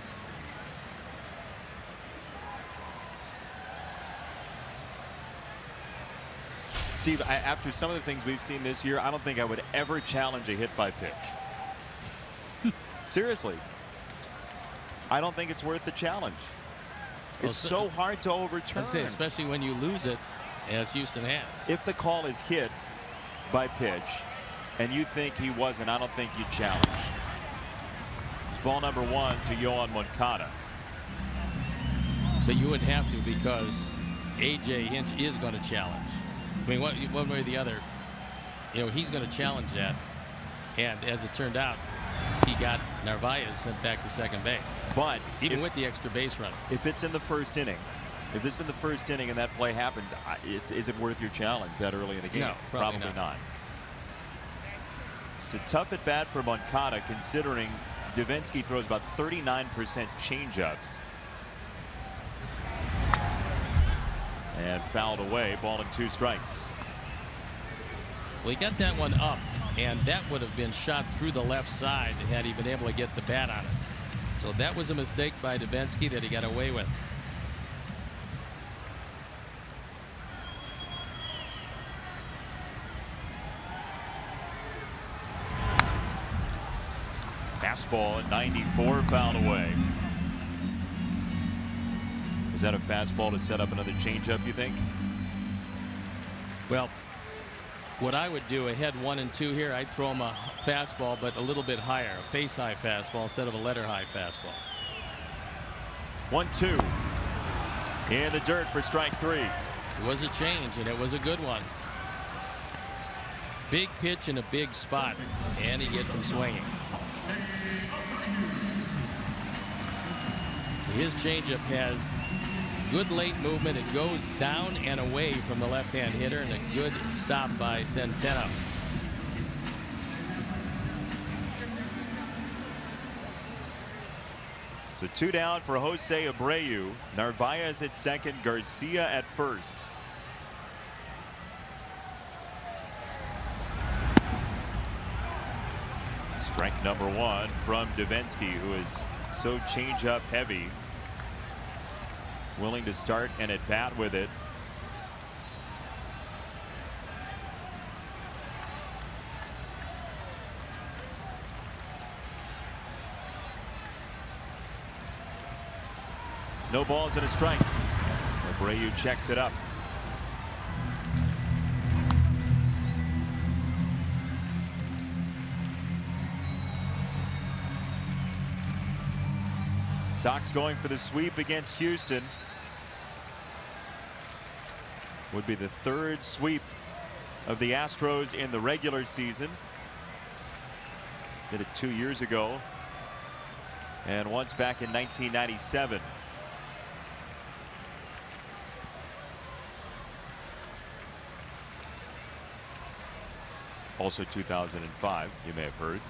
Steve, after some of the things we've seen this year, I don't think I would ever challenge a hit by pitch. Seriously. I don't think it's worth the challenge. It's so hard to overturn. Let's say, especially when you lose it, as Houston has. If the call is hit by pitch and you think he wasn't, I don't think you challenge. It's ball number 1 to Yoan Moncada. But you wouldn't have to, because A.J. Hinch is going to challenge. I mean, one way or the other, he's going to challenge that. And as it turned out, he got Narvaez sent back to second base. But even with the extra base runner. If it's in the first inning, and that play happens, is it worth your challenge that early in the game? No, probably not. It's a tough at bat for Moncada, considering Davinsky throws about 39% changeups. And fouled away, ball and 2 strikes. Well, he got that one up, and that would have been shot through the left side had he been able to get the bat on it. So that was a mistake by Davinsky that he got away with. Fastball at 94, fouled away. Is that a fastball to set up another changeup, you think? Well, what I would do ahead 1 and 2 here, I'd throw him a fastball, but a little bit higher, a face-high fastball instead of a letter-high fastball. 1-2 in the dirt for strike 3. It was a change, and it was a good one. Big pitch in a big spot, and he gets him swinging. His changeup has good late movement. It goes down and away from the left-hand hitter, and a good stop by Centeno. So 2 down for Jose Abreu. Narvaez at second, Garcia at first. Strike number 1 from Davinsky, who is so changeup heavy. Willing to start and at bat with it. No balls and a strike. Abreu checks it up. Sox going for the sweep against Houston. Would be the 3rd sweep of the Astros in the regular season. Did it 2 years ago and once back in 1997. Also 2005, you may have heard.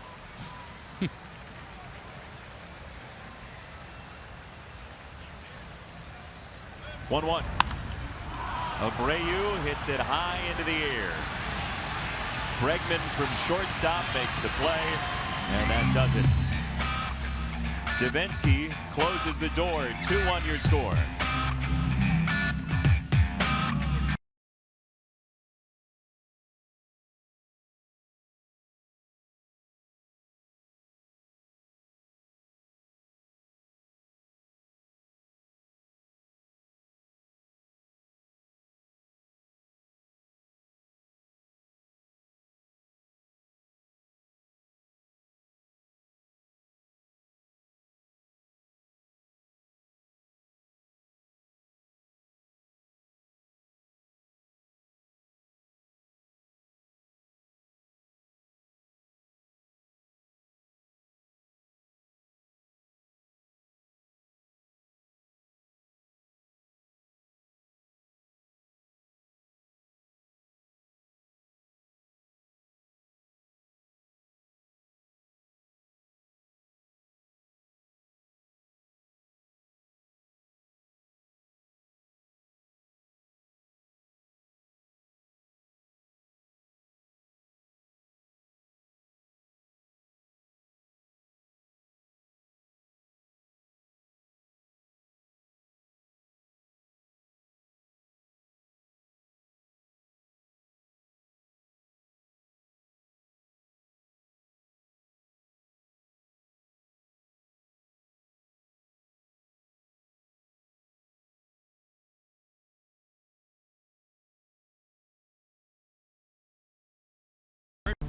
1-1. Abreu hits it high into the air. Bregman from shortstop makes the play, and that does it. Davinsky closes the door. 2-1 your score.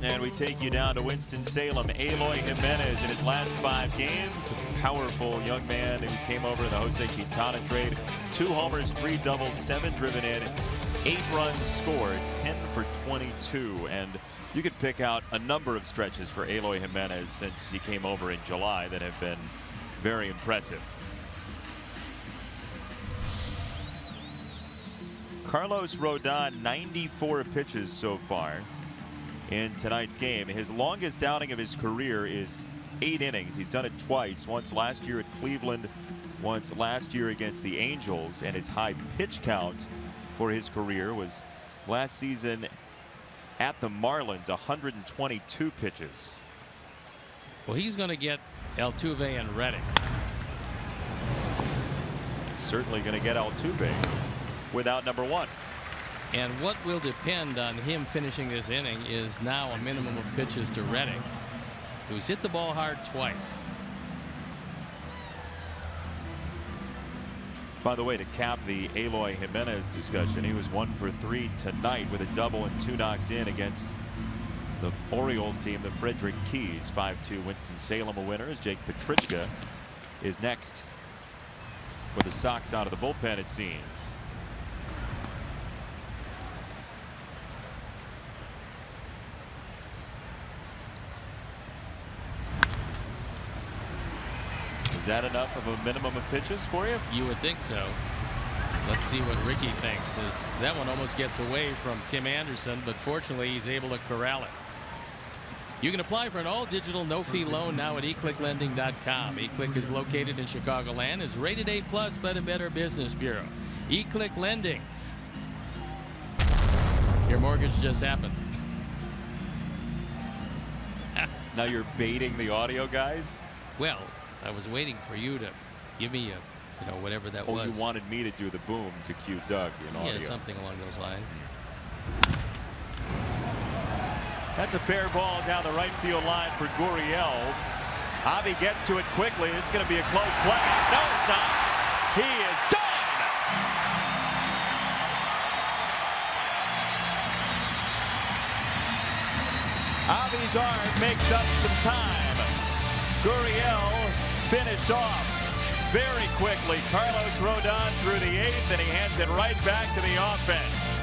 And we take you down to Winston-Salem. Eloy Jimenez in his last 5 games. The powerful young man who came over in the Jose Quintana trade. 2 homers, 3 doubles, 7 driven in, 8 runs scored, 10 for 22. And you could pick out a number of stretches for Eloy Jimenez since he came over in July that have been very impressive. Carlos Rodon, 94 pitches so far in tonight's game. His longest outing of his career is 8 innings. He's done it twice, once last year at Cleveland, once last year against the Angels, and his high pitch count for his career was last season at the Marlins, 122 pitches. Well, he's going to get Altuve and Reddick. Certainly going to get Altuve without number 1. And what will depend on him finishing this inning is now a minimum of pitches to Reddick, who's hit the ball hard twice. By the way, to cap the Eloy Jimenez discussion, he was 1 for 3 tonight with a double and 2 knocked in against the Orioles team, the Frederick Keys. 5-2 Winston-Salem a winner, as Jake Petrichka is next for the Sox out of the bullpen, it seems. Is that enough of a minimum of pitches for you? You would think so. Let's see what Ricky thinks. That one almost gets away from Tim Anderson, but fortunately he's able to corral it. You can apply for an all-digital, no-fee loan now at eclicklending.com. eClick is located in Chicagoland, is rated A+ by the Better Business Bureau. eClick Lending. Your mortgage just happened. Now you're baiting the audio guys? Well, I was waiting for you to give me whatever that was. Oh, you wanted me to do the boom to cue Doug in audio. Yeah, something along those lines. That's a fair ball down the right field line for Gurriel. Avi gets to it quickly. It's going to be a close play. No, it's not. He is done. Avi's arm makes up some time. Gurriel finished off very quickly. Carlos Rodon through the 8th, and he hands it right back to the offense.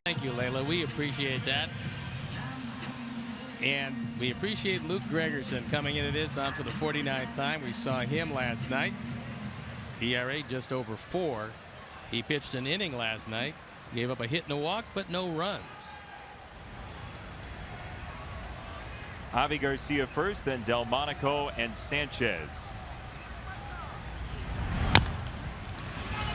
Thank you, Layla. We appreciate that. And we appreciate Luke Gregerson coming into this on for the 49th time. We saw him last night. ERA just over 4. He pitched an inning last night. Gave up a hit and a walk, but no runs. Javi Garcia first, then Delmonico and Sanchez.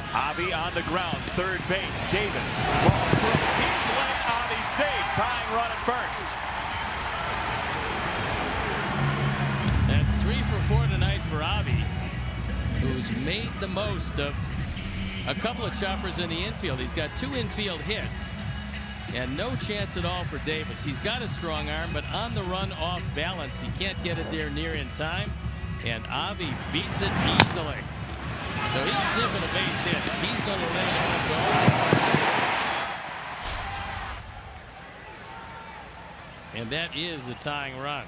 Javi on the ground, third base. Davis, ball through. He's late. Javi safe. Tying run at first. And 3 for 4 tonight for Javi, who's made the most of a couple of choppers in the infield. He's got 2 infield hits and no chance at all for Davis. He's got a strong arm, but on the run off balance, he can't get it there near in time, and Javi beats it easily. So he's sniffing a base hit. He's going to let it all go. And that is a tying run.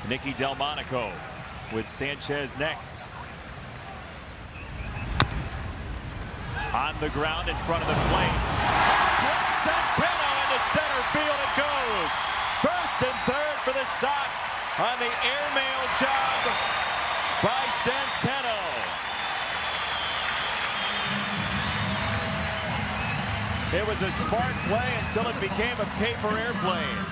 Nicky Delmonico with Sanchez next. On the ground in front of the plate. Centeno into center field it goes. First and third for the Sox on the airmail job by Centeno. It was a smart play until it became a paper airplane.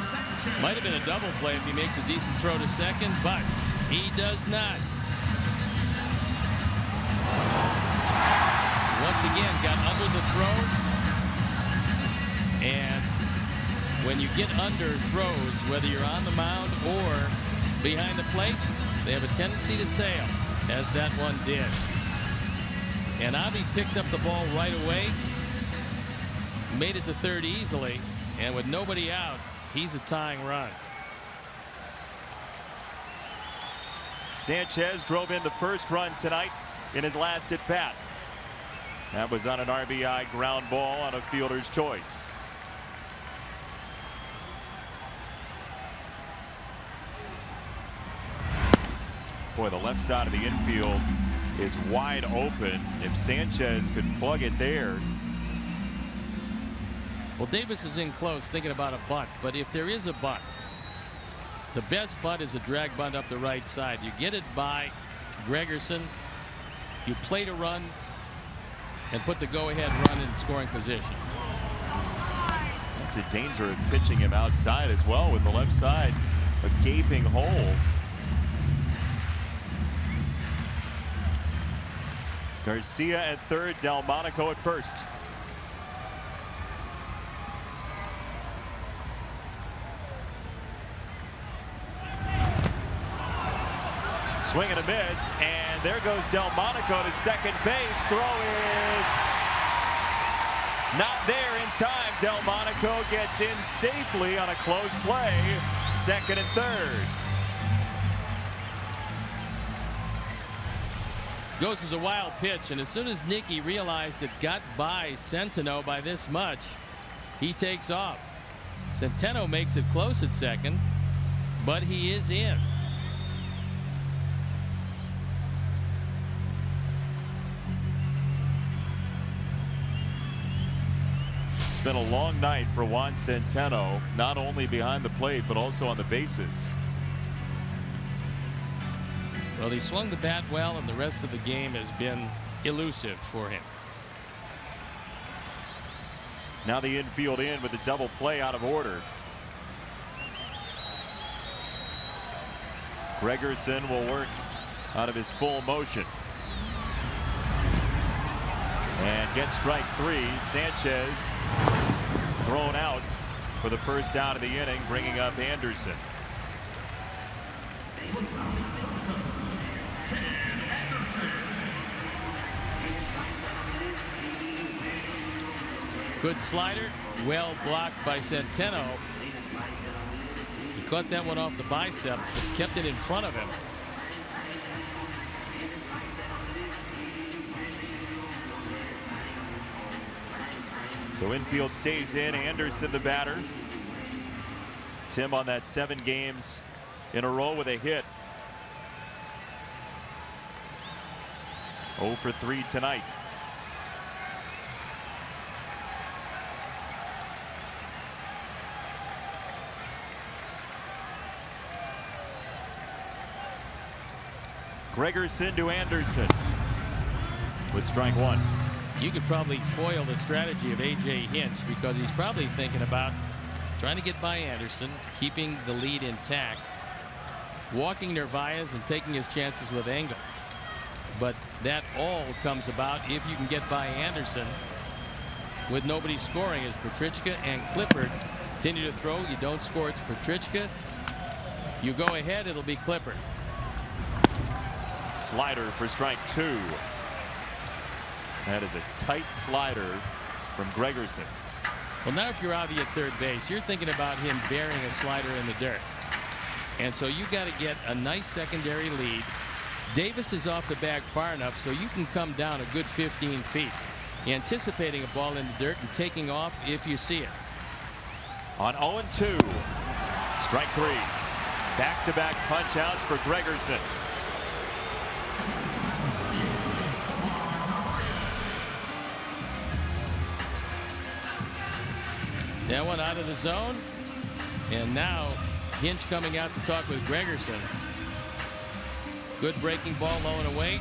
Might have been a double play if he makes a decent throw to second, but he does not. Once again, got under the throw, and when you get under throws, whether you're on the mound or behind the plate, they have a tendency to sail, as that one did. And Javi picked up the ball right away, made it to third easily, and with nobody out, he's a tying run. Sanchez drove in the first run tonight in his last at bat. That was on an RBI ground ball on a fielder's choice. Boy, the left side of the infield is wide open. If Sanchez could plug it there. Well, Davis is in close thinking about a bunt, but if there is a bunt, the best bunt is a drag bunt up the right side. You get it by Gregerson, you plate a run, and put the go-ahead run in scoring position. That's a danger of pitching him outside as well, with the left side a gaping hole. Garcia at third, Delmonico at first. Swing and a miss, and there goes Delmonico to second base. Throw is not there in time. Delmonico gets in safely on a close play. Second and third. Goes as a wild pitch, and as soon as Nicky realized it got by Centeno by this much, he takes off. Centeno makes it close at second, but he is in. It's been a long night for Juan Centeno, not only behind the plate but also on the bases. Well, he swung the bat well, and the rest of the game has been elusive for him. Now the infield in with a double play out of order. Gregerson will work out of his full motion. And gets strike 3. Sanchez thrown out for the first out of the inning, bringing up Anderson. Good slider, well blocked by Centeno. He caught that one off the bicep, but kept it in front of him. So infield stays in. Anderson the batter. Tim on that 7 games in a row with a hit. 0 for 3 tonight. Gregerson to Anderson with strike one. You could probably foil the strategy of A.J. Hinch because he's probably thinking about trying to get by Anderson, keeping the lead intact, walking Narvaez and taking his chances with Engel. But that all comes about if you can get by Anderson with nobody scoring, as Petrichka and Clippard continue to throw. You don't score, it's Petrichka. You go ahead, it'll be Clippard. Slider for strike two. That is a tight slider from Gregerson. Well, now if you're Avi at third base, you're thinking about him burying a slider in the dirt. And so you got to get a nice secondary lead. Davis is off the bag far enough so you can come down a good 15 feet, anticipating a ball in the dirt and taking off if you see it. On 0-2, strike three. Back-to-back punch outs for Gregerson. That one out of the zone, and now Hinch coming out to talk with Gregerson. Good breaking ball low and away.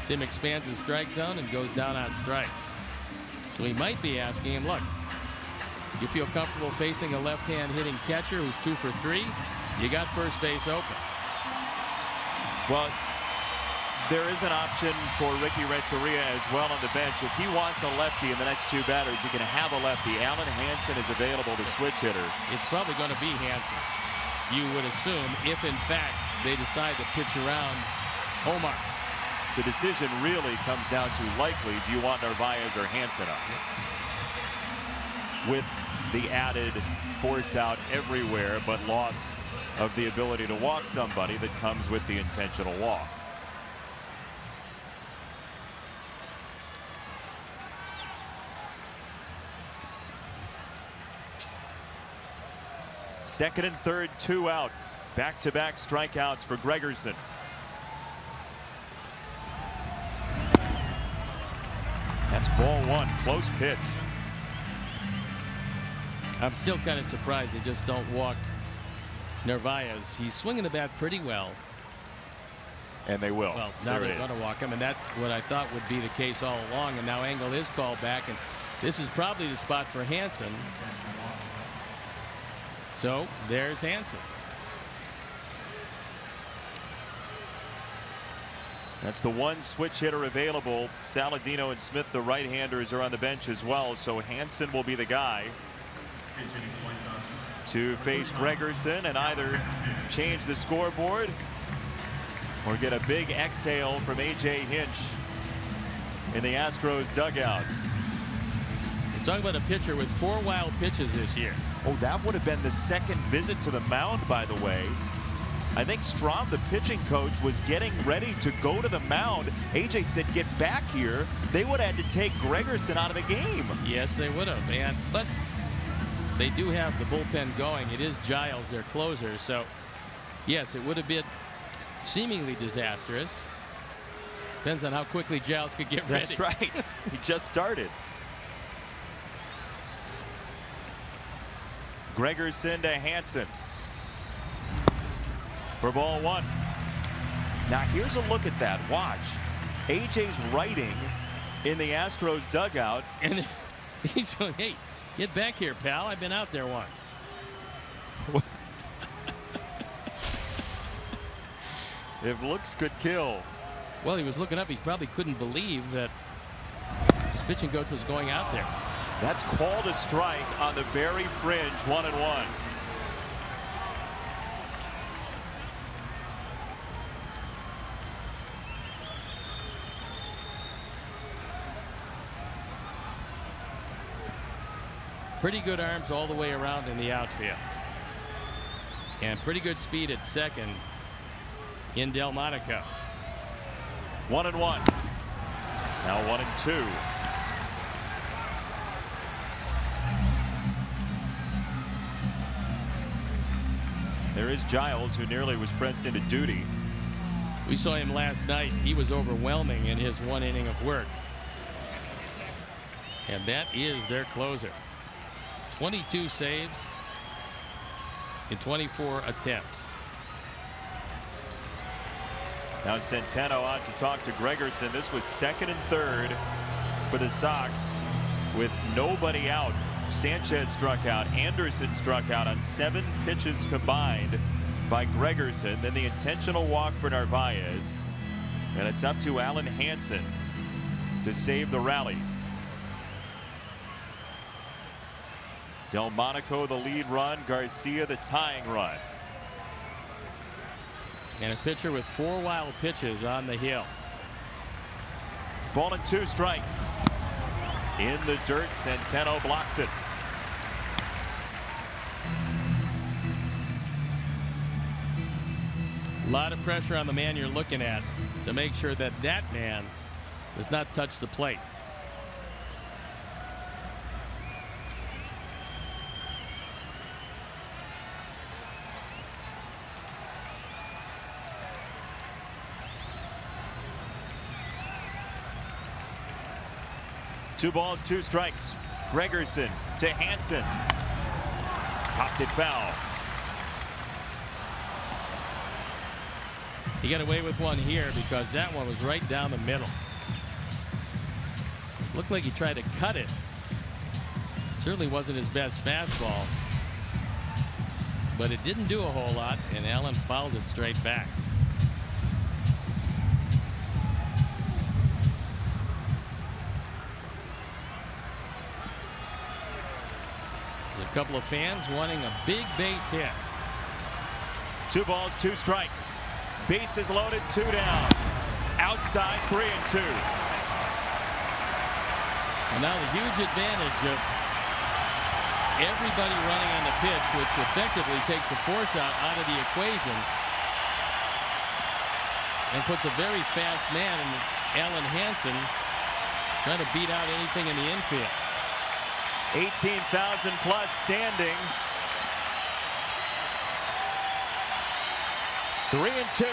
Tim expands his strike zone and goes down on strikes. So he might be asking him, look, you feel comfortable facing a left-hand hitting catcher who's 2 for 3? You got first base open. Well, there is an option for Ricky Renteria as well on the bench. If he wants a lefty in the next two batters, he can have a lefty. Alan Hansen is available, the switch hitter. It's probably going to be Hansen, you would assume, if in fact they decide to pitch around Omar. The decision really comes down to likely, do you want Narvaez or Hansen up? With the added force out everywhere, but loss of the ability to walk somebody that comes with the intentional walk. Second and third, 2 out. Back-to-back strikeouts for Gregerson. That's ball one. Close pitch. I'm still kind of surprised they just don't walk Narvaez. He's swinging the bat pretty well. And they will. Well, now they're going to walk him, and that's what I thought would be the case all along. And now Engel is called back, and this is probably the spot for Hansen. So there's Hansen. That's the one switch hitter available. Saladino and Smith, the right-handers, are on the bench as well. So Hansen will be the guy to face Gregerson and either change the scoreboard or get a big exhale from A.J. Hinch in the Astros dugout. We're talking about a pitcher with 4 wild pitches this year. Oh, that would have been the second visit to the mound, by the way. I think Strom, the pitching coach, was getting ready to go to the mound. AJ said, get back here. They would have had to take Gregerson out of the game. Yes, they would have. But they do have the bullpen going. It is Giles, their closer. So, yes, it would have been seemingly disastrous. Depends on how quickly Giles could get ready. That's right. He just started. Gregerson to Hansen for ball one. Now here's a look at that. Watch. AJ's writing in the Astros dugout. And he's going, hey, get back here, pal. I've been out there once. If looks could kill. Well, he was looking up. He probably couldn't believe that his pitching coach was going out there. That's called a strike on the very fringe. 1-1. Pretty good arms all the way around in the outfield. And pretty good speed at second in Delmonico. 1-1. Now 1-2. There is Giles, who nearly was pressed into duty. We saw him last night. He was overwhelming in his 1 inning of work. And that is their closer. 22 saves in 24 attempts. Now Centeno out to talk to Gregerson. This was second and third for the Sox with nobody out. Sanchez struck out. Anderson struck out on 7 pitches combined by Gregerson. Then the intentional walk for Narvaez. And it's up to Alan Hansen to save the rally. Delmonico the lead run. Garcia the tying run. And a pitcher with 4 wild pitches on the hill. Ball and 2 strikes. In the dirt, Centeno blocks it. A lot of pressure on the man you're looking at to make sure that that man does not touch the plate. Two balls, 2 strikes. Gregerson to Hansen. Popped it foul. He got away with one here because that one was right down the middle. Looked like he tried to cut it. Certainly wasn't his best fastball. But it didn't do a whole lot, and Allen fouled it straight back. There's a couple of fans wanting a big base hit. 2 balls, 2 strikes. Bases loaded, 2 down. Outside, 3 and 2. And now the huge advantage of everybody running on the pitch, which effectively takes a force out of the equation and puts a very fast man in Alan Hansen trying to beat out anything in the infield. 18,000 plus standing. 3 and 2.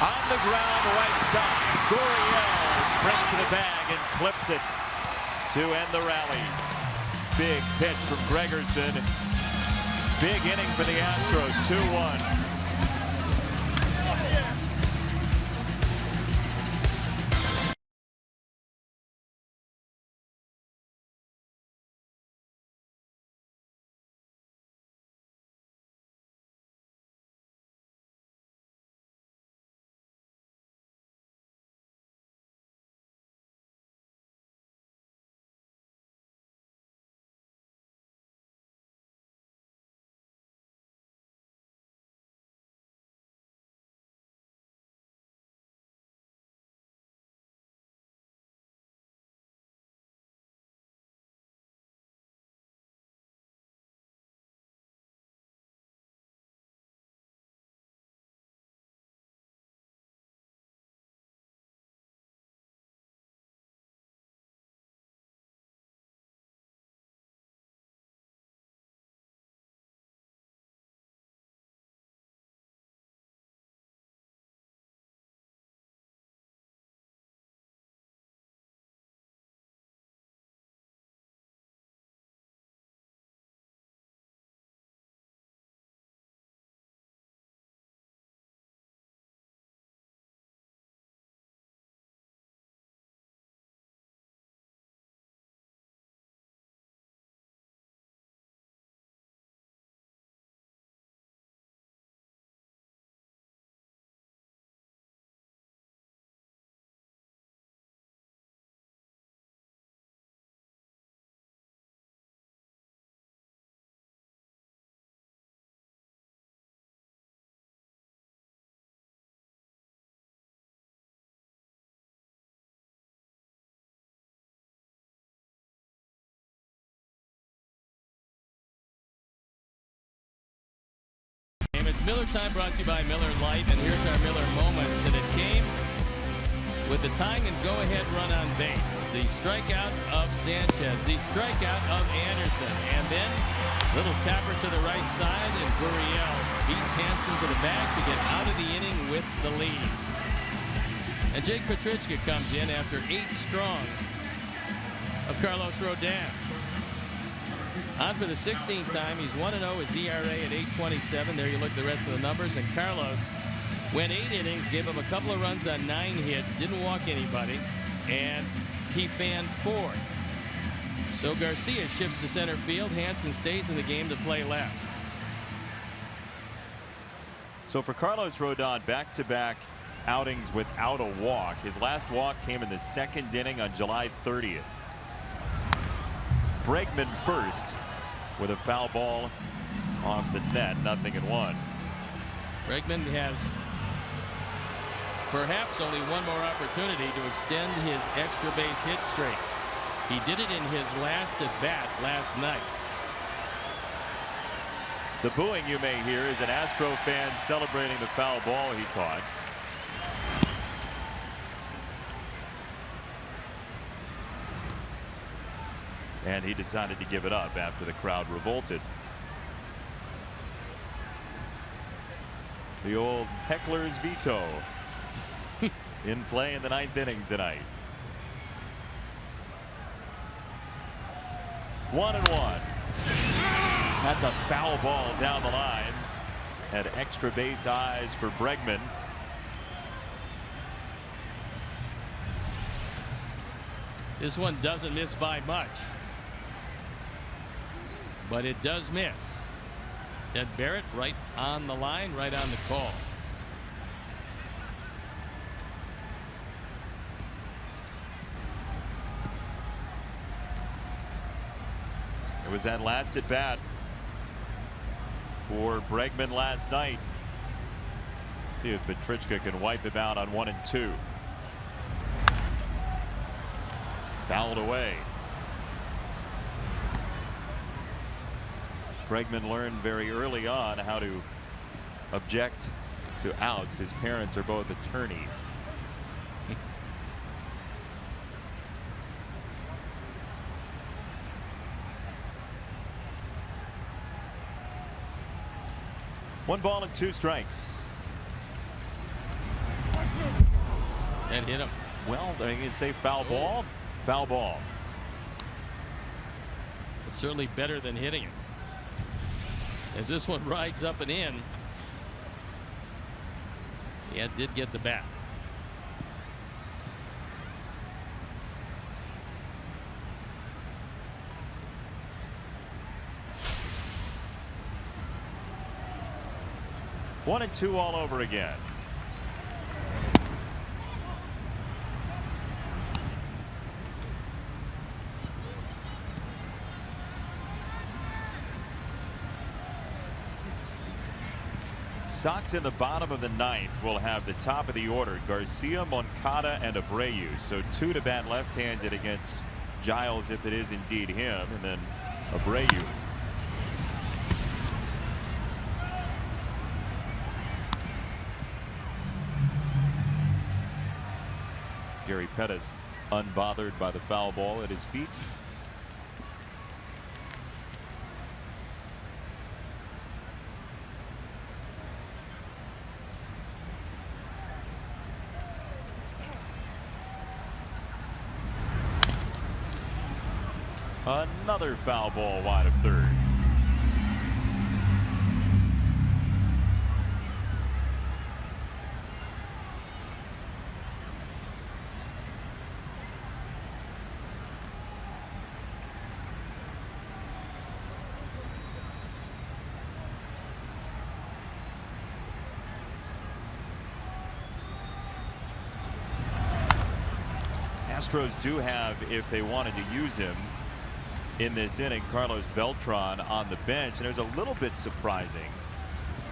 On the ground, right side. Gurriel sprints to the bag and clips it to end the rally. Big pitch from Gregerson. Big inning for the Astros. 2-1. It's Miller Time, brought to you by Miller Lite, and here's our Miller Moments. And it came with the tying and go-ahead run on base, the strikeout of Sanchez, the strikeout of Anderson, and then little tapper to the right side, and Gurriel beats Hansen to the bag to get out of the inning with the lead. And Jake Petrichka comes in after 8 strong of Carlos Rodon. On for the 16th time. He's 1-0. His ERA at 8.27. There you look at the rest of the numbers. And Carlos went 8 innings, gave up a couple of runs on 9 hits, didn't walk anybody, and he fanned 4. So Garcia shifts to center field. Hansen stays in the game to play left. So for Carlos Rodon, back-to-back outings without a walk. His last walk came in the 2nd inning on July 30th. Bregman first with a foul ball off the net, 0-1. Bregman has perhaps only one more opportunity to extend his extra base hit streak. He did it in his last at bat last night. The booing you may hear is an Astro fan celebrating the foul ball he caught. And he decided to give it up after the crowd revolted. The old heckler's veto in play in the 9th inning tonight. 1-1. That's a foul ball down the line. Had extra base eyes for Bregman. This one doesn't miss by much, but it does miss. Ted Barrett right on the line, right on the call. It was that last at bat for Bregman last night. See if Petrichka can wipe him out on 1 and 2. Fouled away. Bregman learned very early on how to object to outs. His parents are both attorneys. One ball and 2 strikes. And hit him. Well, are you going to say foul ball? Foul ball. It's certainly better than hitting it. As this one rides up and in. Yeah, it did get the bat. One and 2 all over again. Sox in the bottom of the 9th will have the top of the order. Garcia, Moncada, and Abreu. So 2 to bat left-handed against Giles if it is indeed him, and then Abreu. Gary Pettis unbothered by the foul ball at his feet. Another foul ball wide of third. Astros do have, if they wanted to use him in this inning, Carlos Beltran on the bench, and it was a little bit surprising.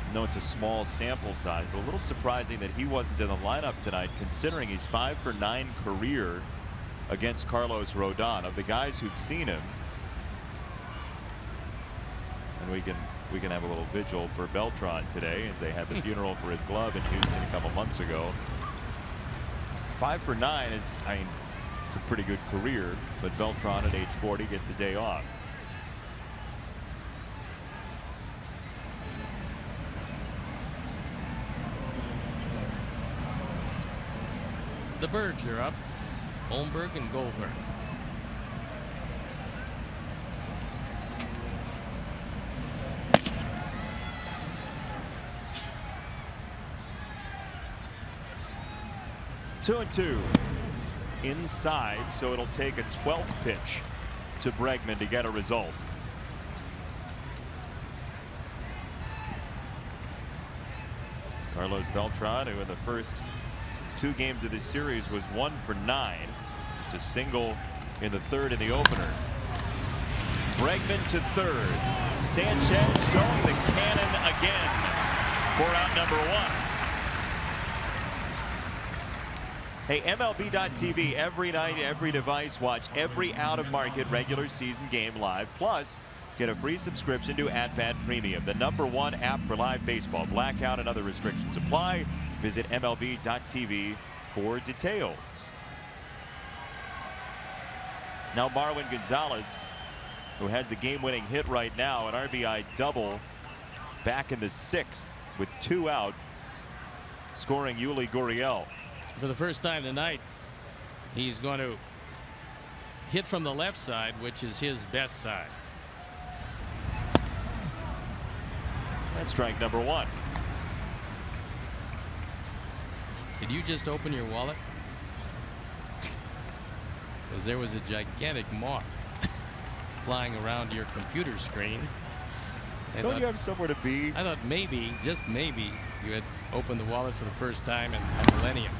I know it's a small sample size, but a little surprising that he wasn't in the lineup tonight, considering he's 5 for 9 career against Carlos Rodon. Of the guys who've seen him, and we can have a little vigil for Beltran today, as they had the funeral for his glove in Houston a couple months ago. 5 for 9 is, I mean, it's a pretty good career, but Beltran at age 40 gets the day off. The Birds are up. Holmberg and Goldberg. 2-2 inside, so it'll take a 12th pitch to Bregman to get a result. Carlos Beltran, who in the first 2 games of this series was 1 for 9, just a single in the 3rd in the opener. Bregman to 3rd. Sanchez showing the cannon again for out number 1. Hey, MLB.tv every night, every device. Watch every out-of-market regular season game live. Plus, get a free subscription to @Bat Premium, the #1 app for live baseball. Blackout and other restrictions apply. Visit MLB.tv for details. Now Marwin Gonzalez, who has the game-winning hit right now, an RBI double back in the 6th with 2 out, scoring Yuli Gurriel. For the first time tonight, he's going to hit from the left side, which is his best side. That's strike number 1. Did you just open your wallet? Because there was a gigantic moth flying around your computer screen. Don't you have somewhere to be? I thought maybe, just maybe, you had opened the wallet for the first time in a millennium.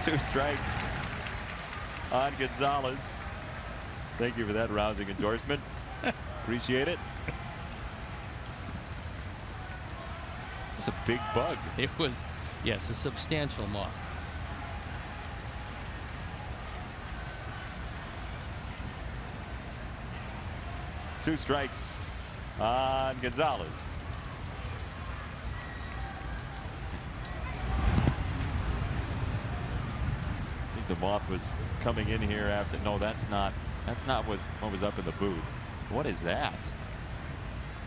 2 strikes on Gonzalez. Thank you for that rousing endorsement. Appreciate it. It was a big bug. It was, yes, a substantial moth. Two strikes on Gonzalez. I think the moth was coming in here after. No, that's not what was up in the booth. What is that?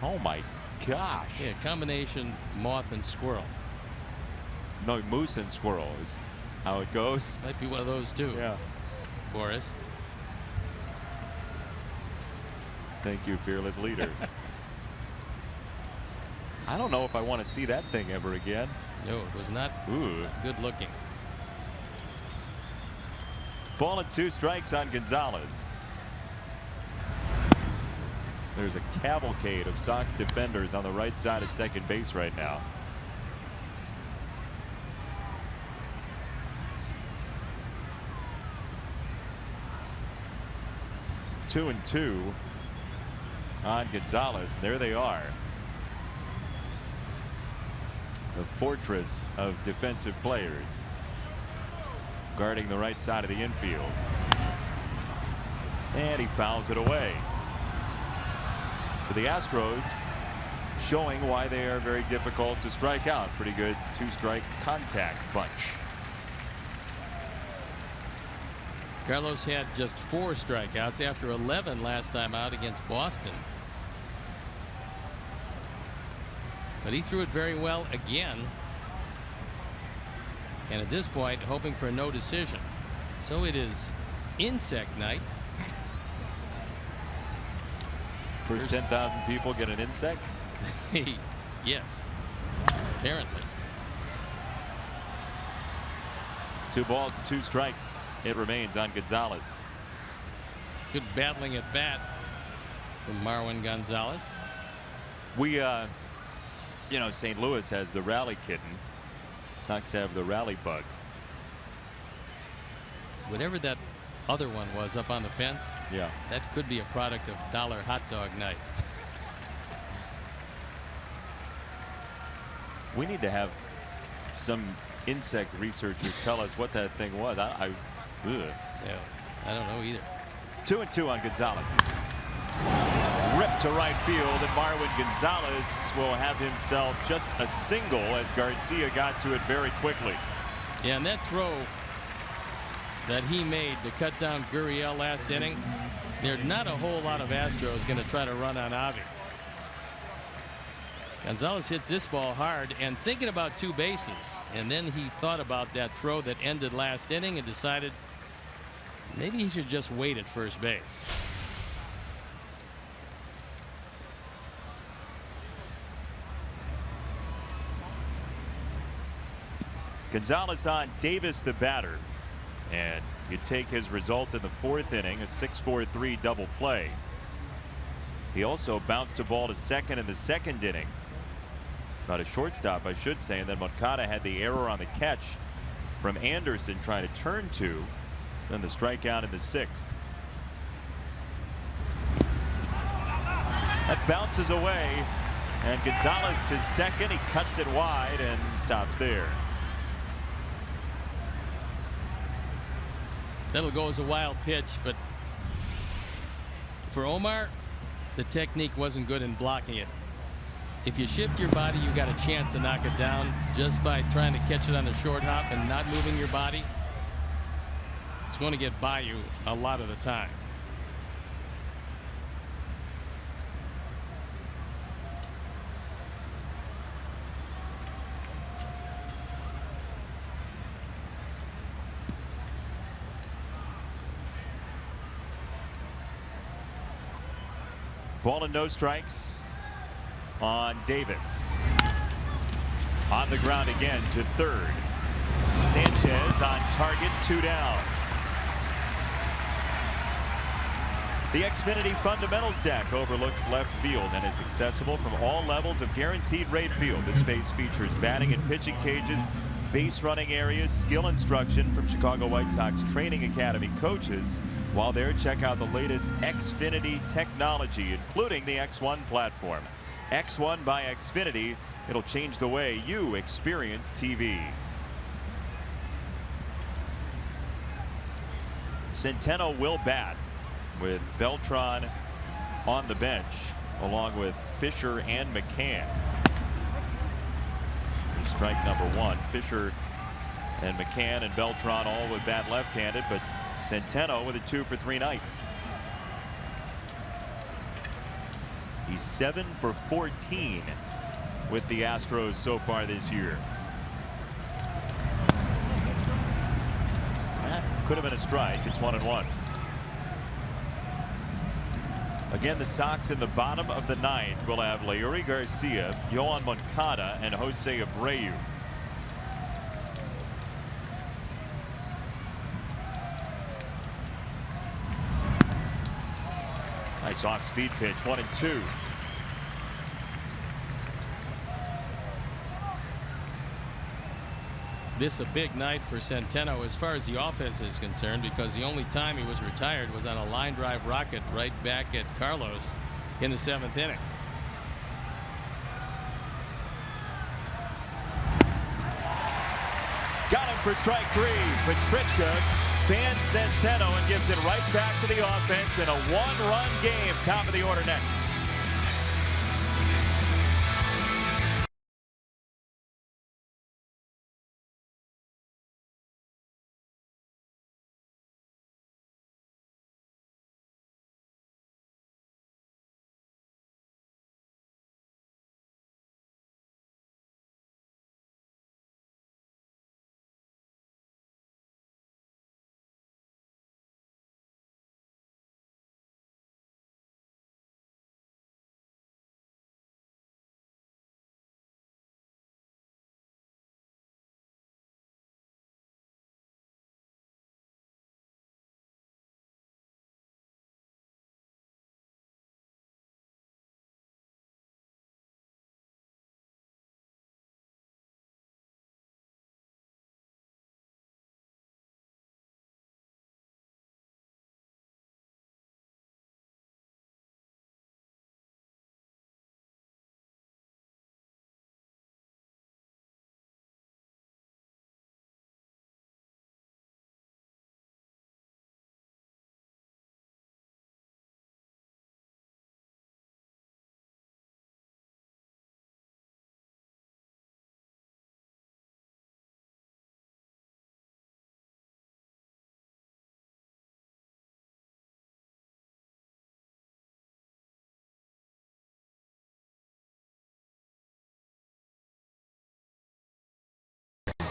Oh my gosh. Yeah, combination moth and squirrel. No, moose and squirrel is how it goes. Might be one of those too. Yeah. Boris. Thank you, fearless leader. I don't know if I want to see that thing ever again. No, it was not good looking. Ball and 2 strikes on Gonzalez. There's a cavalcade of Sox defenders on the right side of second base right now. Two and 2 on Gonzalez. And there they are. The fortress of defensive players guarding the right side of the infield. And he fouls it away. So the Astros showing why they are very difficult to strike out. Pretty good 2-strike contact bunch. Carlos had just 4 strikeouts after 11 last time out against Boston. But he threw it very well again. And at this point, hoping for no decision. So it is insect night. First 10,000 people get an insect? Yes, apparently. 2 balls and 2 strikes. It remains on Gonzalez. Good battling at bat from Marwin Gonzalez. We, you know, St. Louis has the rally kitten. Sox have the rally bug. Whatever that other one was up on the fence, yeah, that could be a product of Dollar Hot Dog Night. We need to have some insect researcher tell us what that thing was. Yeah, I don't know either. 2 and 2 on Gonzalez. Ripped to right field, and Marwin Gonzalez will have himself just a single as Garcia got to it very quickly. Yeah, and that throw that he made to cut down Gurriel last inning, there's not a whole lot of Astros going to try to run on Avi. Gonzalez hits this ball hard and thinking about 2 bases, and then he thought about that throw that ended last inning and decided maybe he should just wait at first base. Gonzalez on Davis, the batter. And you take his result in the 4th inning, a 6-4-3 double play. He also bounced a ball to second in the 2nd inning. Not a shortstop, I should say. And then Moncada had the error on the catch from Anderson trying to turn 2. Then the strikeout in the 6th. That bounces away. And Gonzalez to second. He cuts it wide and stops there. That'll go as a wild pitch, but for Omar, the technique wasn't good in blocking it. If you shift your body, you got a chance to knock it down just by trying to catch it on the short hop and not moving your body. It's going to get by you a lot of the time. Ball and no strikes on Davis. On the ground again to third. Sanchez on target, 2 down. The Xfinity Fundamentals deck overlooks left field and is accessible from all levels of guaranteed rate field. This space features batting and pitching cages, base running areas, skill instruction from Chicago White Sox Training Academy coaches. While there, check out the latest Xfinity technology, including the X1 platform. X1 by Xfinity. It'll change the way you experience TV. Centeno will bat with Beltran on the bench, along with Fisher and McCann. Strike number 1. Fisher and McCann and Beltran all would bat left-handed, but Centeno with a 2-for-3 night. He's 7 for 14 with the Astros so far this year. That could have been a strike. It's 1-1. Again, the Sox in the bottom of the 9th will have Leury Garcia, Yohan Moncada, and Jose Abreu. Nice off-speed pitch, 1-2. This a big night for Centeno as far as the offense is concerned, because the only time he was retired was on a line drive rocket right back at Carlos in the 7th inning. Got him for strike 3. Petrichka fans Centeno and gives it right back to the offense in a 1-run game. Top of the order next.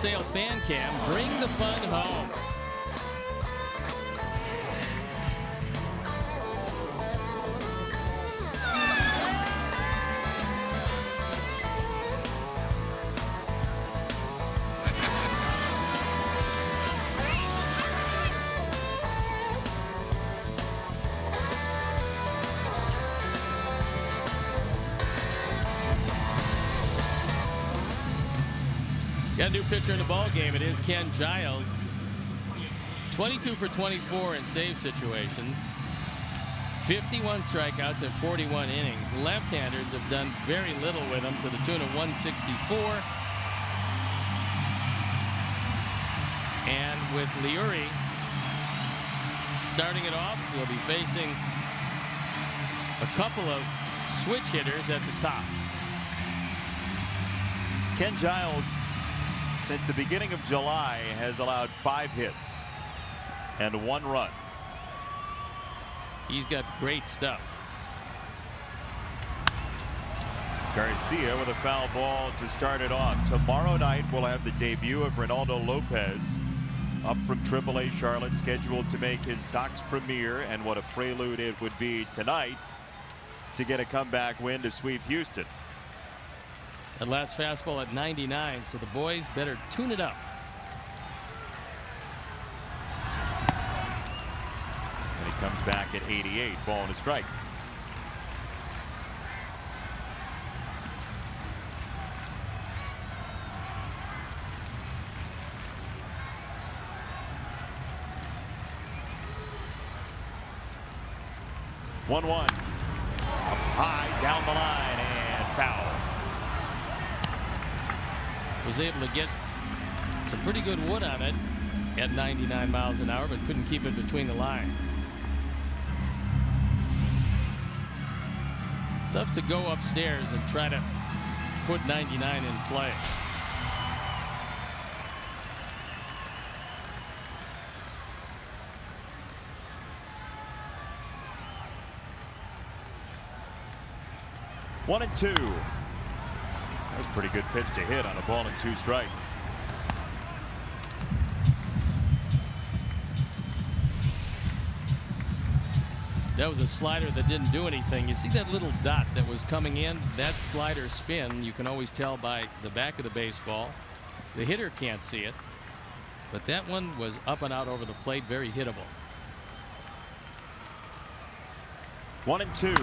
Sale fan cam, bring the fun home. Got a new pitcher in the ball game. It is Ken Giles. 22 for 24 in save situations. 51 strikeouts in 41 innings. Left-handers have done very little with him, to the tune of 164. And with Leury starting it off, he'll be facing a couple of switch hitters at the top. Ken Giles, since the beginning of July, has allowed 5 hits and 1 run. He's got great stuff. Garcia with a foul ball to start it off. Tomorrow night we'll have the debut of Ronaldo Lopez, up from AAA Charlotte, scheduled to make his Sox premiere, and what a prelude it would be tonight to get a comeback win to sweep Houston. That last fastball at 99, so the boys better tune it up. And he comes back at 88, ball and a strike. One up high, down the line, and foul. Was able to get some pretty good wood on it at 99 miles an hour, but couldn't keep it between the lines. Tough to go upstairs and try to put 99 in play. One and 2. That was a pretty good pitch to hit on a ball and 2 strikes. That was a slider that didn't do anything. You see that little dot that was coming in? That slider spin, you can always tell by the back of the baseball. The hitter can't see it, but that one was up and out over the plate, very hittable. 1 and 2.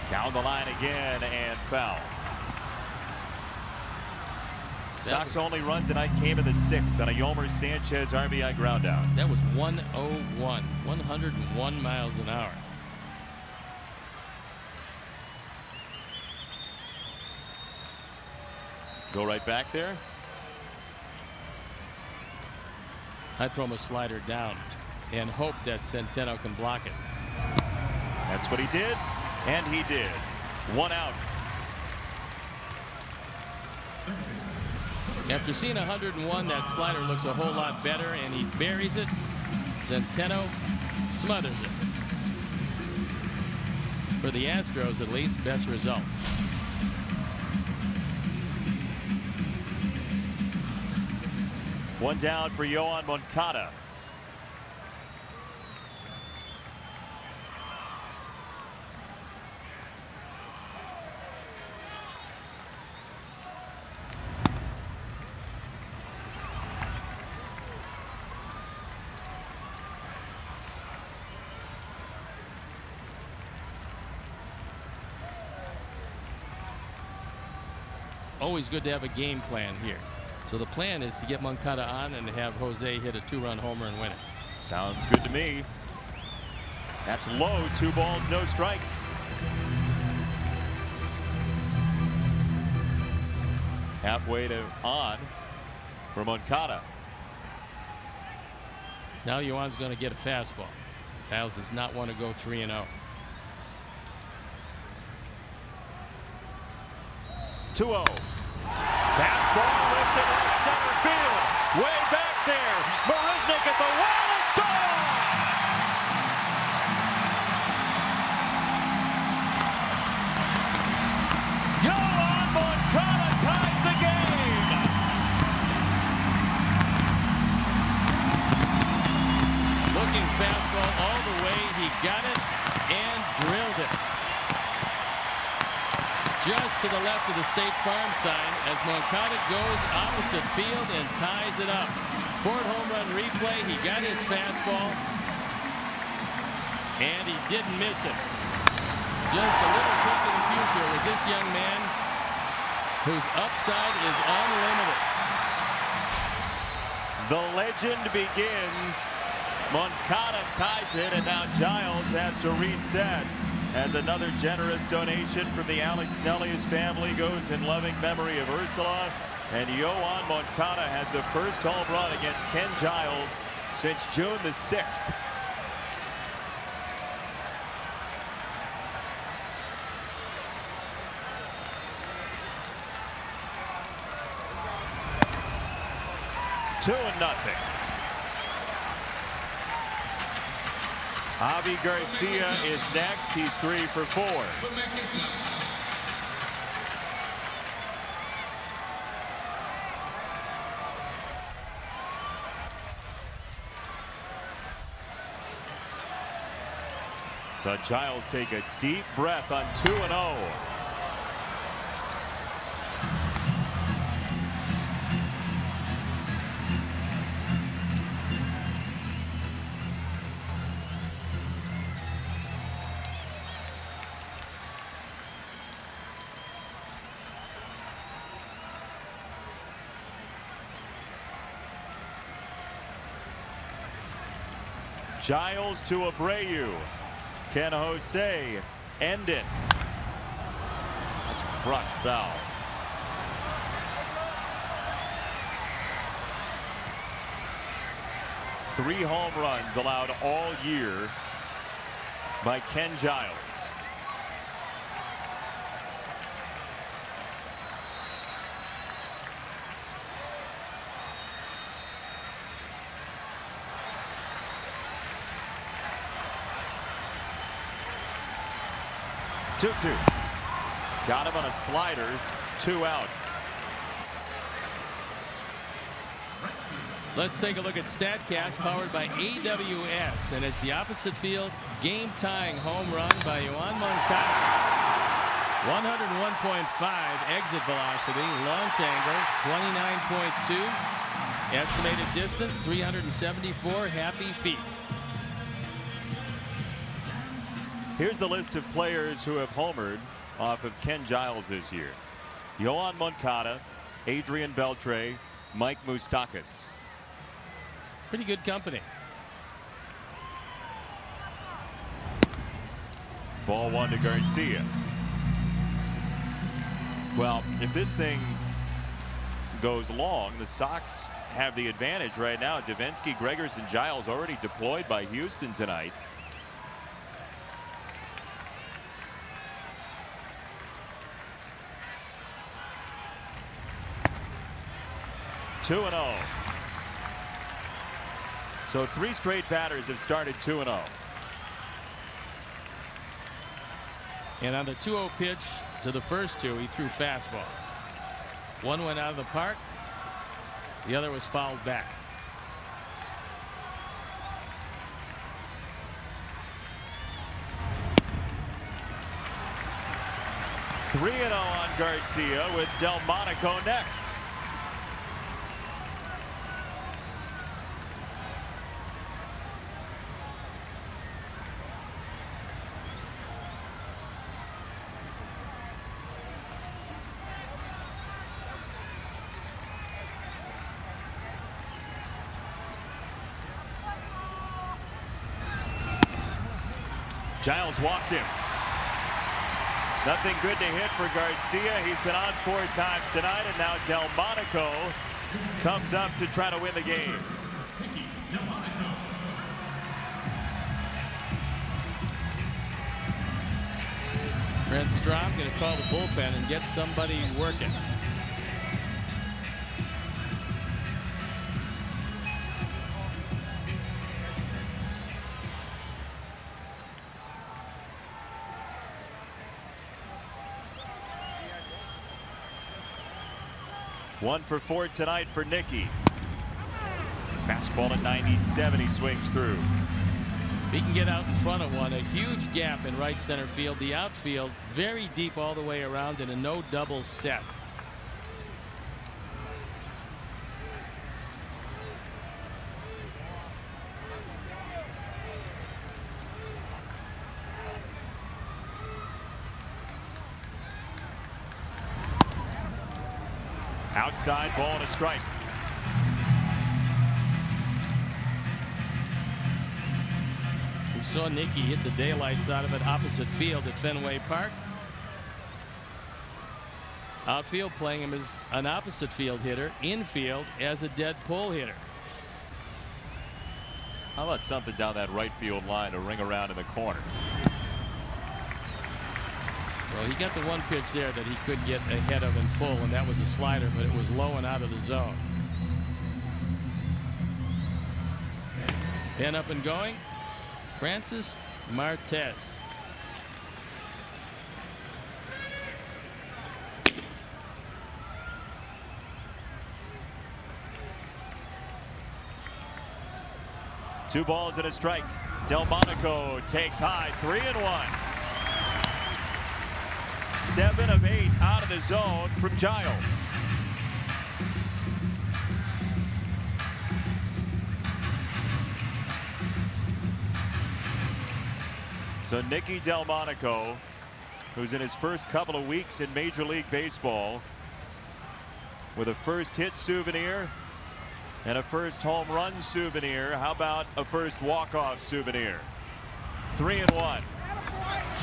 Down the line again and foul. Sox only run tonight came in the 6th on a Yomer Sanchez RBI ground out. That was 101, 101 miles an hour. Go right back there. I throw him a slider down and hope that Centeno can block it. That's what he did, and he did. 1 out. After seeing 101, that slider looks a whole lot better, and he buries it. Centeno smothers it. For the Astros, at least, best result. One down for Yoan Moncada. Always good to have a game plan here. So the plan is to get Moncada on and have Jose hit a 2-run homer and win it. Sounds good to me. That's low. 2 balls, no strikes. Halfway to on for Moncada. Now Yoan's going to get a fastball. Giles does not want to go 3-0. 2-0. Fastball lifted left center field. Way back there. Marisnick at the wall. It's gone! Yoan Moncada ties the game. Looking fastball all the way. He got it and drilled it. Just to the left of the State Farm sign as Moncada goes opposite field and ties it up. Ford home run replay. He got his fastball and he didn't miss it. Just a little peek in the future with this young man. whose upside is unlimited. The legend begins. Moncada ties it, and now Giles has to reset as another generous donation from the Alex Nellius family goes in loving memory of Ursula. And Yoan Moncada has the first home run against Ken Giles since June the 6th. Two and nothing. Javi Garcia is next. He's 3 for 4. So Giles take a deep breath on 2-0. Giles to Abreu. Can Jose end it? That's crushed foul. Three home runs allowed all year by Ken Giles. Two. Got him on a slider. 2 out. Let's take a look at StatCast, powered by AWS, and it's the opposite field game-tying home run by Yoan Moncada. 101.5 exit velocity, launch angle 29.2, estimated distance 374 happy feet. Here's the list of players who have homered off of Ken Giles this year. Yoan Moncada, Adrian Beltre, Mike Moustakas. Pretty good company. Ball 1 to Garcia. Well, if this thing goes long, the Sox have the advantage right now. Davinsky, Gregerson, Giles already deployed by Houston tonight. Two and 0. So 3 straight batters have started 2-0. And on the 2-0 pitch to the first two, he threw fastballs. One went out of the park. The other was fouled back. Three and 0 on Garcia with Delmonico next. Giles walked him. Nothing good to hit for Garcia. He's been on 4 times tonight, and now Delmonico comes up to try to win the game. Brent Strom going to call the bullpen and get somebody working. One for 4 tonight for Nicky. Fastball at 97. He swings through. He can get out in front of one. A huge gap in right center field. The outfield very deep all the way around in a no doubles set. Outside, ball and a strike. We saw Nicky hit the daylights out of it opposite field at Fenway Park. Outfield playing him as an opposite field hitter, infield as a dead pull hitter. How about something down that right field line to ring around in the corner? Well, he got the one pitch there that he could get ahead of and pull, and that was a slider, but it was low and out of the zone. Pen up and going. Francis Martes. Two balls and a strike. Delmonico takes high, 3-1. 7 of 8 out of the zone from Giles. So Nicky Delmonico, who's in his first couple of weeks in Major League Baseball, with a first hit souvenir and a first home run souvenir. How about a first walk-off souvenir? 3-1.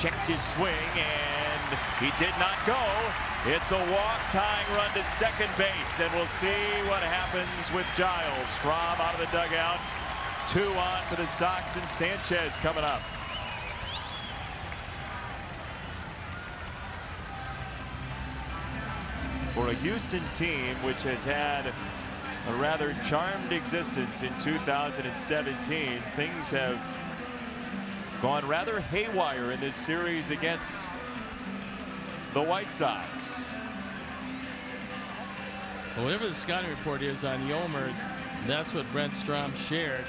Checked his swing and he did not go. It's a walk, tying run to second base, and we'll see what happens with Giles. Strahm out of the dugout. 2 on for the Sox, and Sanchez coming up. For a Houston team which has had a rather charmed existence in 2017, things have gone rather haywire in this series against the White Sox. Well, whatever the scouting report is on Yomer, that's what Brent Strahm shared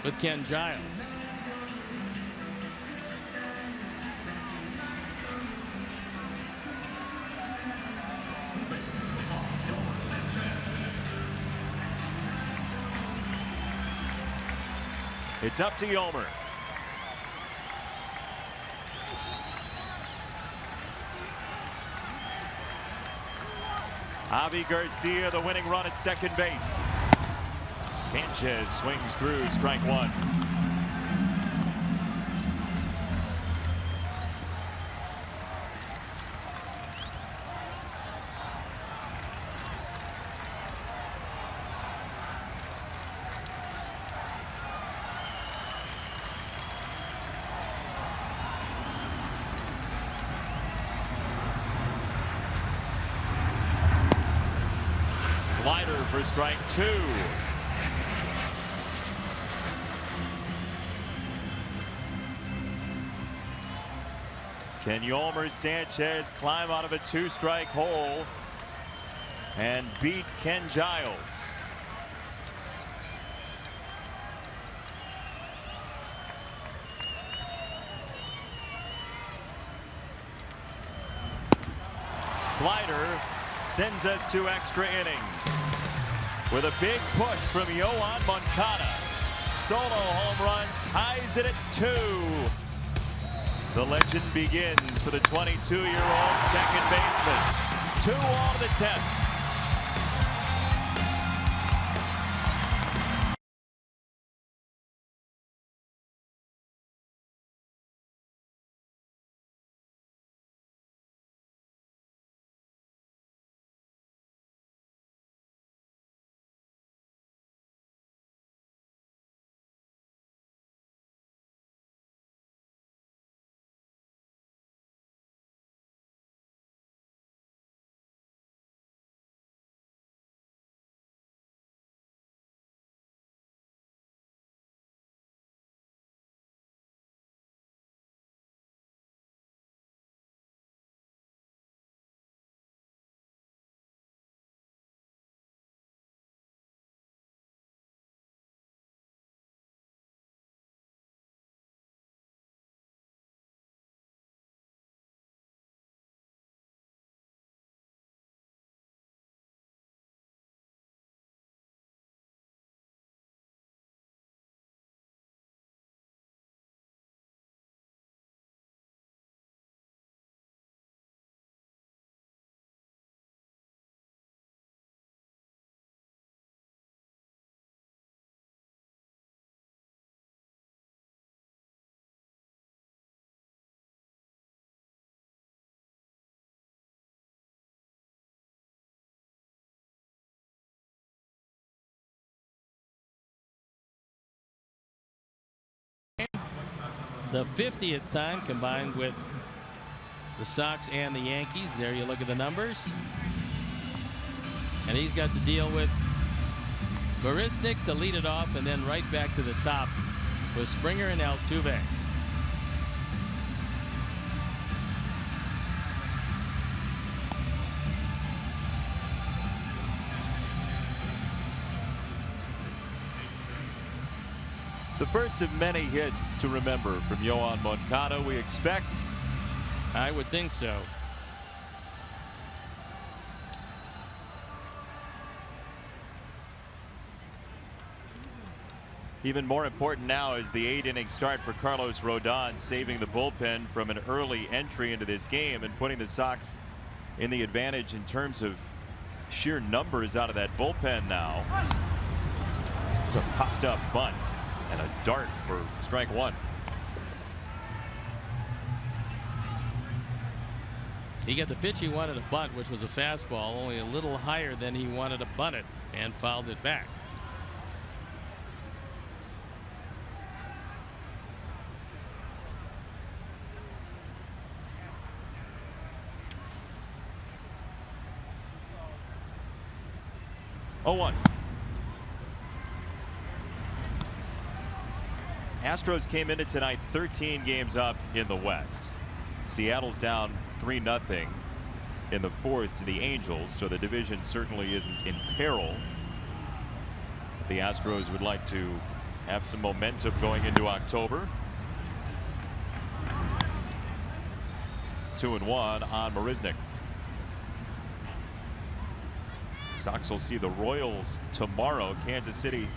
with Ken Giles. It's up to Yomer. Javi Garcia, the winning run at second base. Sanchez swings through, strike 1. Slider for strike 2. Can Yomer Sanchez climb out of a 2-strike hole and beat Ken Giles? Slider sends us to extra innings with a big push from Yoan Moncada. Solo home run ties it at 2. The legend begins for the 22-year-old second baseman. 2 all to the 10th. the 50th time combined with the Sox and the Yankees. There you look at the numbers. And he's got to deal with Marisnick to lead it off, and then right back to the top with Springer and Altuve. The first of many hits to remember from Yoán Moncada, we expect. I would think so. Even more important now is the 8-inning start for Carlos Rodon, saving the bullpen from an early entry into this game and putting the Sox in the advantage in terms of sheer numbers out of that bullpen now. It's a popped up bunt and a dart for strike one. He got the pitch he wanted to bunt, which was a fastball, only a little higher than he wanted to bunt it, and fouled it back. Oh, 1. Astros came into tonight 13 games up in the West. Seattle's down 3-0 in the 4th to the Angels, so the division certainly isn't in peril. But the Astros would like to have some momentum going into October. 2-1 on Marisnick. Sox will see the Royals tomorrow. Kansas City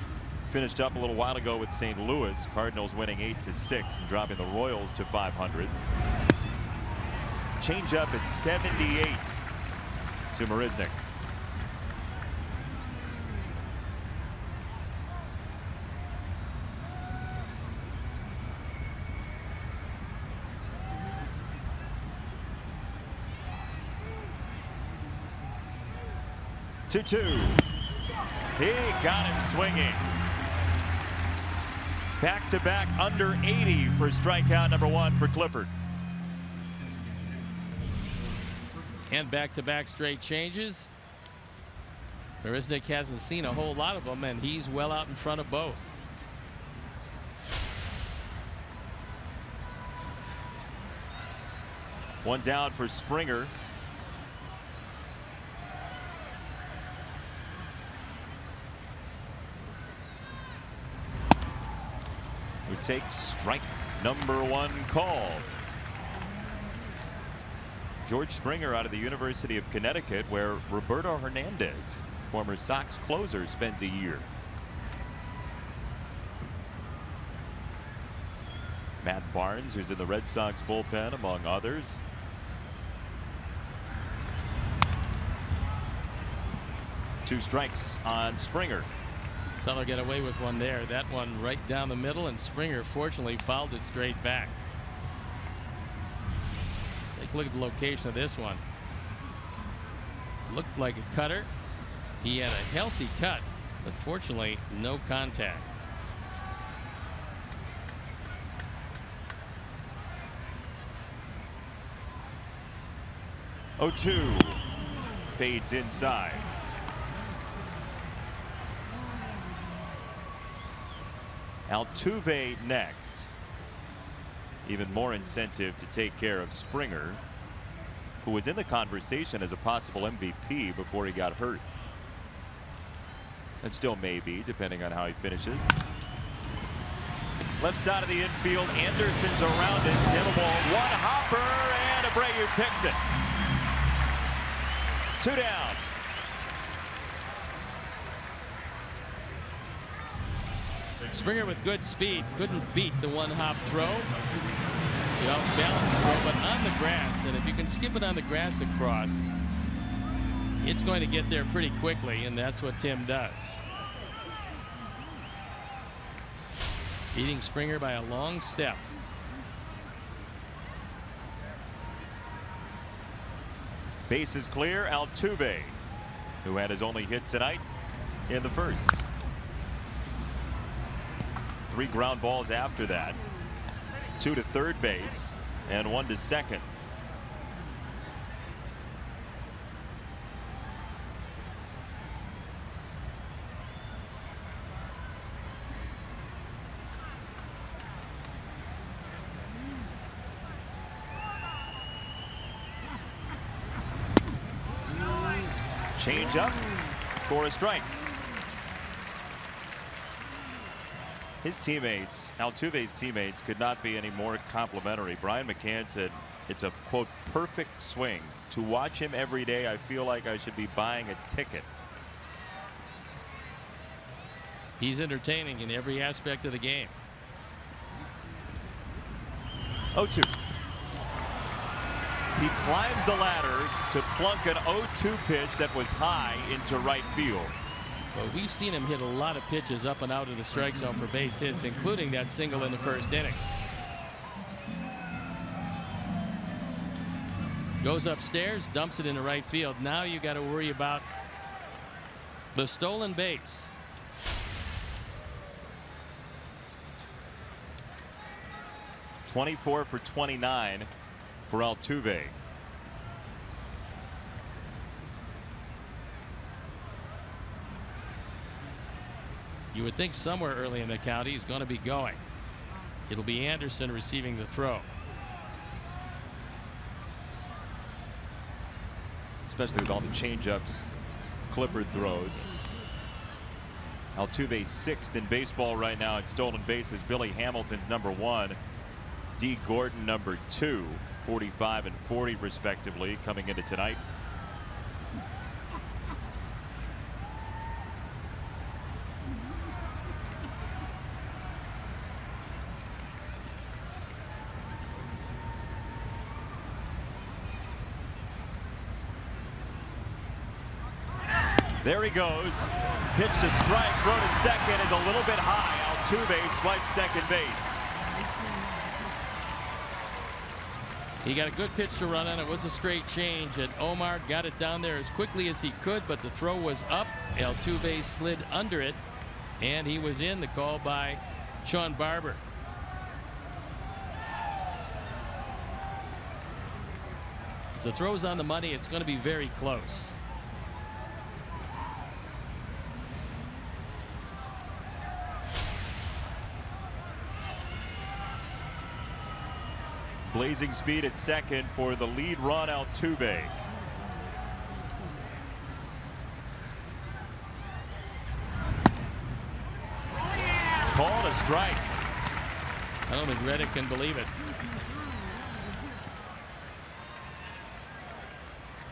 finished up a little while ago with St. Louis. Cardinals winning 8-6 and dropping the Royals to 500. Change up at 78 to Marisnick. Two. He got him swinging. Back-to-back under 80 for strikeout number 1 for Clippard. And back-to-back straight changes. Marisnick hasn't seen a whole lot of them, and he's well out in front of both. One down for Springer. Who takes strike number 1 call. George Springer out of the University of Connecticut, where Roberto Hernandez, former Sox closer, spent a year. Matt Barnes, who's in the Red Sox bullpen, among others. Two strikes on Springer. Thought I'll get away with one there. That one right down the middle, and Springer fortunately fouled it straight back. Take a look at the location of this one. Looked like a cutter. He had a healthy cut, but fortunately no contact. Oh, 2 fades inside. Altuve next. Even more incentive to take care of Springer, who was in the conversation as a possible MVP before he got hurt. And still may be, depending on how he finishes. Left side of the infield, Anderson's around it. Timble, one hopper, and Abreu picks it. 2 down. Springer with good speed couldn't beat the one-hop throw. The off-balance throw, but on the grass, and if you can skip it on the grass across, it's going to get there pretty quickly, and that's what Tim does. Beating Springer by a long step. Base is clear. Altuve, who had his only hit tonight in the first. 3 ground balls after that. 2 to third base, and 1 to second. Change up for a strike. His teammates, Altuve's teammates, could not be any more complimentary. Brian McCann said it's a, quote, perfect swing. To watch him every day, I feel like I should be buying a ticket. He's entertaining in every aspect of the game. 0-2. He climbs the ladder to plunk an 0-2 pitch that was high into right field. Well, we've seen him hit a lot of pitches up and out of the strike zone for base hits, including that single in the first inning. Goes upstairs, dumps it into right field. Now you got to worry about the stolen base. .24 for 29 for Altuve. You would think somewhere early in the count he's going to be going. It'll be Anderson receiving the throw. Especially with all the changeups Clippard throws. Altuve 6th in baseball right now at stolen bases. Billy Hamilton's #1. D. Gordon #2. 45 and 40 respectively coming into tonight. There he goes. Pitch to strike. Throw to second is a little bit high. Altuve swipes second base. He got a good pitch to run on. It was a straight change, and Omar got it down there as quickly as he could, but the throw was up. Altuve slid under it, and he was in. The call by Sean Barber. If the throw's on the money, it's going to be very close. Blazing speed at second for the lead run, Altuve. Called a strike. I don't think Reddick can believe it.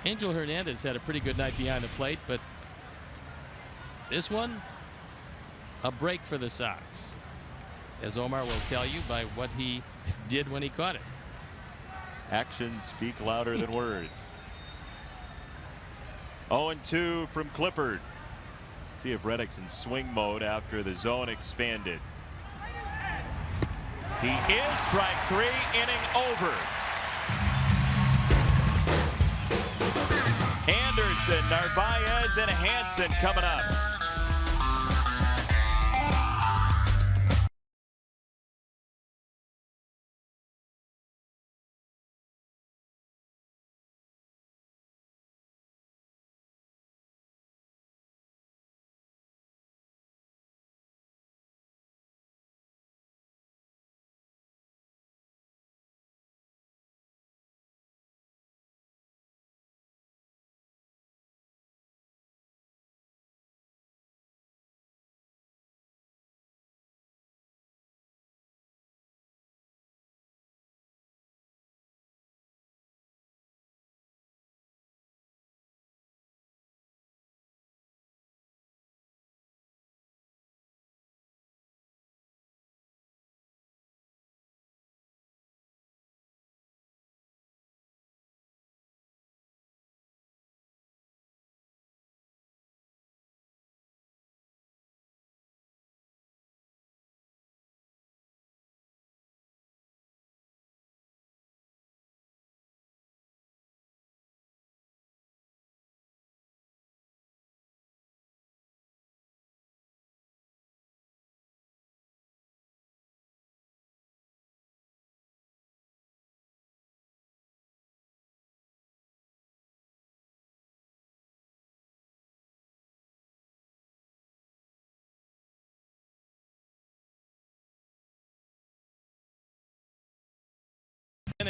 Angel Hernandez had a pretty good night behind the plate, but this one, a break for the Sox, as Omar will tell you by what he did when he caught it. Actions speak louder than words. 0-2 from Clippard. See if Reddick's in swing mode after the zone expanded. He is strike 3, inning over. Anderson, Narvaez, and Hansen coming up.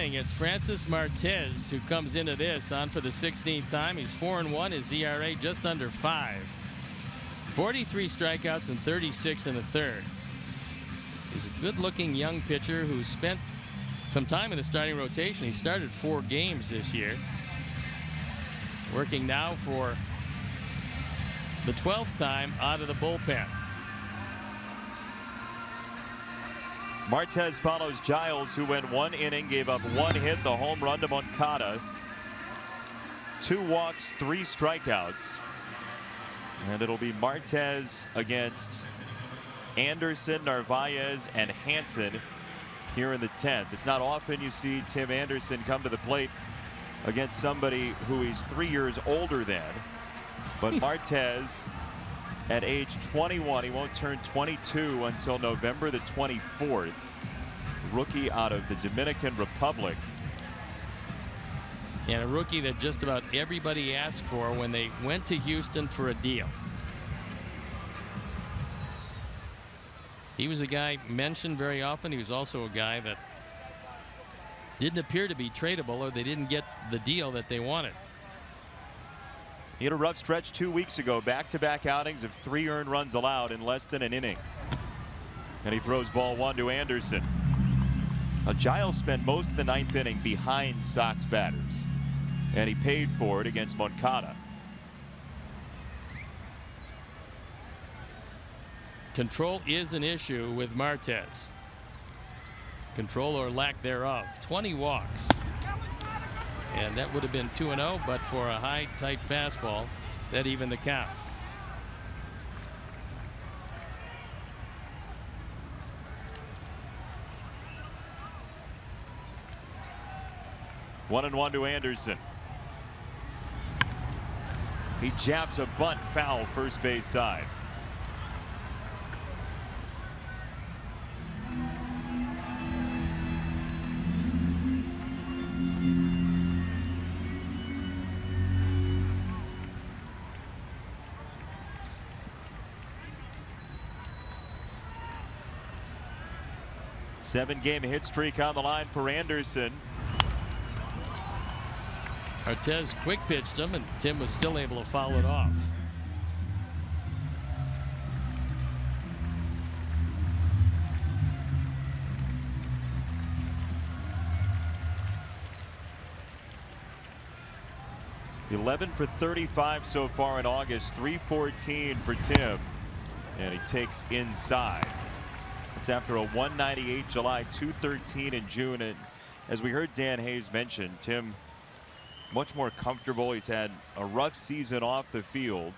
inning. It's Francis Martez who comes into this on for the 16th time. He's 4-1. His ERA just under 5. 43 strikeouts and 36 in the third. He's a good-looking young pitcher who spent some time in the starting rotation. He started 4 games this year. Working now for the 12th time out of the bullpen. Martez follows Giles, who went 1 inning, gave up 1 hit, the home run to Moncada. 2 walks, 3 strikeouts. And it'll be Martez against Anderson, Narvaez, and Hansen here in the 10th. It's not often you see Tim Anderson come to the plate against somebody who he's 3 years older than. But Martez, at age 21, he won't turn 22 until November the 24th. Rookie out of the Dominican Republic. And a rookie that just about everybody asked for when they went to Houston for a deal. He was a guy mentioned very often. He was also a guy that didn't appear to be tradable, or they didn't get the deal that they wanted. He had a rough stretch 2 weeks ago. Back-to-back outings of 3 earned runs allowed in less than an inning. And he throws ball 1 to Anderson. Now, Giles spent most of the 9th inning behind Sox batters, and he paid for it against Moncada. Control is an issue with Martez. Control or lack thereof. 20 walks. And that would have been 2-0, but for a high, tight fastball, that evened the count. One and 1 to Anderson. He jabs a bunt foul first base side. Seven-game hit streak on the line for Anderson. Martez quick pitched him, and Tim was still able to foul it off. $11 for 35 so far in August. 314 for Tim, and he takes inside. It's after a 198 July, 213 in June, and as we heard Dan Hayes mention, Tim much more comfortable. He's had a rough season off the field.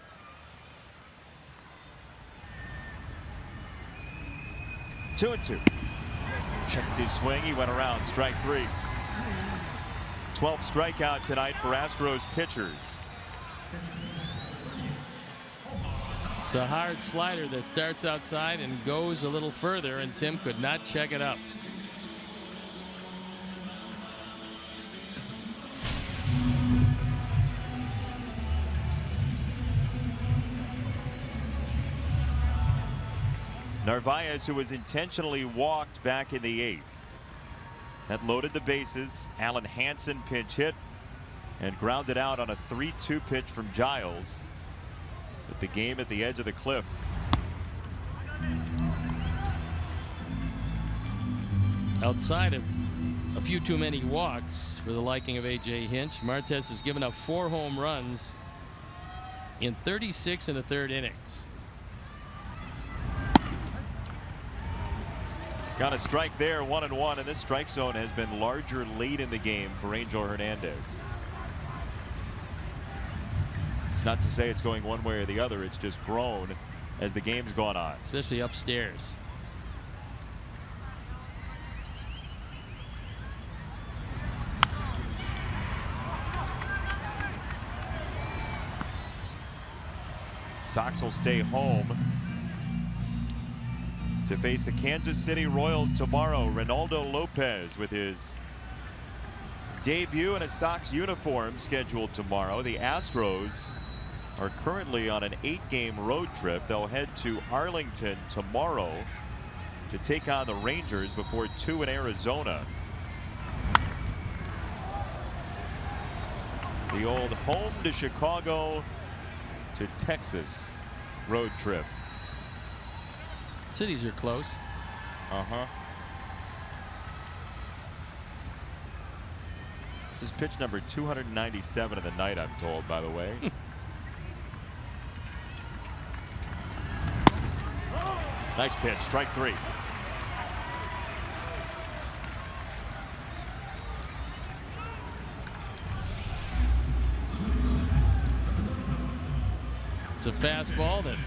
Two and two. Checked his swing. He went around. Strike 3. 12th strikeout tonight for Astros pitchers. It's a hard slider that starts outside and goes a little further, and Tim could not check it up. Narvaez, who was intentionally walked back in the 8th. That loaded the bases. Alan Hansen pinch hit and grounded out on a 3-2 pitch from Giles. With the game at the edge of the cliff. Outside of a few too many walks for the liking of A.J. Hinch, Martez has given up 4 home runs in 36 in the 3rd innings. Got a strike there, 1-1, and this strike zone has been larger late in the game for Angel Hernandez. It's not to say it's going one way or the other, it's just grown as the game's gone on. Especially upstairs. Sox will stay home to face the Kansas City Royals tomorrow. Reynaldo Lopez with his debut in a Sox uniform scheduled tomorrow. The Astros are currently on an 8-game road trip. They'll head to Arlington tomorrow to take on the Rangers before 2 in Arizona. The old home to Chicago to Texas road trip. Cities are close. This is pitch number 297 of the night, I'm told, by the way. Nice pitch, strike 3. It's a fastball that,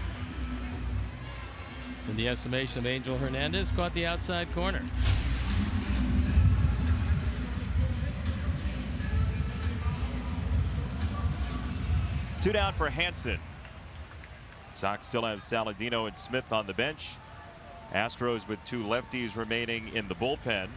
in the estimation of Angel Hernandez, caught the outside corner. Two down for Hansen. Sox still have Saladino and Smith on the bench. Astros with 2 lefties remaining in the bullpen.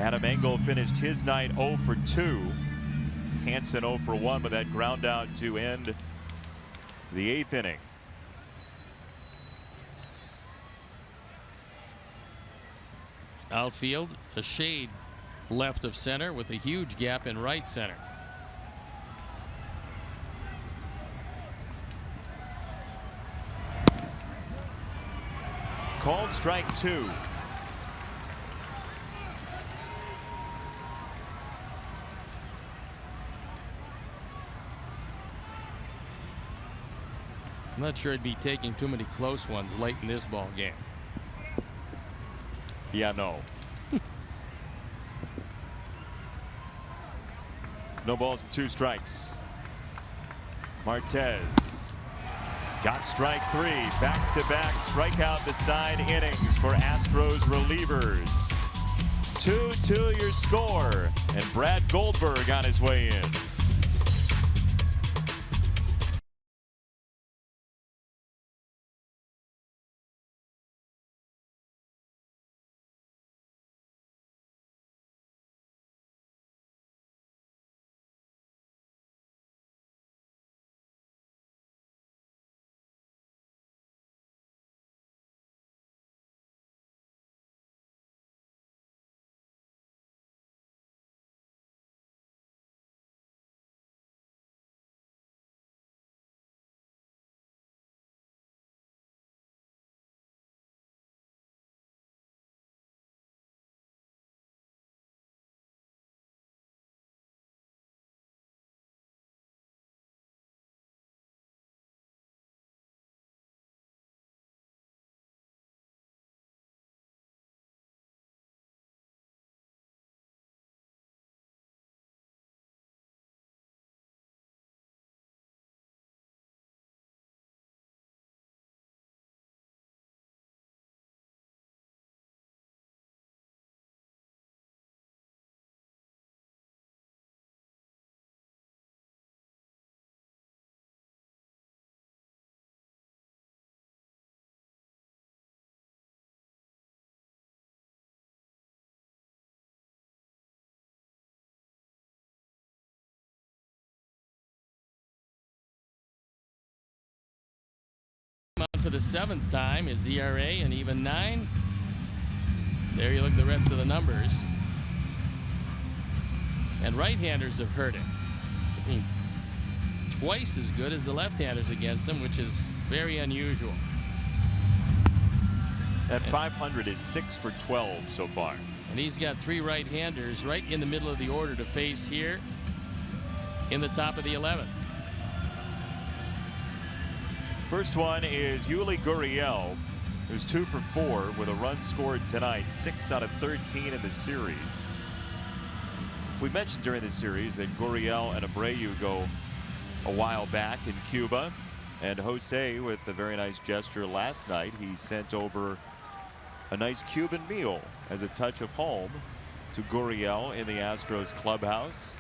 Adam Engel finished his night 0 for 2. Hansen 0 for 1 with that ground out to end the 8th inning. Outfield, a shade left of center with a huge gap in right center. Called strike 2. I'm not sure I'd be taking too many close ones late in this ball game. Yeah, no. No balls and 2 strikes. Martez got strike 3. Back-to-back strikeout the side innings for Astros relievers. 2-2 your score, and Brad Goldberg on his way in. For the 7th time, his ERA an even 9. There you look at the rest of the numbers. And right-handers have hurt him. I mean, twice as good as the left-handers against him, which is very unusual. That 500 is 6 for 12 so far. And he's got 3 right-handers right in the middle of the order to face here in the top of the 11th. First one is Yuli Gurriel, who's 2 for 4 with a run scored tonight, 6 out of 13 in the series. We mentioned during the series that Gurriel and Abreu go a while back in Cuba, and Jose, with a very nice gesture last night, he sent over a nice Cuban meal as a touch of home to Gurriel in the Astros clubhouse,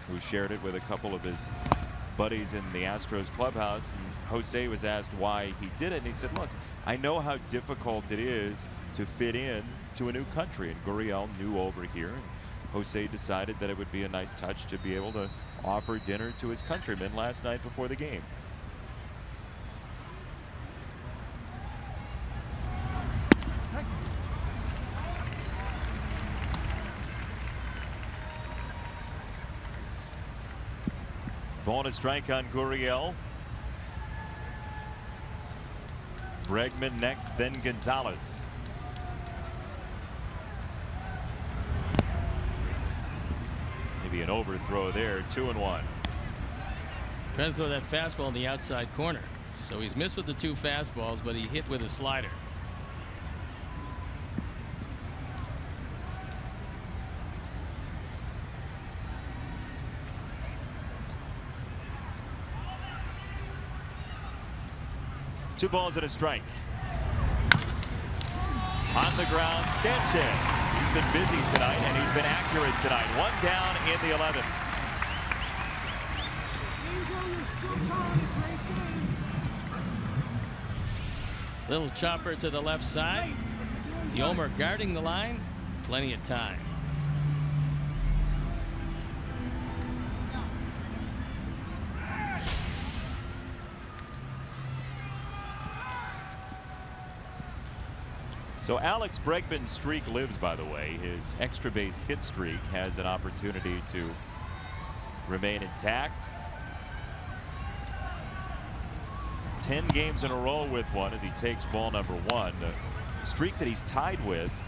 who shared it with a couple of his buddies in the Astros clubhouse. And Jose was asked why he did it, and he said, look, I know how difficult it is to fit in to a new country, and Gurriel knew over here, and Jose decided that it would be a nice touch to be able to offer dinner to his countrymen last night before the game. Ball and a strike on Gurriel. Bregman next, then Gonzalez. Maybe an overthrow there. 2-1. Trying to throw that fastball in the outside corner. So he's missed with the 2 fastballs, but he hit with a slider. Two balls and a strike. On the ground, Sanchez. He's been busy tonight, and he's been accurate tonight. One down in the 11th. Little chopper to the left side. Yomer guarding the line. Plenty of time. So Alex Bregman's streak lives, by the way. His extra base hit streak has an opportunity to remain intact. 10 games in a row with one as he takes ball number 1. The streak that he's tied with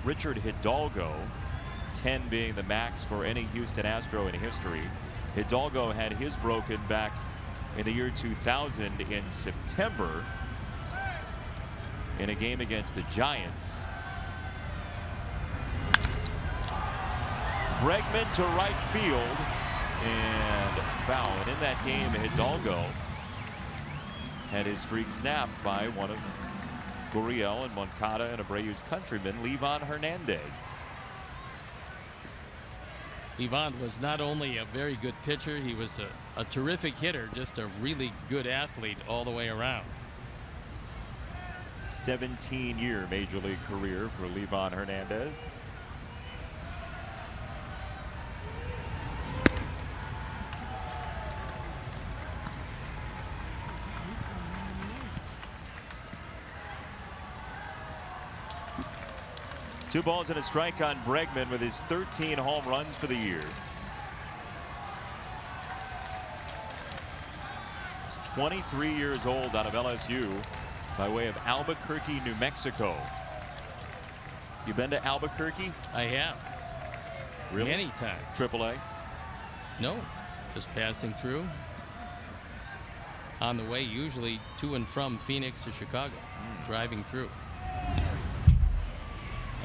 Richard Hidalgo, 10 being the max for any Houston Astro in history. Hidalgo had his broken back in the year 2000 in September in a game against the Giants. Bregman to right field and foul. And in that game, Hidalgo had his streak snapped by one of Gurriel and Moncada and Abreu's countrymen, Livan Hernandez. Livan was not only a very good pitcher, he was a terrific hitter, just a really good athlete all the way around. 17-year major league career for Livan Hernandez. Two balls and a strike on Bregman with his 13 home runs for the year. He's 23 years old out of LSU by way of Albuquerque, New Mexico. You been to Albuquerque? I have. Really? Many times. AAA? No, just passing through. On the way usually to and from Phoenix to Chicago. Driving through.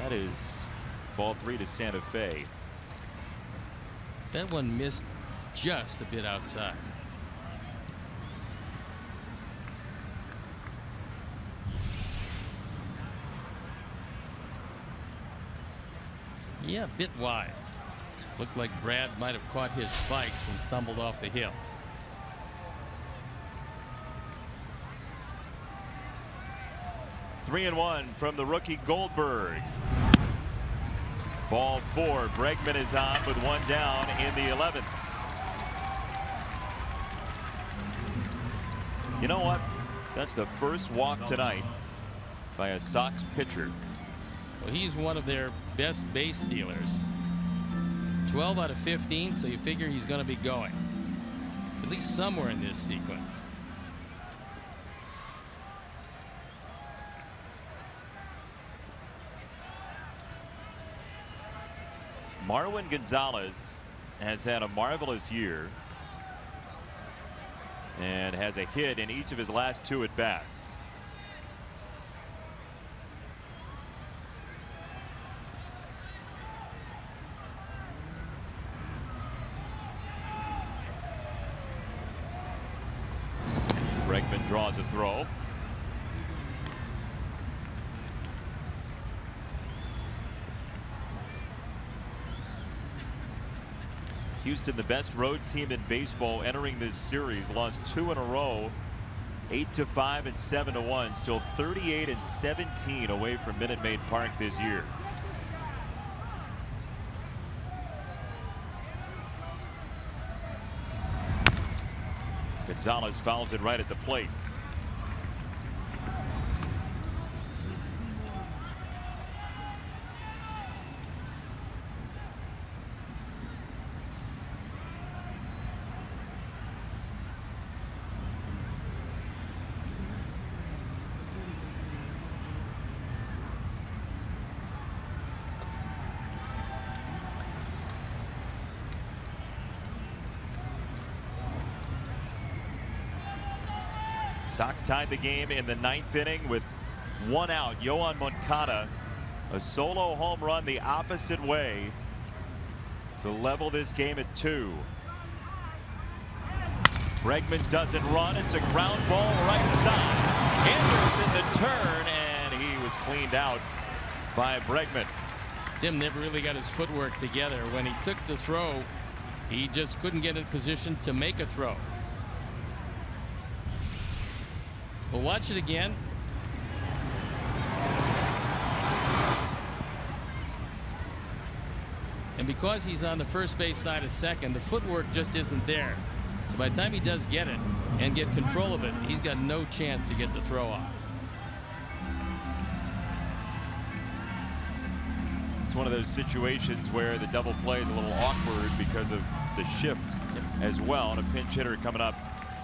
That is ball 3 to Santa Fe. That one missed just a bit outside. Yeah, a bit wide. Looked like Brad might have caught his spikes and stumbled off the hill. Three and one from the rookie Goldberg. Ball 4. Bregman is on with one down in the 11th. You know what? That's the first walk tonight by a Sox pitcher. Well, he's one of their best base stealers. 12 out of 15, so you figure he's going to be going at least somewhere in this sequence. Marwin Gonzalez has had a marvelous year and has a hit in each of his last 2 at-bats. Bregman draws a throw. Houston, the best road team in baseball entering this series, lost 2 in a row, 8-5 and 7-1, still 38 and 17 away from Minute Maid Park this year. Gonzalez fouls it right at the plate. Sox tied the game in the 9th inning with 1 out. Yoan Moncada, a solo home run the opposite way to level this game at 2. Bregman doesn't run. It's a ground ball right side. Anderson the turn, and he was cleaned out by Bregman. Tim never really got his footwork together. When he took the throw, he just couldn't get in position to make a throw. We'll watch it again. And because he's on the first base side of second, the footwork just isn't there. So by the time he does get it and get control of it, he's got no chance to get the throw off. It's one of those situations where the double play is a little awkward because of the shift as well. And a pinch hitter coming up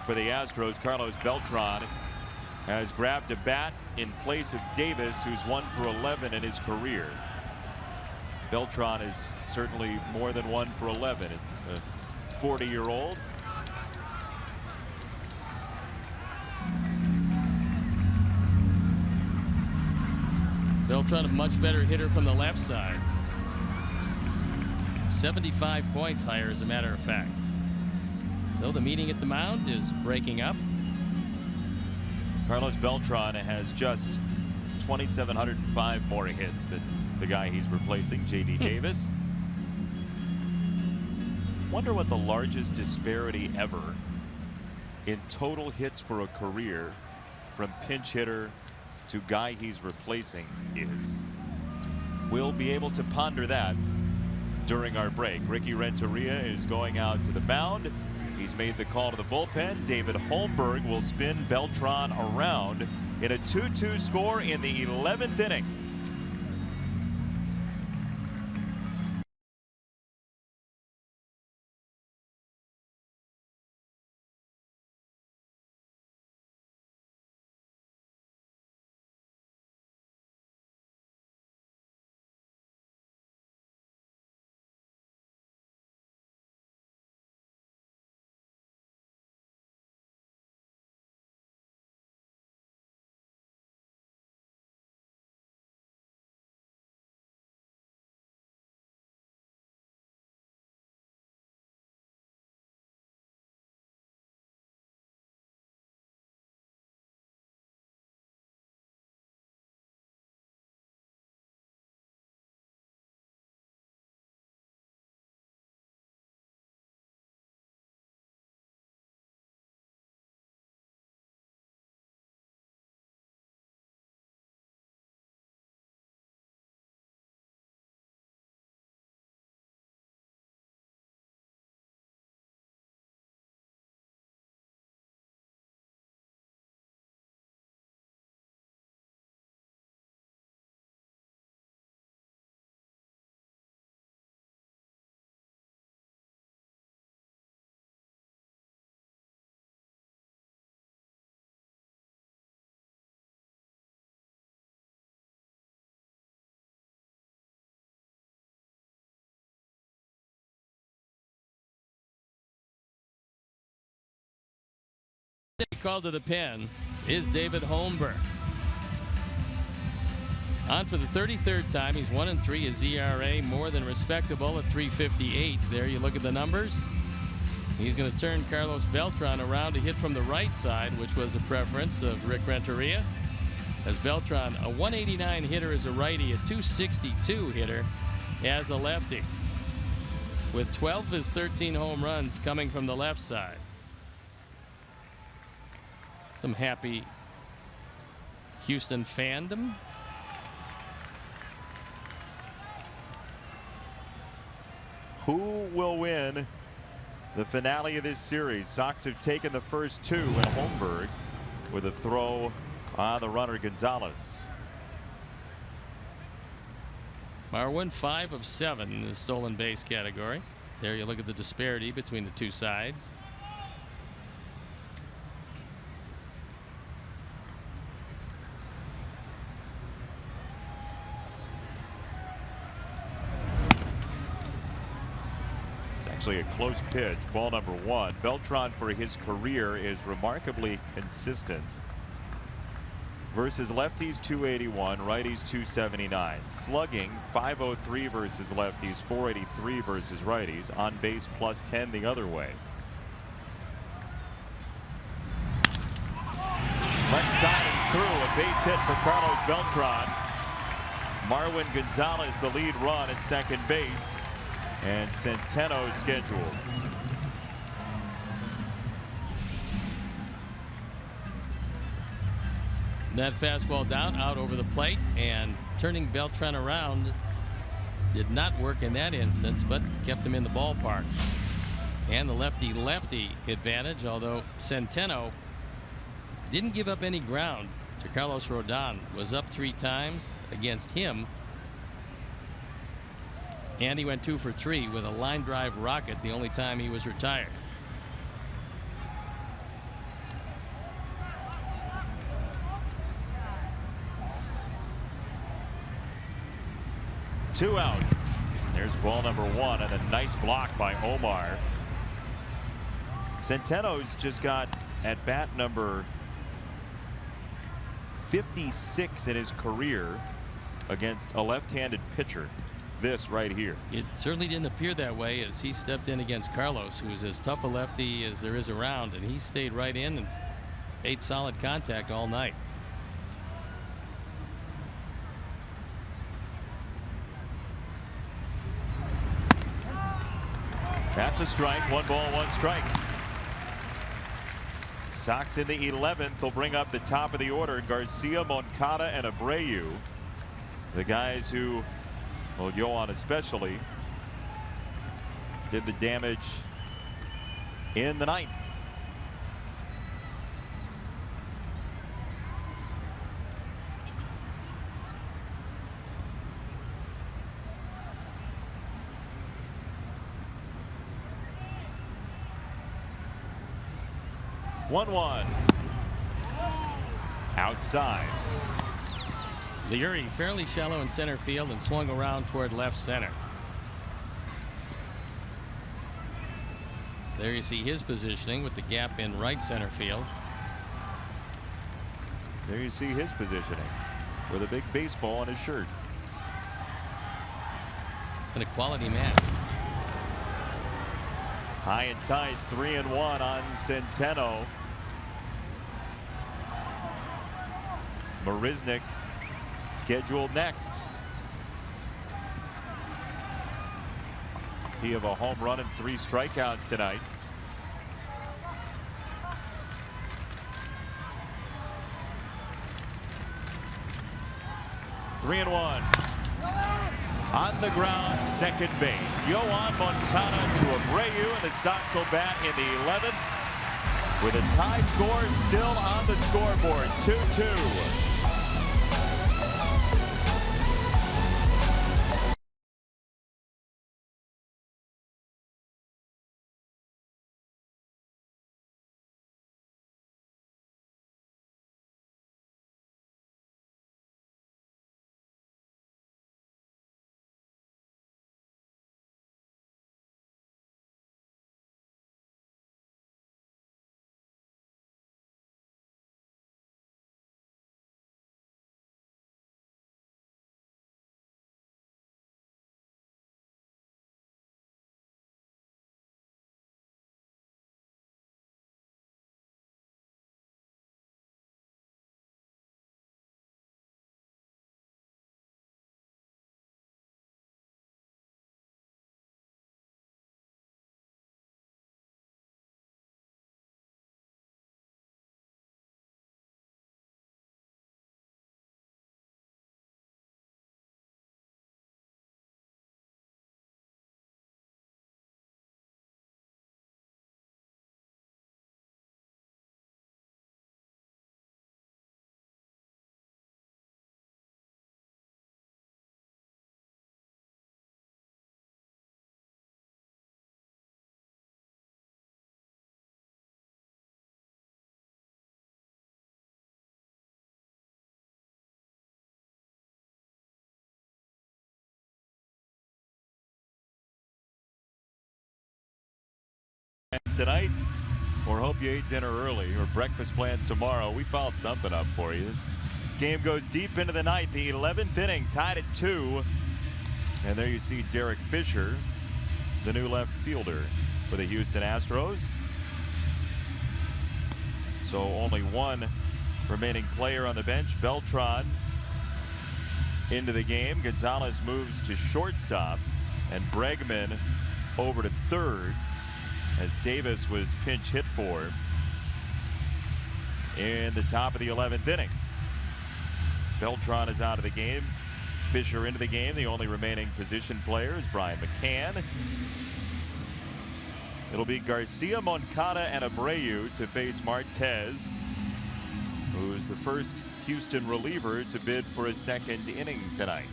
for the Astros, Carlos Beltran, has grabbed a bat in place of Davis, who's 1 for 11 in his career. Beltran is certainly more than 1 for 11. A 40-year-old. Beltran, a much better hitter from the left side. 75 points higher, as a matter of fact. So the meeting at the mound is breaking up. Carlos Beltran has just 2,705 more hits than the guy he's replacing, J.D. Davis. Wonder what the largest disparity ever in total hits for a career from pinch hitter to guy he's replacing is. We'll be able to ponder that during our break. Ricky Renteria is going out to the mound. He's made the call to the bullpen. David Holmberg will spin Beltran around in a 2-2 score in the 11th inning. Called to the pen is David Holmberg. On for the 33rd time. He's 1-3. His ERA more than respectable at 3.58. There you look at the numbers. He's going to turn Carlos Beltran around to hit from the right side, which was a preference of Rick Renteria. As Beltran, a 189 hitter as a righty, a 262 hitter as a lefty, with 12 of his 13 home runs coming from the left side. Some happy Houston fandom. Who will win the finale of this series? Sox have taken the first 2, and Holmberg with a throw on the runner Gonzalez. Marwin 5 of 7 in the stolen base category. There you look at the disparity between the two sides. Actually, a close pitch. Ball number 1. Beltran for his career is remarkably consistent. Versus lefties 281, righties 279. Slugging 503 versus lefties, 483 versus righties. On base plus 10 the other way. Left side and through, a base hit for Carlos Beltran. Marwin Gonzalez the lead run at second base, and Centeno scheduled. That fastball down, out over the plate, and turning Beltran around did not work in that instance, but kept him in the ballpark. And the lefty-lefty advantage, although Centeno didn't give up any ground to Carlos Rodon, was up 3 times against him, and he went 2 for 3 with a line drive rocket the only time he was retired. Two out. There's ball number 1 and a nice block by Omar. Centeno's just got at bat number 56 in his career against a left-handed pitcher. This right here. It certainly didn't appear that way as he stepped in against Carlos, who's as tough a lefty as there is around, and he stayed right in and made solid contact all night. That's a strike. 1 ball, 1 strike. Sox in the 11th will bring up the top of the order. Garcia, Moncada, and Abreu. The guys who, well, Yohan especially, did the damage in the 9th. One. Outside. Leary fairly shallow in center field and swung around toward left center. There you see his positioning with the gap in right center field. There you see his positioning with a big baseball on his shirt. And a quality mask. High and tight, 3-1 on Centeno. Marisnick scheduled next. He have a home run and 3 strikeouts tonight. Three and 1. On the ground, second base. Yohan Moncada to Abreu, and the Sox will bat in the 11th with a tie score still on the scoreboard, 2-2. tonight or hope you ate dinner early or breakfast plans tomorrow, we fouled something up for you. This game goes deep into the ninth. The 11th inning, tied at 2. And there you see Derek Fisher, the new left fielder for the Houston Astros. So only one remaining player on the bench. Beltran into the game. Gonzalez moves to shortstop, and Bregman over to third as Davis was pinch hit for in the top of the 11th inning. Beltran is out of the game. Fisher into the game. The only remaining position player is Brian McCann. It'll be Garcia, Moncada, and Abreu to face Martez, who's the first Houston reliever to bid for a second inning tonight.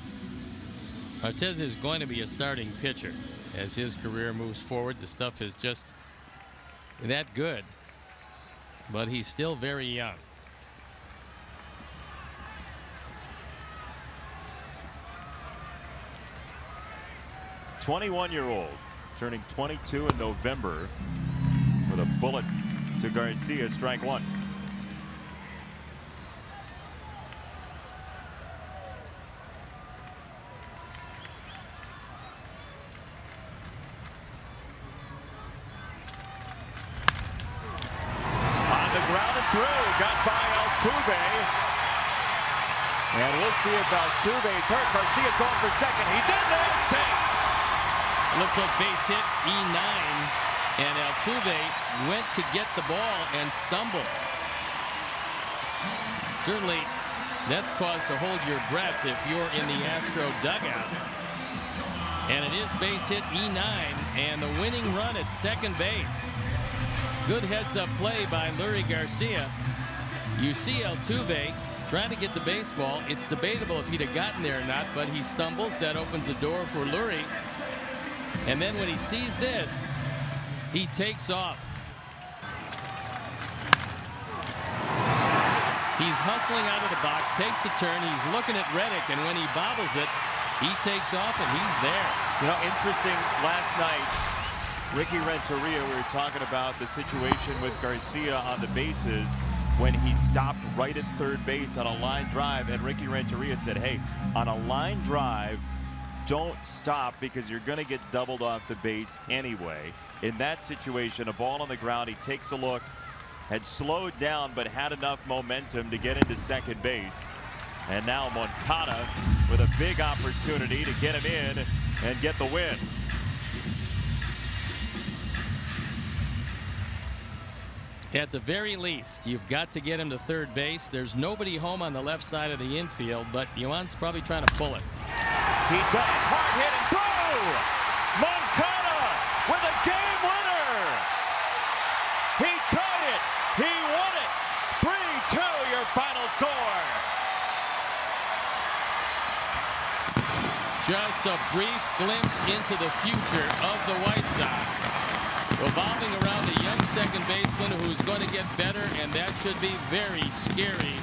Martez is going to be a starting pitcher as his career moves forward. The stuff is just that good, but he's still very young. '21-year-old, turning 22 in November, with a bullet to Garcia, strike one. And we'll see if Altuve's hurt. Garcia's going for second. He's in there. Safe. Looks like base hit E9, and Altuve went to get the ball and stumbled. Certainly that's cause to hold your breath if you're in the Astro dugout. And it is base hit E9 and the winning run at second base. Good heads-up play by Lurie Garcia. You see Altuve trying to get the baseball. It's debatable if he'd have gotten there or not, but he stumbles. That opens a door for Lurie. And then when he sees this, he takes off. He's hustling out of the box, takes the turn. He's looking at Reddick, and when he bobbles it, he takes off, and he's there. You know, interesting, last night, Ricky Renteria, we were talking about the situation with Garcia on the bases when he stopped right at third base on a line drive, and Ricky Renteria said, hey, on a line drive, don't stop because you're going to get doubled off the base anyway. In that situation, a ball on the ground, he takes a look, had slowed down but had enough momentum to get into second base. And now Moncada with a big opportunity to get him in and get the win. At the very least, you've got to get him to third base. There's nobody home on the left side of the infield, but Yuan's probably trying to pull it. He does. Hard hit and through. Moncada with a game winner. He tied it. He won it. 3-2 your final score. Just a brief glimpse into the future of the White Sox. Revolving around a young second baseman who's going to get better, and that should be very scary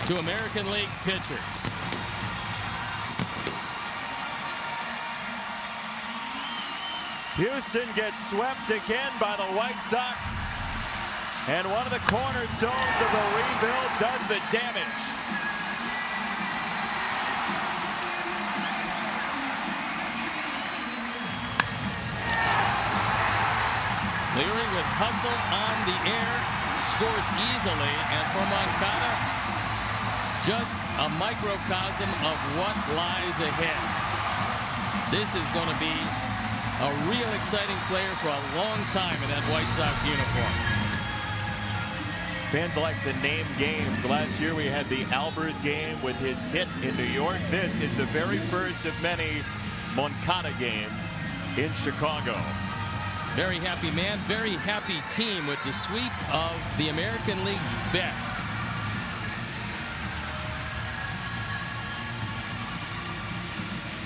to American League pitchers. Houston gets swept again by the White Sox, and one of the cornerstones of the rebuild does the damage. Lurie with hustle on the air, scores easily, and for Moncada, just a microcosm of what lies ahead. This is going to be a real exciting player for a long time in that White Sox uniform. Fans like to name games. Last year we had the Albers game with his hit in New York. This is the very first of many Moncada games in Chicago. Very happy man, very happy team with the sweep of the American League's best.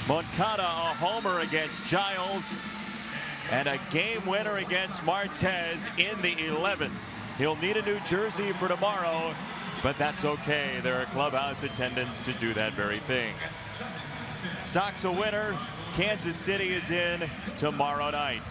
Moncada a homer against Giles and a game winner against Martez in the 11th. He'll need a new jersey for tomorrow, but that's okay. There are clubhouse attendants to do that very thing. Sox a winner. Kansas City is in tomorrow night.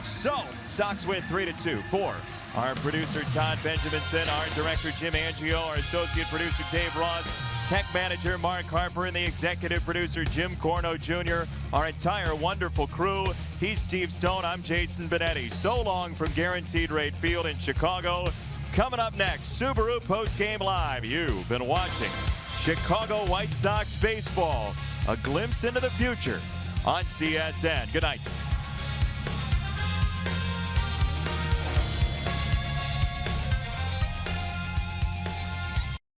So, Sox win 3-2. For our producer Todd Benjaminson, our director Jim Angio, our associate producer Dave Ross, tech manager Mark Harper, and the executive producer Jim Corno Jr., our entire wonderful crew. He's Steve Stone. I'm Jason Benetti. So long from Guaranteed Rate Field in Chicago. Coming up next, Subaru Postgame Live. You've been watching Chicago White Sox baseball. A glimpse into the future on CSN. Good night.